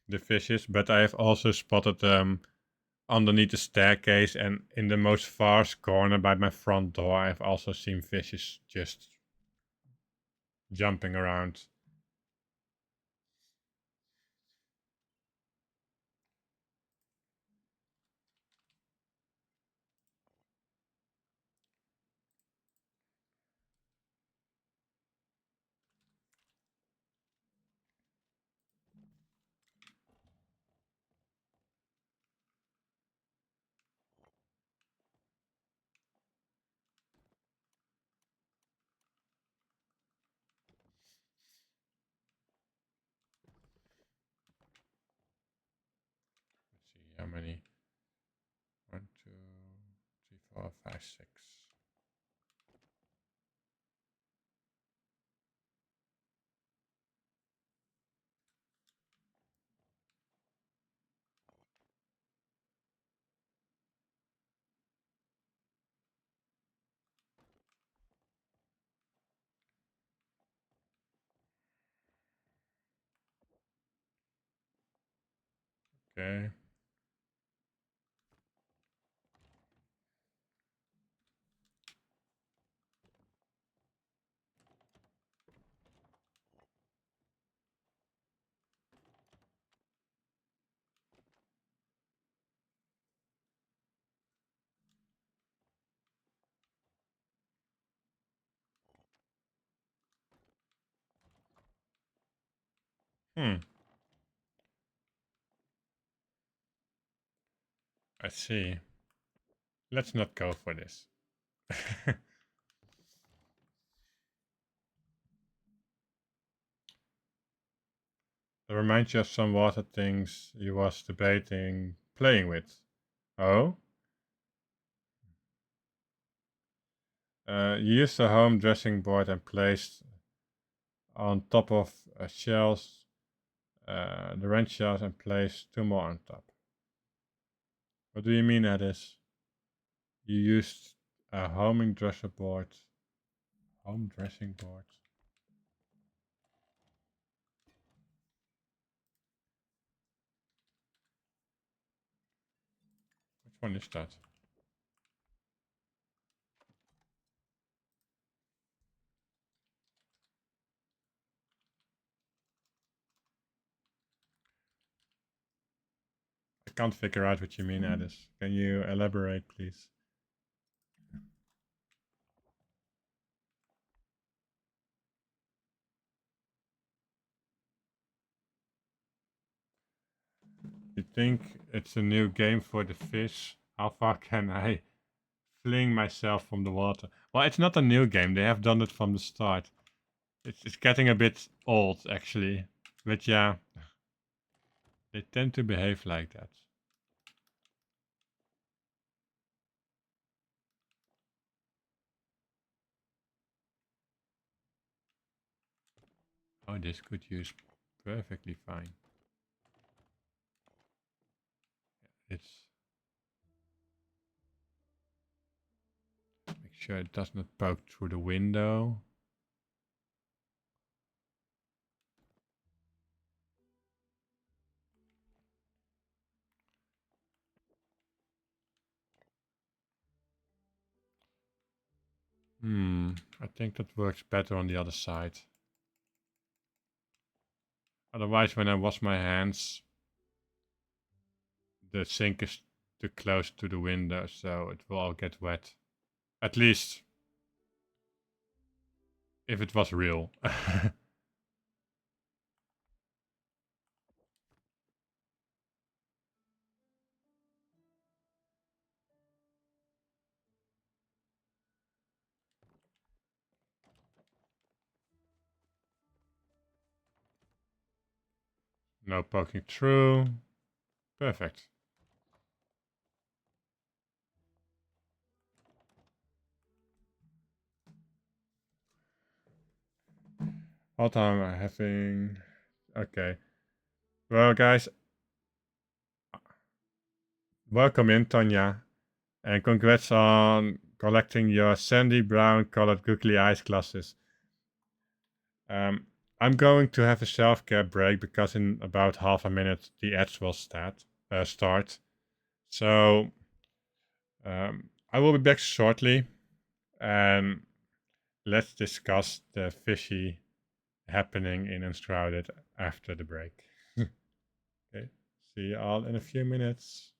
the fishes, but I have also spotted them underneath the staircase and in the most farthest corner by my front door. I've also seen fishes just jumping around. Let's see how many. 1, 2, 3, 4, 5, 6. Okay. Hmm. I see. Let's not go for this. That reminds you of some water things you was debating playing with. Oh? You used a home dressing board and placed on top of shells, the wrench shells, and placed two more on top. What do you mean, Edis? You used a home dressing board. Home dressing board. Which one is that? I can't figure out what you mean, Edis. Can you elaborate, please? You think it's a new game for the fish? How far can I fling myself from the water? Well, it's not a new game. They have done it from the start. It's getting a bit old, actually. But yeah, they tend to behave like that. Oh, this could use perfectly fine. It's make sure it does not poke through the window. I think that works better on the other side. Otherwise, when I wash my hands, the sink is too close to the window, so it will all get wet. At least if it was real. No poking through. Perfect. What time am I having? Okay. Well, guys, welcome in, Tanya. And congrats on collecting your sandy brown colored googly eyes glasses. I'm going to have a self-care break because in about half a minute the ads will start. So I will be back shortly, and let's discuss the fishy happening in Enshrouded after the break. Okay, see you all in a few minutes.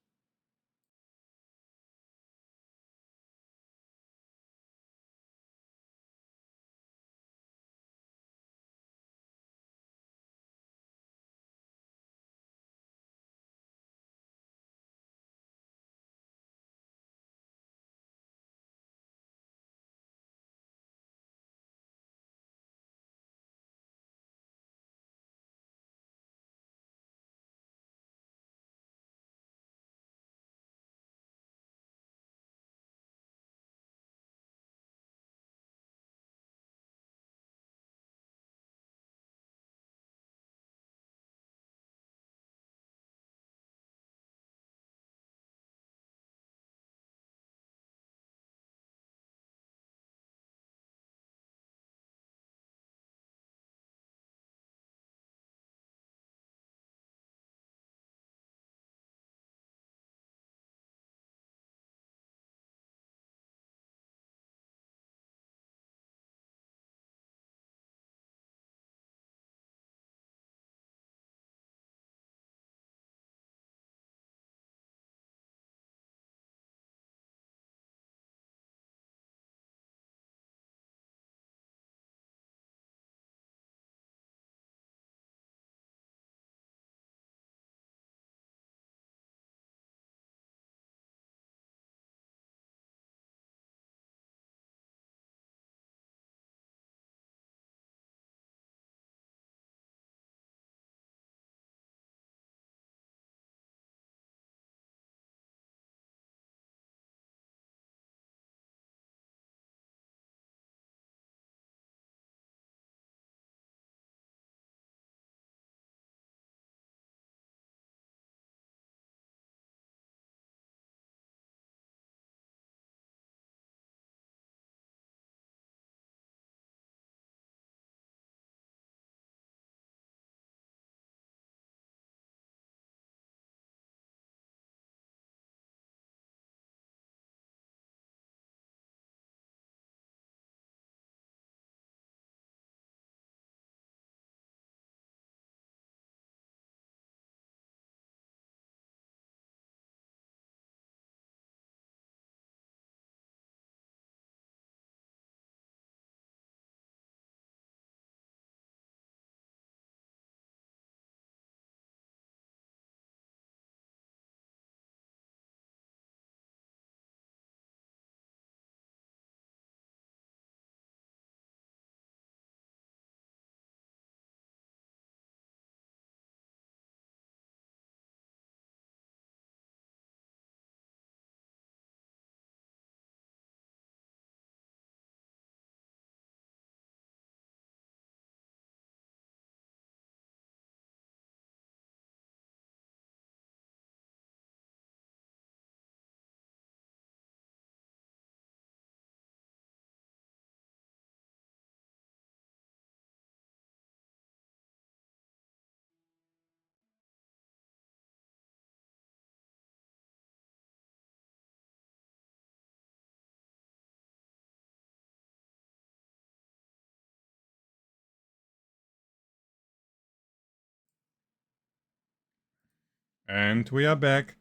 And we are back.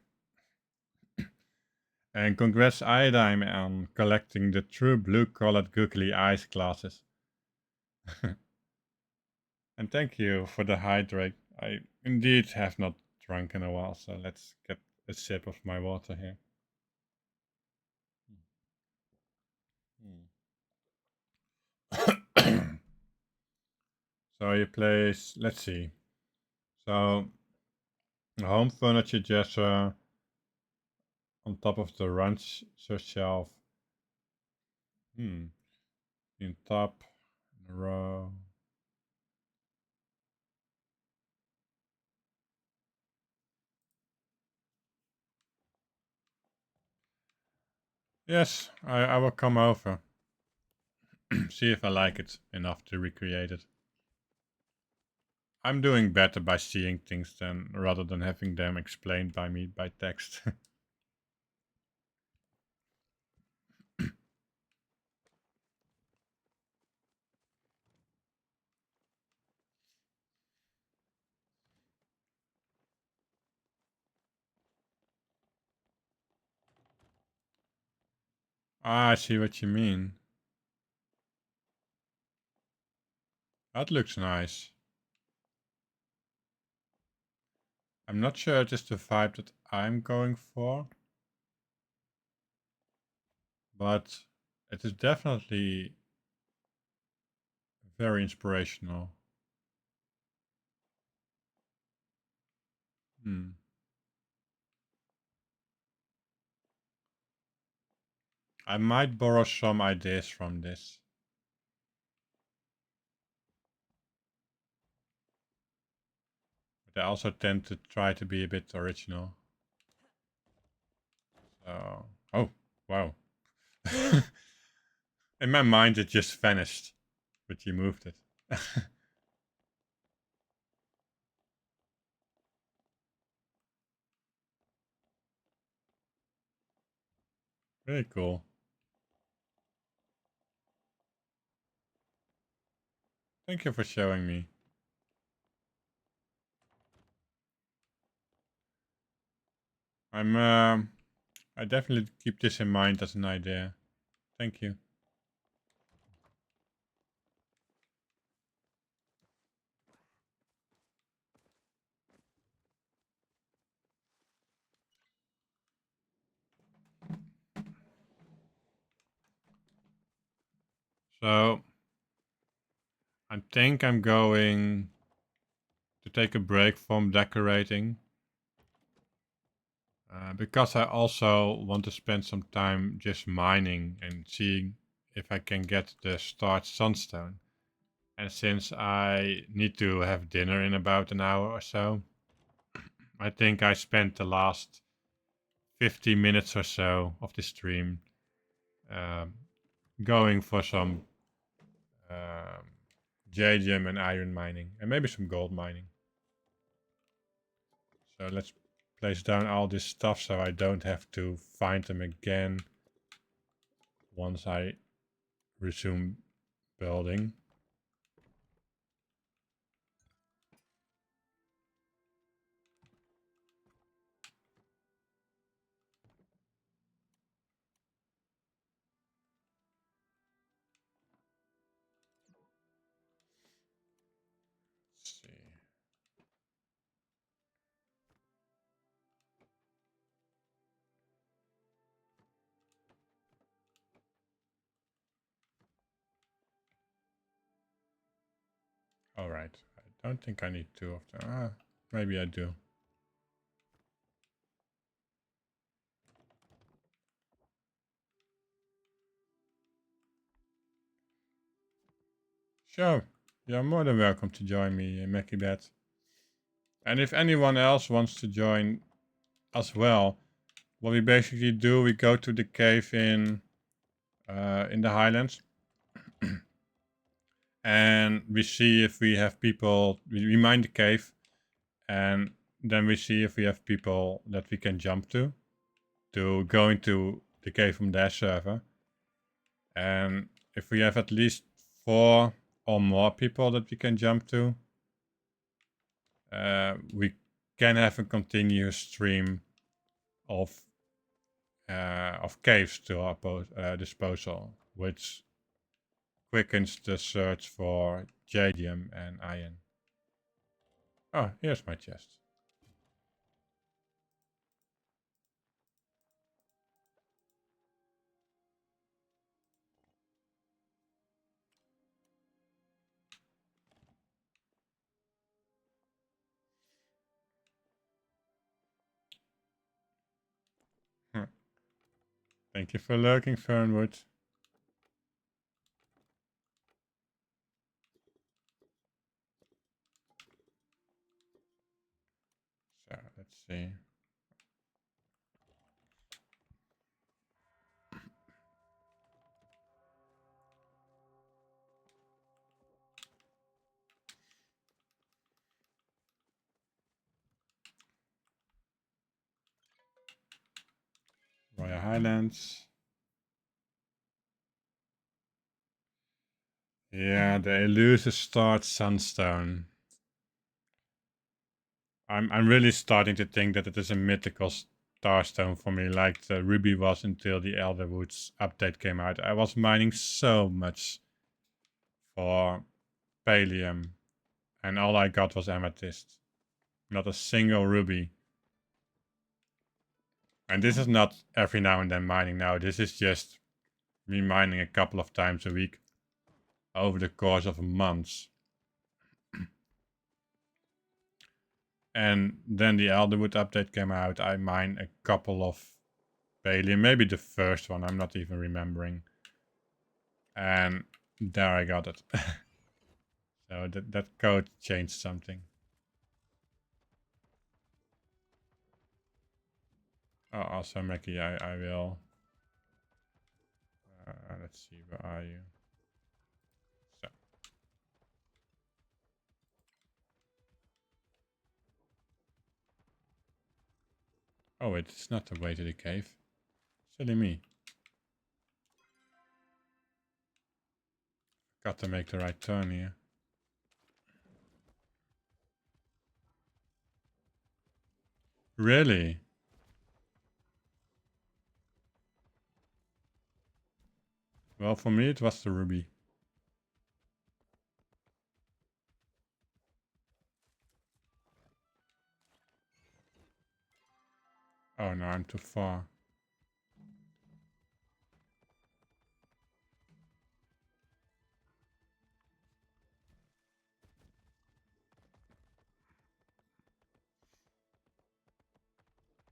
And congrats Iodine on collecting the true blue-colored googly eyes glasses. And thank you for the hydrate. I indeed have not drunk in a while, so let's get a sip of my water here. So you place, let's see. So home furniture dresser on top of the ranch shelf. In top, in a row. Yes, I will come over. See if I like it enough to recreate it. I'm doing better by seeing things than rather than having them explained by me by text. I see what you mean. That looks nice. I'm not sure it is the vibe that I'm going for, but it is definitely very inspirational. I might borrow some ideas from this. But I also tend to try to be a bit original. So, oh, wow. In my mind it just vanished, but you moved it. Very cool. Thank you for showing me. I definitely keep this in mind as an idea. Thank you. So, I think I'm going to take a break from decorating. Because I also want to spend some time just mining and seeing if I can get the start Sunstone. And since I need to have dinner in about an hour or so, I think I spent the last 50 minutes or so of the stream um, going for some um, J-Gem and iron mining, and maybe some gold mining. So let's place down all this stuff so I don't have to find them again once I resume building. Let's see. Alright, I don't think I need two of them. Ah, maybe I do. Sure, you're more than welcome to join me, Mackie. And if anyone else wants to join as well, what we basically do, we go to the cave in the Highlands, and we see if we have people. We mine the cave, and then we see if we have people that we can jump to go into the cave from their server. And if we have at least 4 or more people that we can jump to, we can have a continuous stream of caves to our disposal, which quickens the search for jadium and iron. Oh, here's my chest. Thank you for lurking, Fernwood. So let's see. Royal Highlands. Yeah, the elusive start Sunstone. I'm really starting to think that it is a mythical starstone for me, like the ruby was until the Elderwoods update came out. I was mining so much for Palium, and all I got was amethyst. Not a single ruby. And this is not every now and then mining now. This is just me mining a couple of times a week over the course of months. And then the Elderwood update came out. I mined a couple of Palium, maybe the first one, I'm not even remembering. And there I got it. So that code changed something. Oh, also Mackie, I will. Let's see, where are you? So. Oh wait, it's not the way to the cave. Silly me. Got to make the right turn here. Really? Well, for me it was the ruby. Oh no, I'm too far.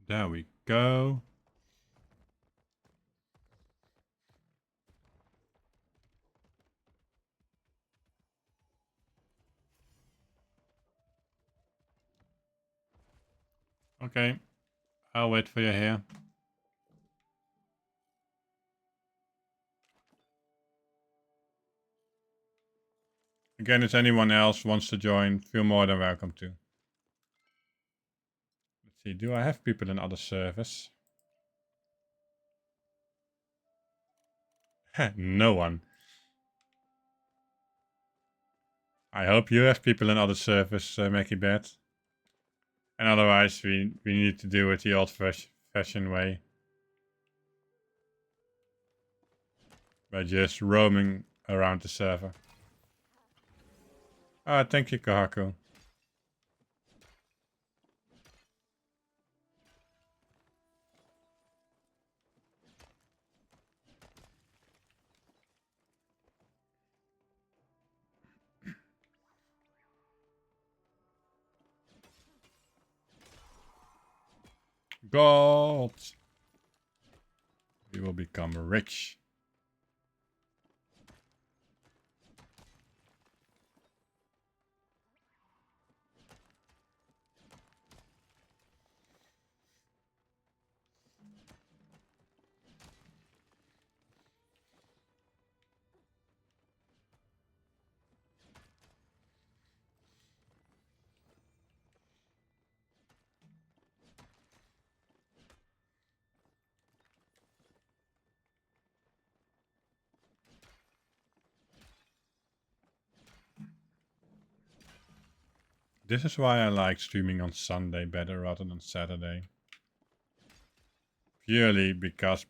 There we go. Okay, I'll wait for you here. Again, if anyone else wants to join, feel more than welcome to. Let's see, do I have people in other servers? No one. I hope you have people in other servers, Mackie Bet. And otherwise, we need to do it the old-fashioned way. By just roaming around the server. Ah, thank you, Kahaku. Gold! We will become rich. This is why I like streaming on Sunday better rather than Saturday. Purely because,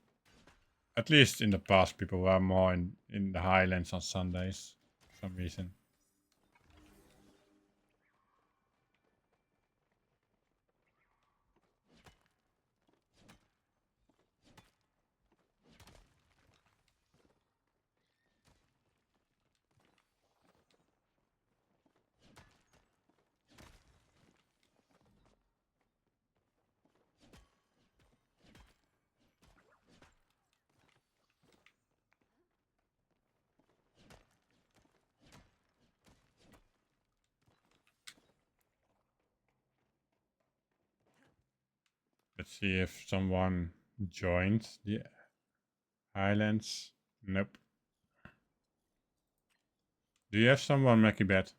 at least in the past, people were more in the Highlands on Sundays for some reason. Let's see if someone joined the Highlands. Nope. Do you have someone, Mackie-Bet?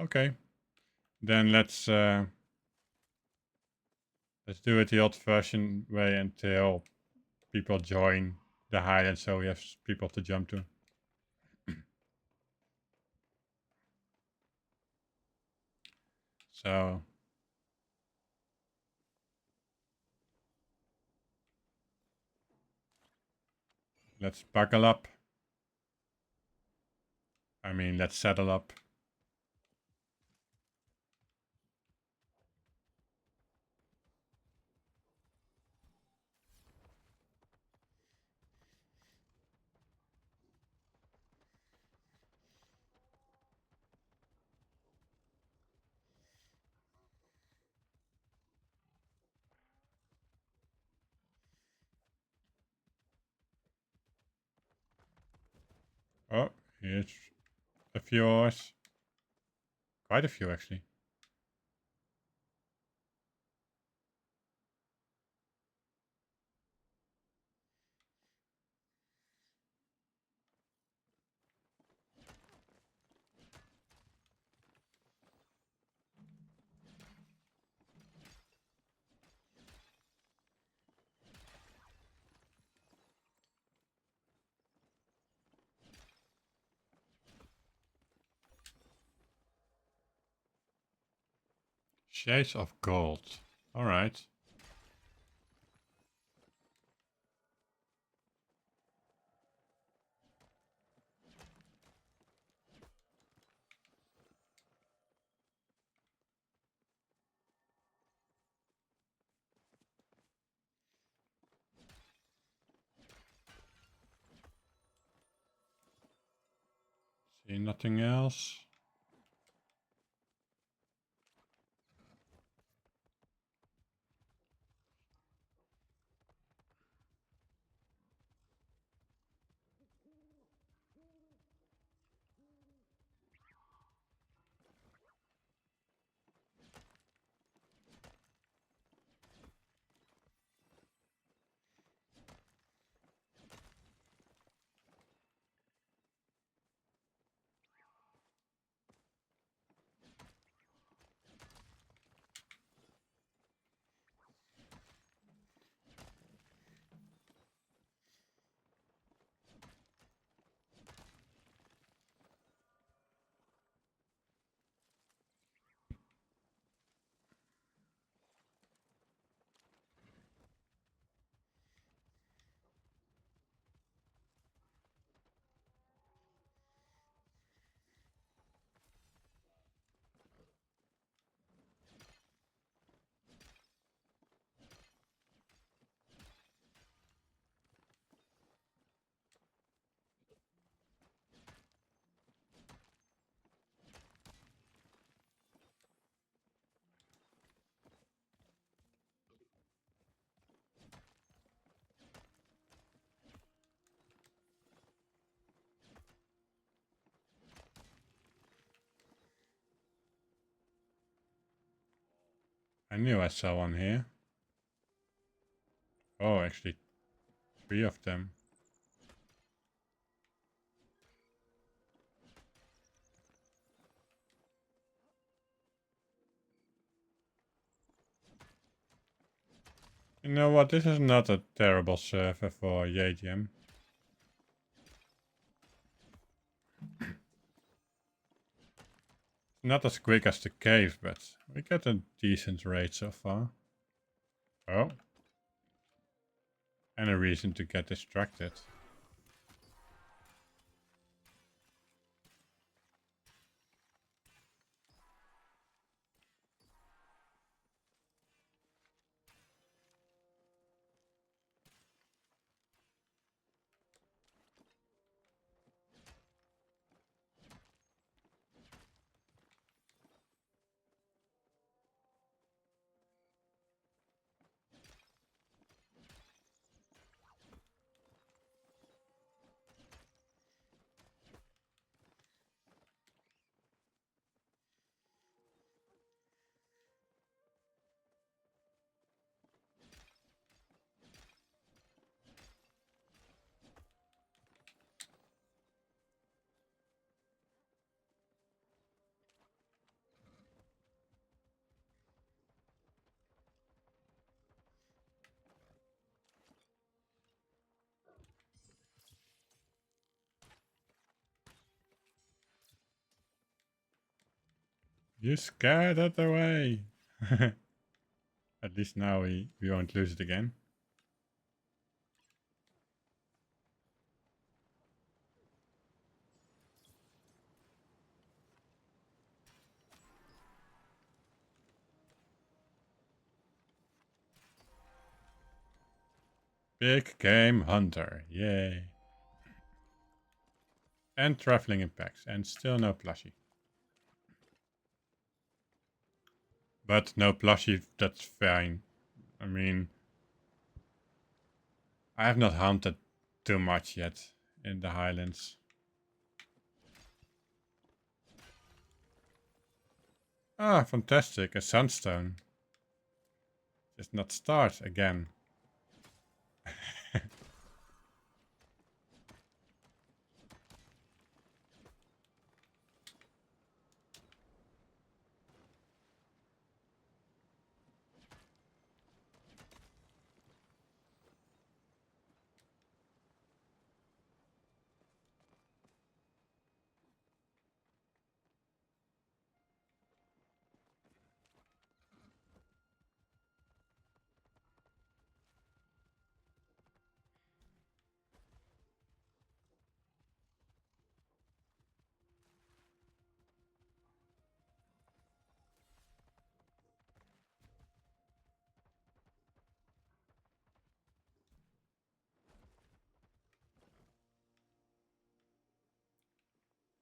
Okay. Then let's do it the old-fashioned way until people join the Highlands, so we have people to jump to. So let's buckle up. I mean, let's settle up. Oh, here's a few hours. Quite a few, actually. Shades of gold. All right. See nothing else. I knew I saw one here. Oh, actually, 3 of them. You know what? This is not a terrible server for JGM. not as quick as the cave, but we get a decent rate so far. Oh. And a reason to get distracted. You scared it away. At least now we won't lose it again. Big game hunter, yay. And traveling in packs, and still no plushie. But no plushie, that's fine. I mean, I have not hunted too much yet in the Highlands. Ah, fantastic, a Sunstone. Just not start again.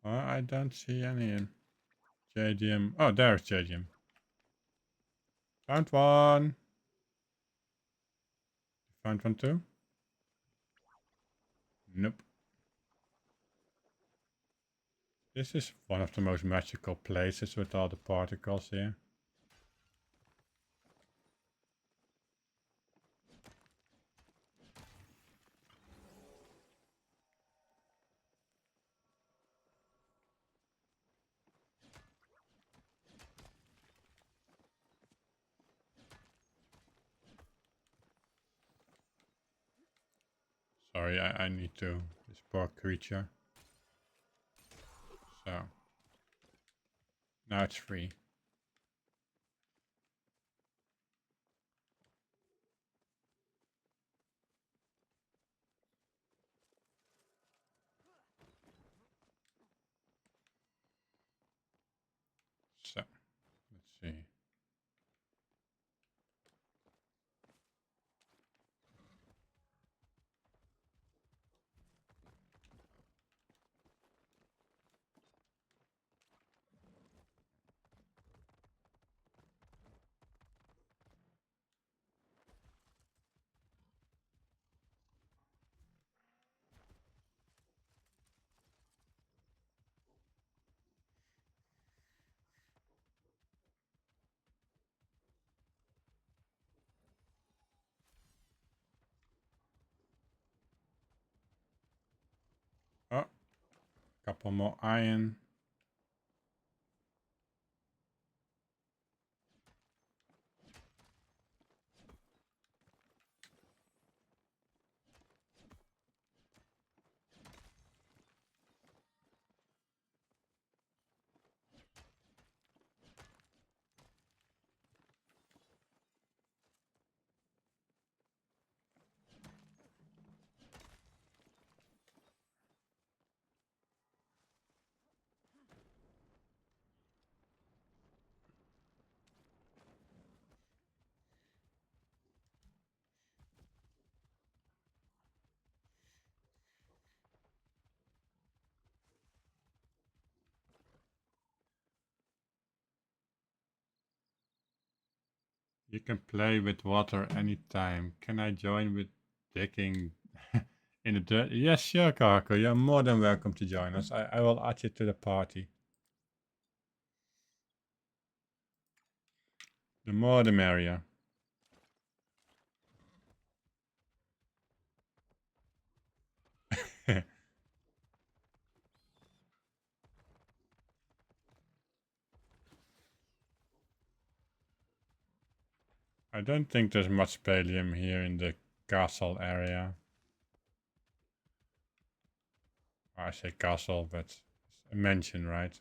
I don't see any in JDM. Oh, there's JDM. Found one. Found one too? Nope. This is one of the most magical places with all the particles here. Sorry, I need to. This poor creature. So. Now it's free. So, let's see. Oh, couple more iron. You can play with water anytime. Can I join with digging in the dirt? Yes, sure, Karko. You're more than welcome to join us. I will add you to the party. The more the merrier. I don't think there's much pallium here in the castle area. I say castle, but it's a mansion, right?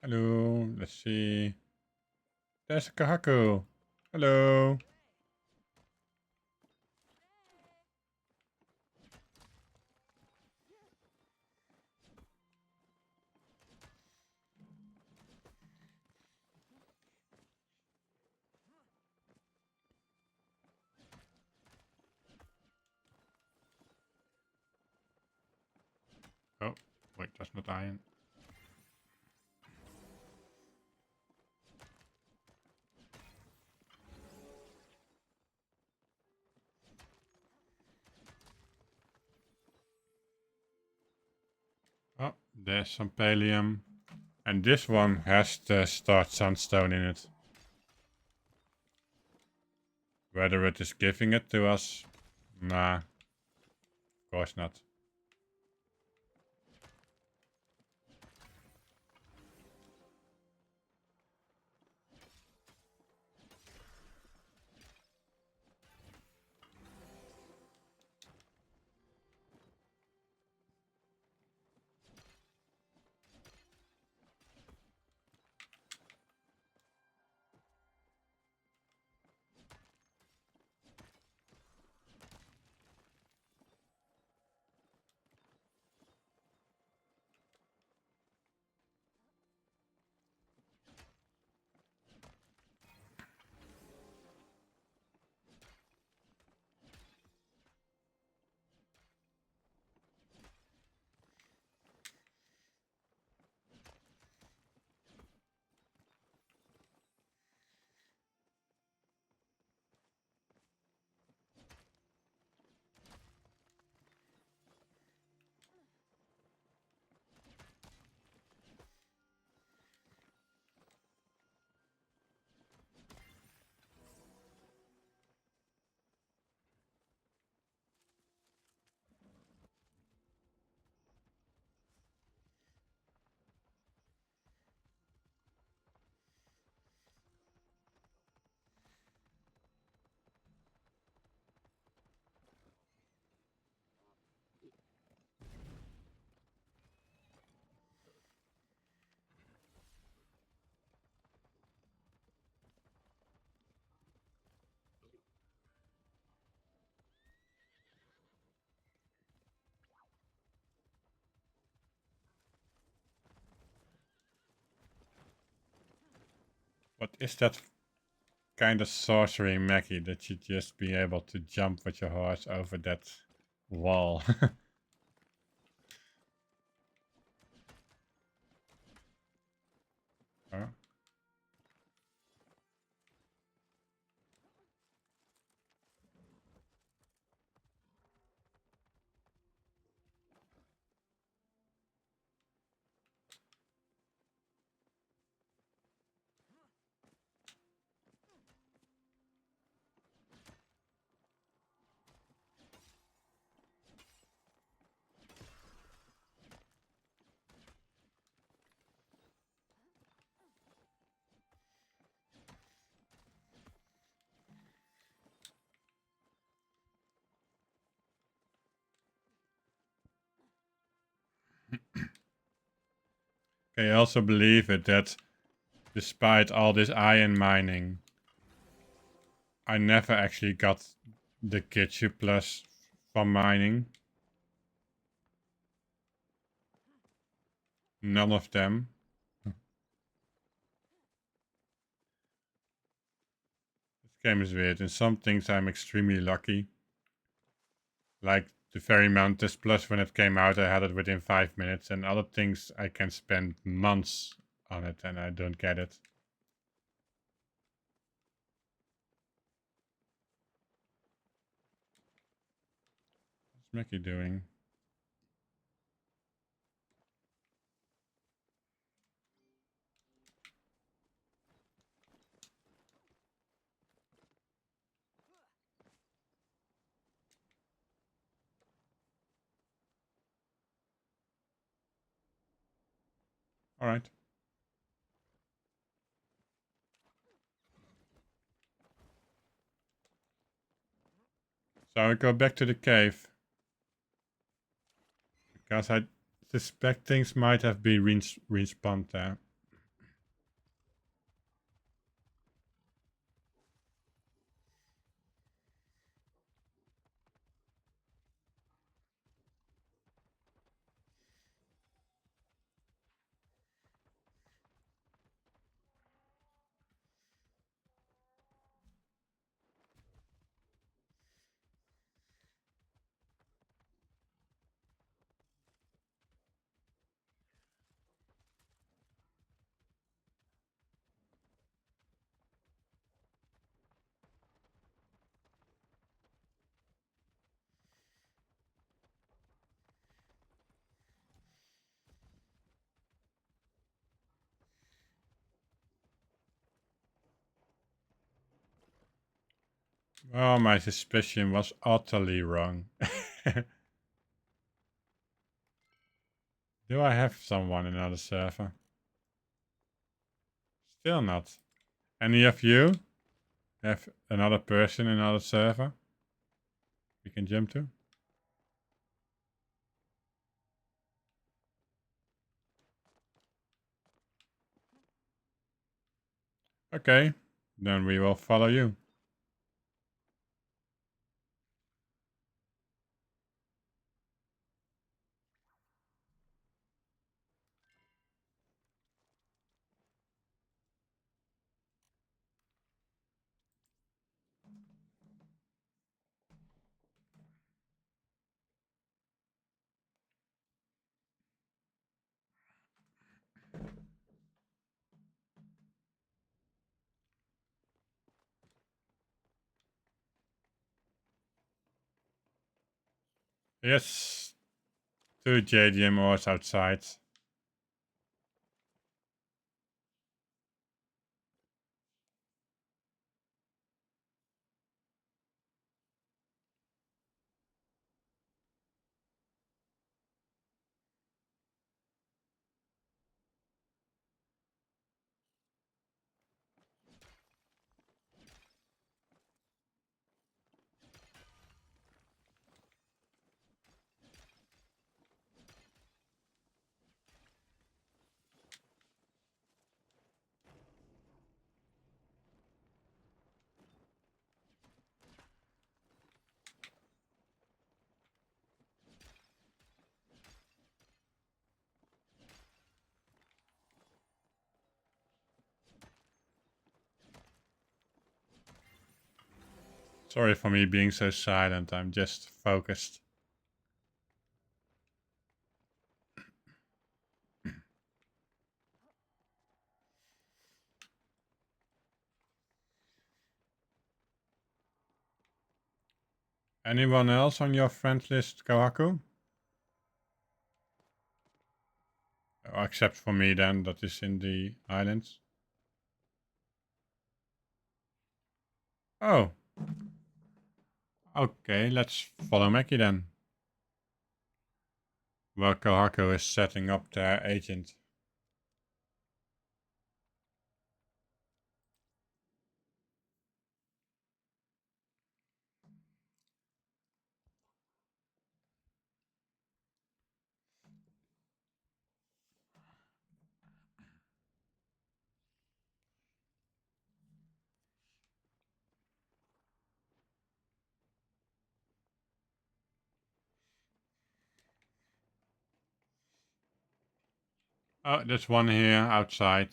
Hello, let's see. There's Kahako. Hello. Oh, wait, that's not iron. Oh, there's some pallium. And this one has the start Sunstone in it. Whether it is giving it to us? Nah, of course not. What is that kind of sorcery, Maggie, that you just be able to jump with your horse over that wall? Huh? I also believe it that despite all this iron mining, I never actually got the Kitsu Plus from mining. None of them. Game is weird. In some things I'm extremely lucky. Like the Fairy Mantis Plus, when it came out, I had it within 5 minutes, and other things I can spend months on it and I don't get it. What's Mickey doing? Alright. So I go back to the cave. Because I suspect things might have been respawned there. Oh, my suspicion was utterly wrong. Do I have someone in another server? Still not. Any of you have another person in another server we can jump to? Okay, then we will follow you. Yes, two JDM ores outside. Sorry for me being so silent, I'm just focused. Anyone else on your friend list, Kawaku? Oh, except for me then, that is in the islands. Oh. Okay, let's follow Mackie then. Well, Kawaku is setting up their agent. Oh, there's one here outside.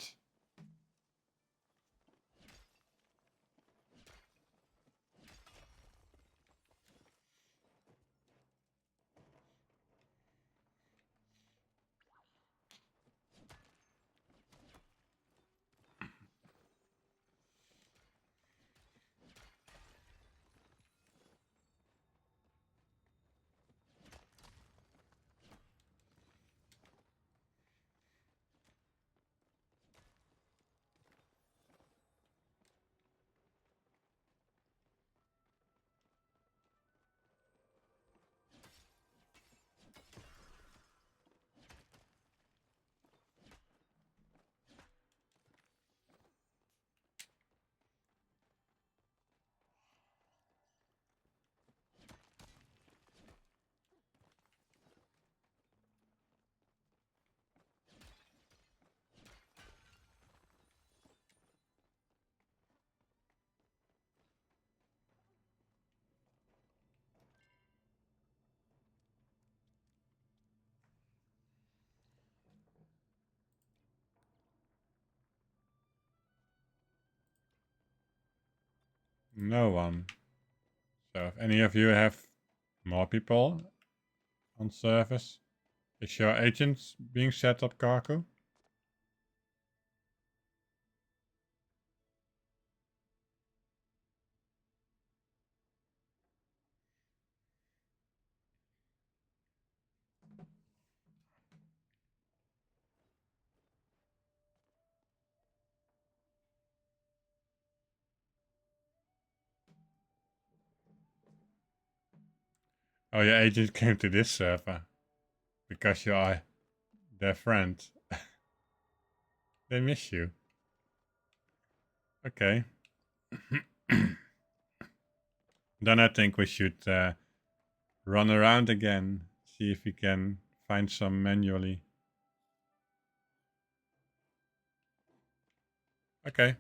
No one. So if any of you have more people on service, is your agent being set up, Karku? Oh, your agent came to this server because you are their friend. They miss you. Okay. Then I think we should run around again, see if we can find some manually. Okay.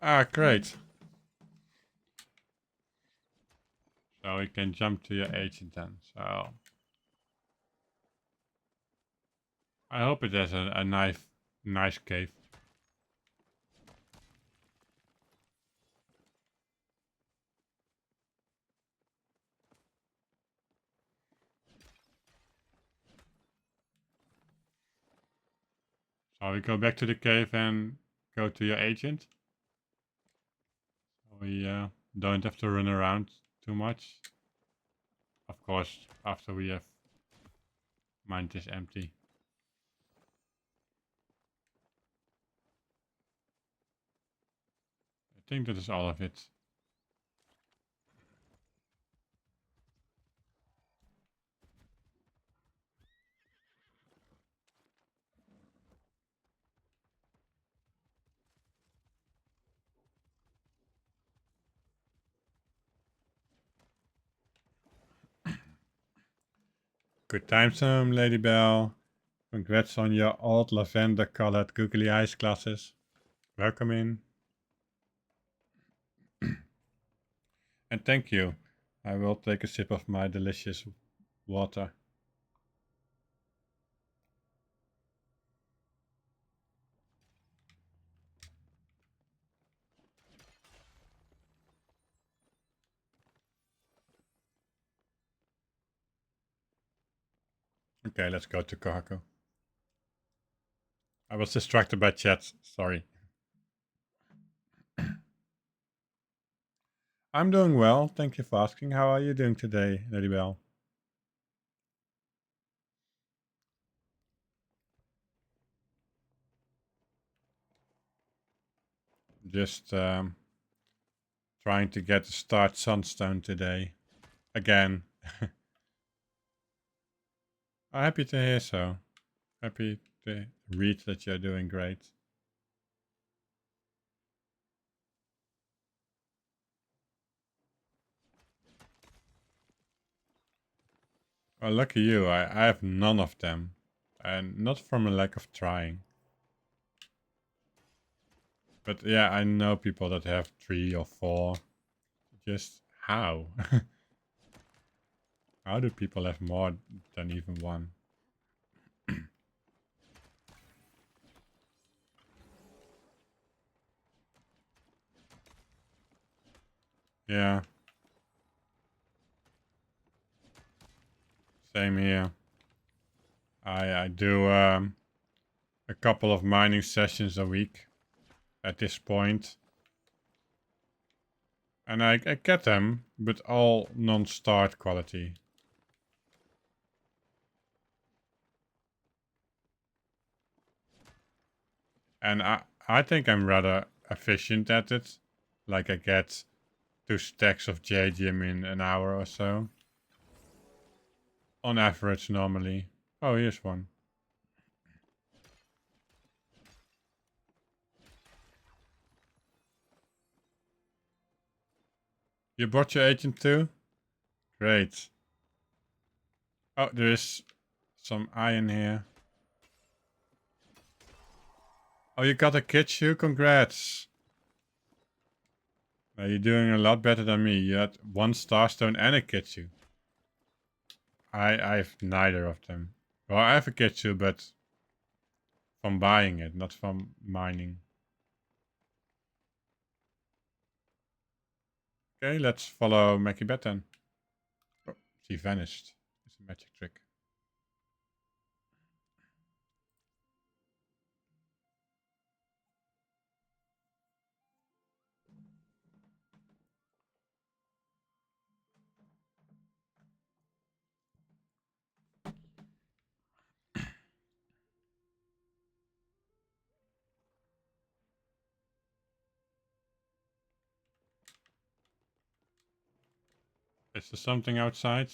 Ah, great. So we can jump to your agent then. So I hope it has a nice cave. So we go back to the cave and go to your agent. We don't have to run around too much. Of course, after we have mined this empty. I think that is all of it. Good times home, Lady Bell. Congrats on your old lavender colored googly eyes glasses. Welcome in. And thank you. I will take a sip of my delicious water. Okay, let's go to cargo. I was distracted by chat. Sorry. I'm doing well. Thank you for asking. How are you doing today, Lady Bell? Just trying to get to start Sunstone today. Again. I'm happy to hear so. Happy to read that you're doing great. Well, lucky you. I have none of them. And not from a lack of trying. But yeah, I know people that have 3 or 4. Just how? How do people have more than even one? Yeah, same here. I do a couple of mining sessions a week at this point. And I get them, but all non-start quality. And I think I'm rather efficient at it. Like I get 2 stacks of JGM in an hour or so. On average, normally. Oh, here's one. You brought your agent too? Great. Oh, there is some iron here. Oh, you got a Kitsu? Congrats. You're doing a lot better than me. You had 1 Starstone and a Kitsu. I have neither of them. Well, I have a Kitsu, but from buying it, not from mining. Okay, let's follow Mackie Bet then. Oh, she vanished. It's a magic trick. Is there something outside?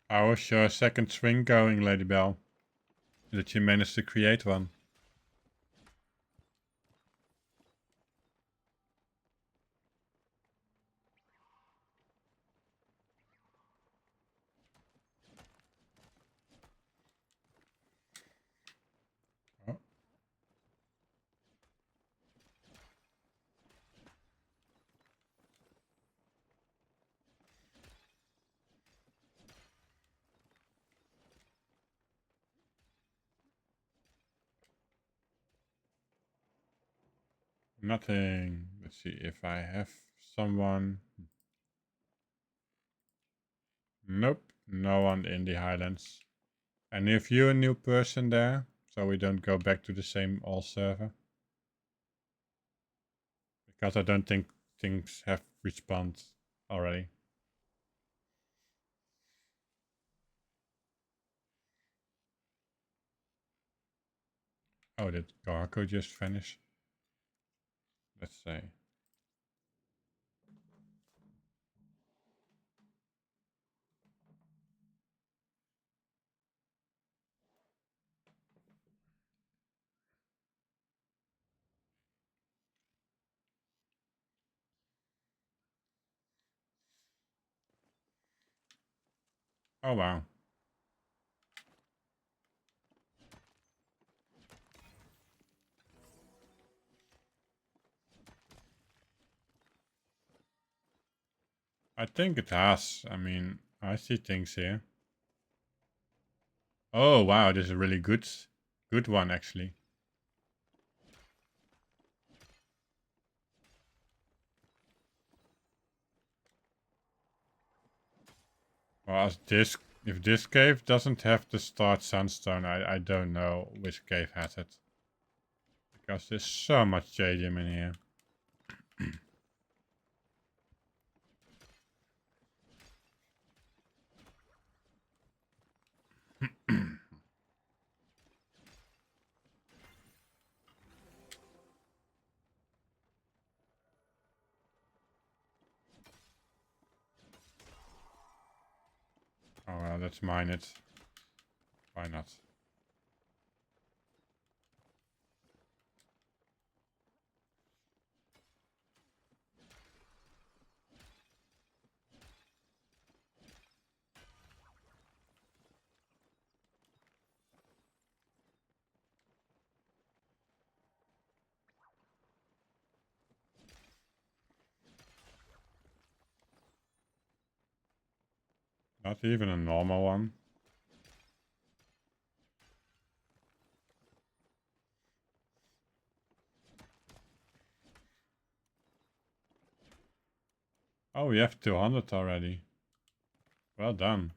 How was your second swing going, Lady Bell? Did you manage to create one? Oh, nothing. Let's see if I have someone. Nope, no one in the Highlands. And if you're a new person there, so we don't go back to the same old server. Because I don't think things have respawned already. Oh, did Garco just finish? Let's say. Oh wow. I think it has. I mean, I see things here. Oh wow, this is a really good one actually. Well, if this cave doesn't have the start Sunstone, I don't know which cave has it. Because there's so much JDM in here. Oh well, let's mine it. Why not? Not even a normal one. Oh, we have 200 already. Well done.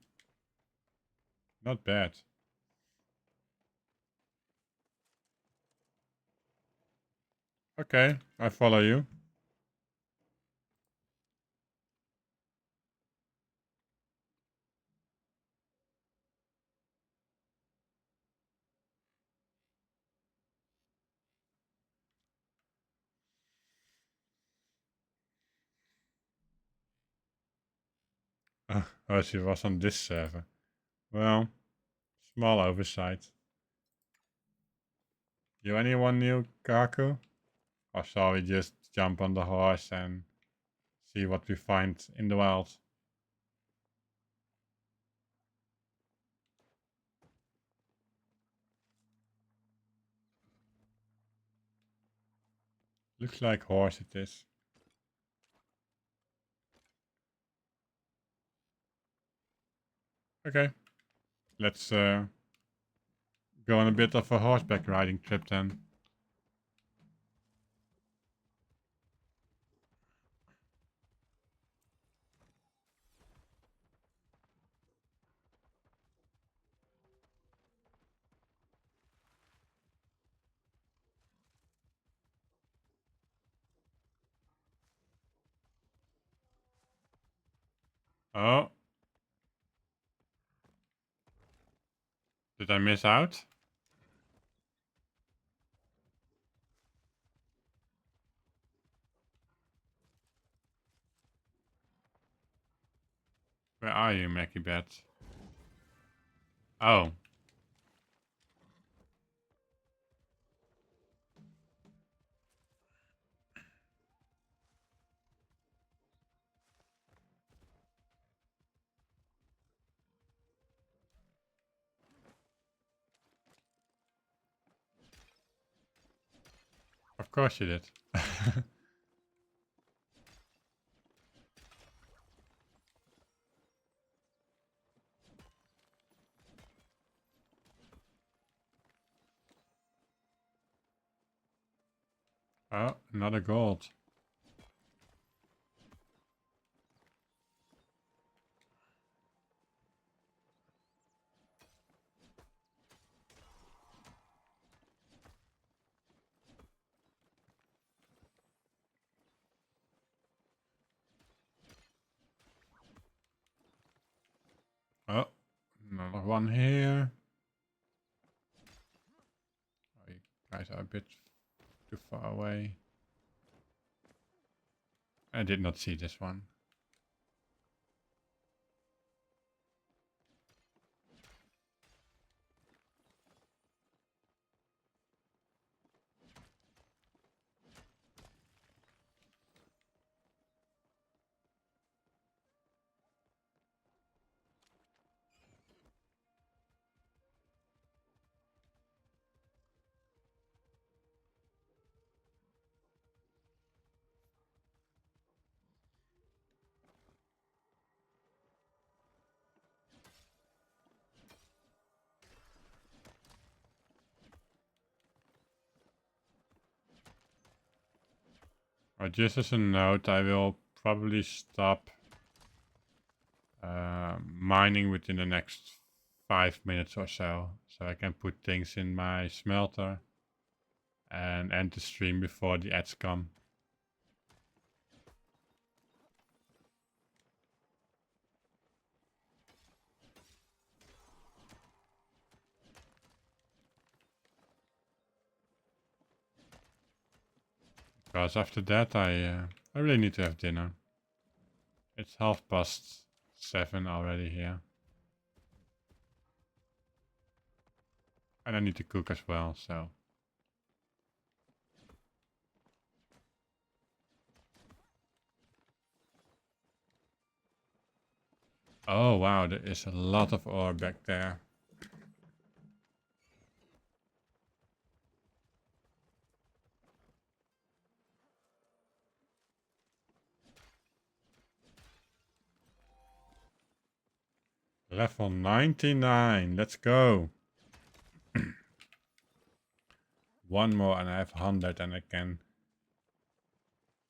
Not bad. Okay, I follow you. Oh, she was on this server. Well, small oversight. You anyone new, Kaku? Or shall we just jump on the horse and see what we find in the wild? Looks like horse it is. Okay, let's go on a bit of a horseback riding trip then. Oh, did I miss out? Where are you, Mackie Bat? Oh, of course you did. Oh, another gold. Oh, another one here. Oh, you guys are a bit too far away. I did not see this one. Just as a note, I will probably stop mining within the next 5 minutes or so I can put things in my smelter and end the stream before the ads come. Because after that I really need to have dinner. It's 7:30 already here. And I need to cook as well, so. Oh wow, there is a lot of ore back there. Level 99. Let's go. One more and I have 100 and I can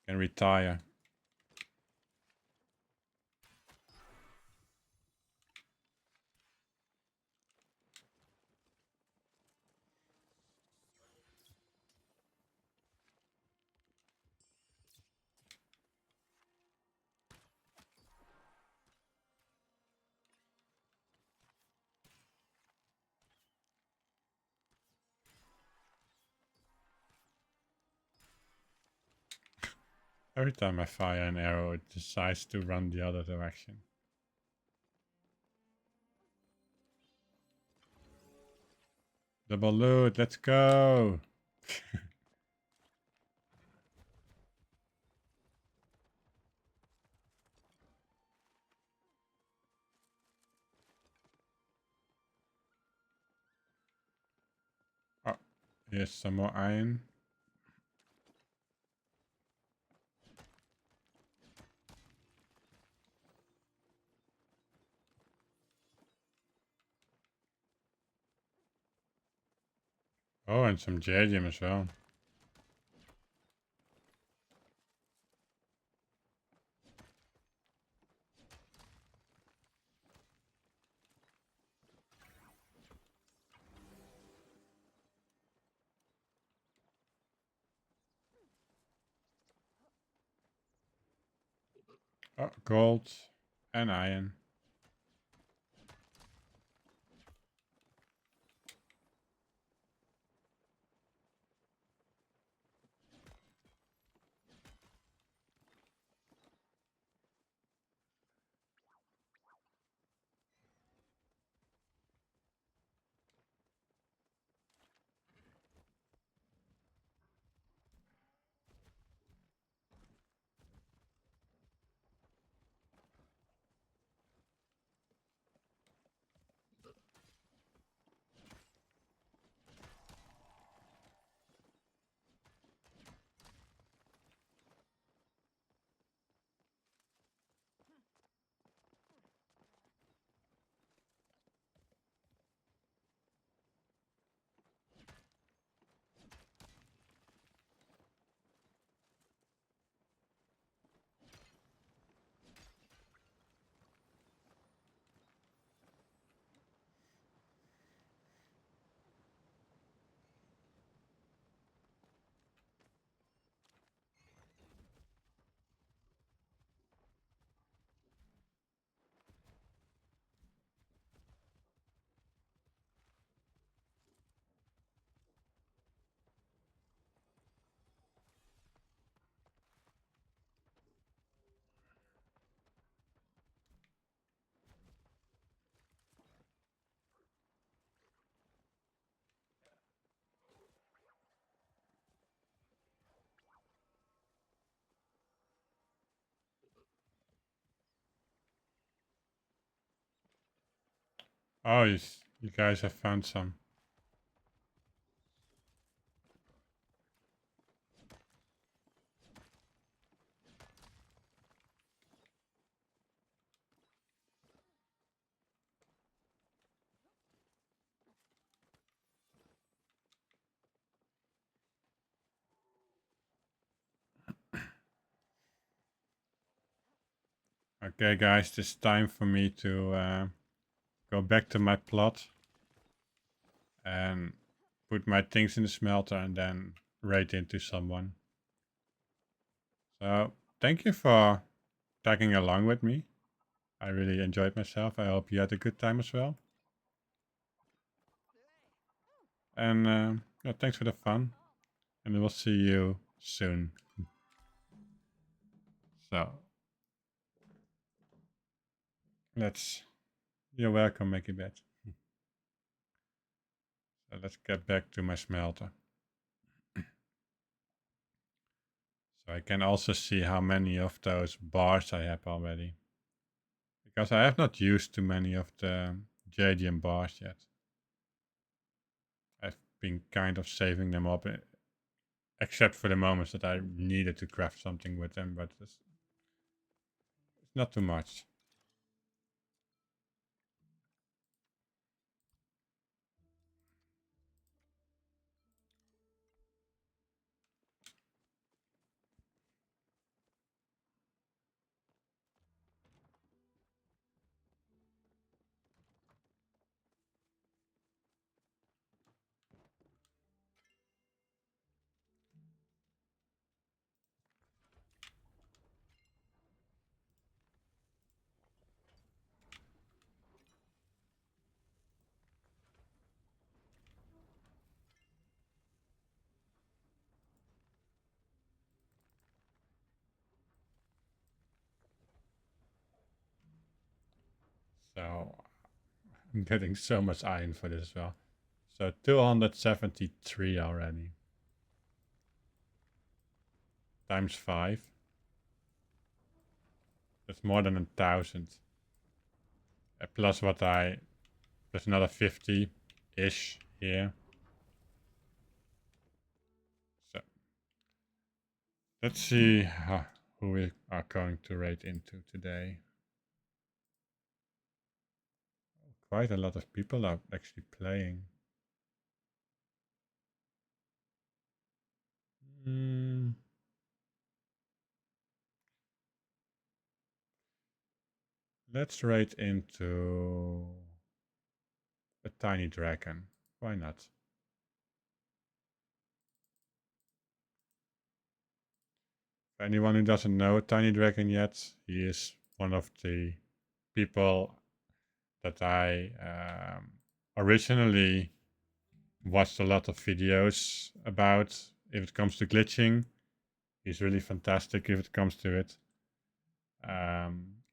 retire. Every time I fire an arrow, it decides to run the other direction. Double loot, let's go! Oh, here's some more iron. Oh, and some jadium as well. Oh, gold and iron. Oh, you guys have found some. Okay, guys, it's time for me to go back to my plot and put my things in the smelter and then raid into someone. So, thank you for tagging along with me. I really enjoyed myself. I hope you had a good time as well. And yeah, thanks for the fun. And we'll see you soon. So, you're welcome, Mickey Bet. So let's get back to my smelter. So I can also see how many of those bars I have already. Because I have not used too many of the jadium bars yet. I've been kind of saving them up, except for the moments that I needed to craft something with them, but it's not too much. So I'm getting so much iron for this as well. So 273 already. Times 5. That's more than 1,000. Plus what there's another 50-ish here. So let's see who we are going to raid into today. Quite a lot of people are actually playing. Let's raid into a tiny dragon. Why not? For anyone who doesn't know Tiny Dragon yet, he is one of the people that I originally watched a lot of videos about. If it comes to glitching, he's really fantastic if it comes to it.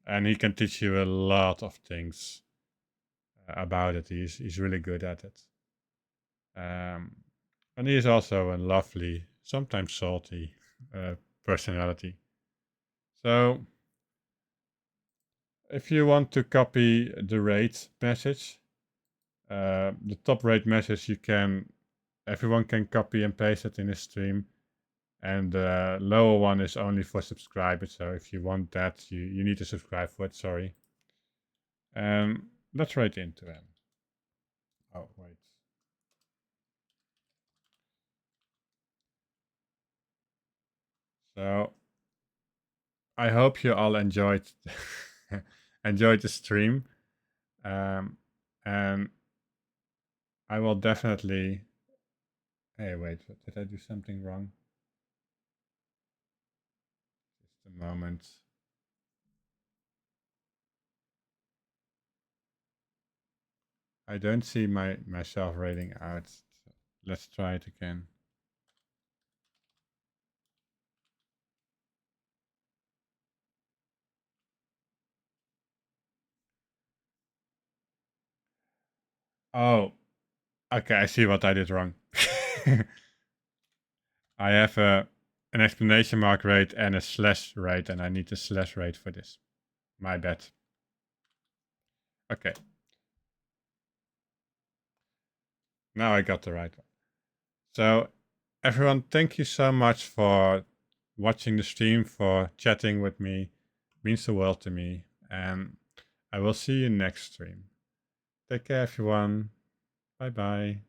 And he can teach you a lot of things about it. He's really good at it. And he is also a lovely, sometimes salty personality. So if you want to copy the raid message, the top raid message everyone can copy and paste it in a stream. And the lower one is only for subscribers. So if you want that, you need to subscribe for it, sorry. Let's raid into him. Oh, wait. So I hope you all enjoyed enjoyed the stream. And I will definitely. Hey, wait, did I do something wrong? Just a moment. I don't see myself rating out. Let's try it again. Oh, okay, I see what I did wrong. I have an exclamation mark rate and a slash rate, and I need a slash rate for this. My bad. Okay. Now I got the right one. So, everyone, thank you so much for watching the stream, for chatting with me. It means the world to me. And I will see you next stream. Take care, everyone. Bye bye.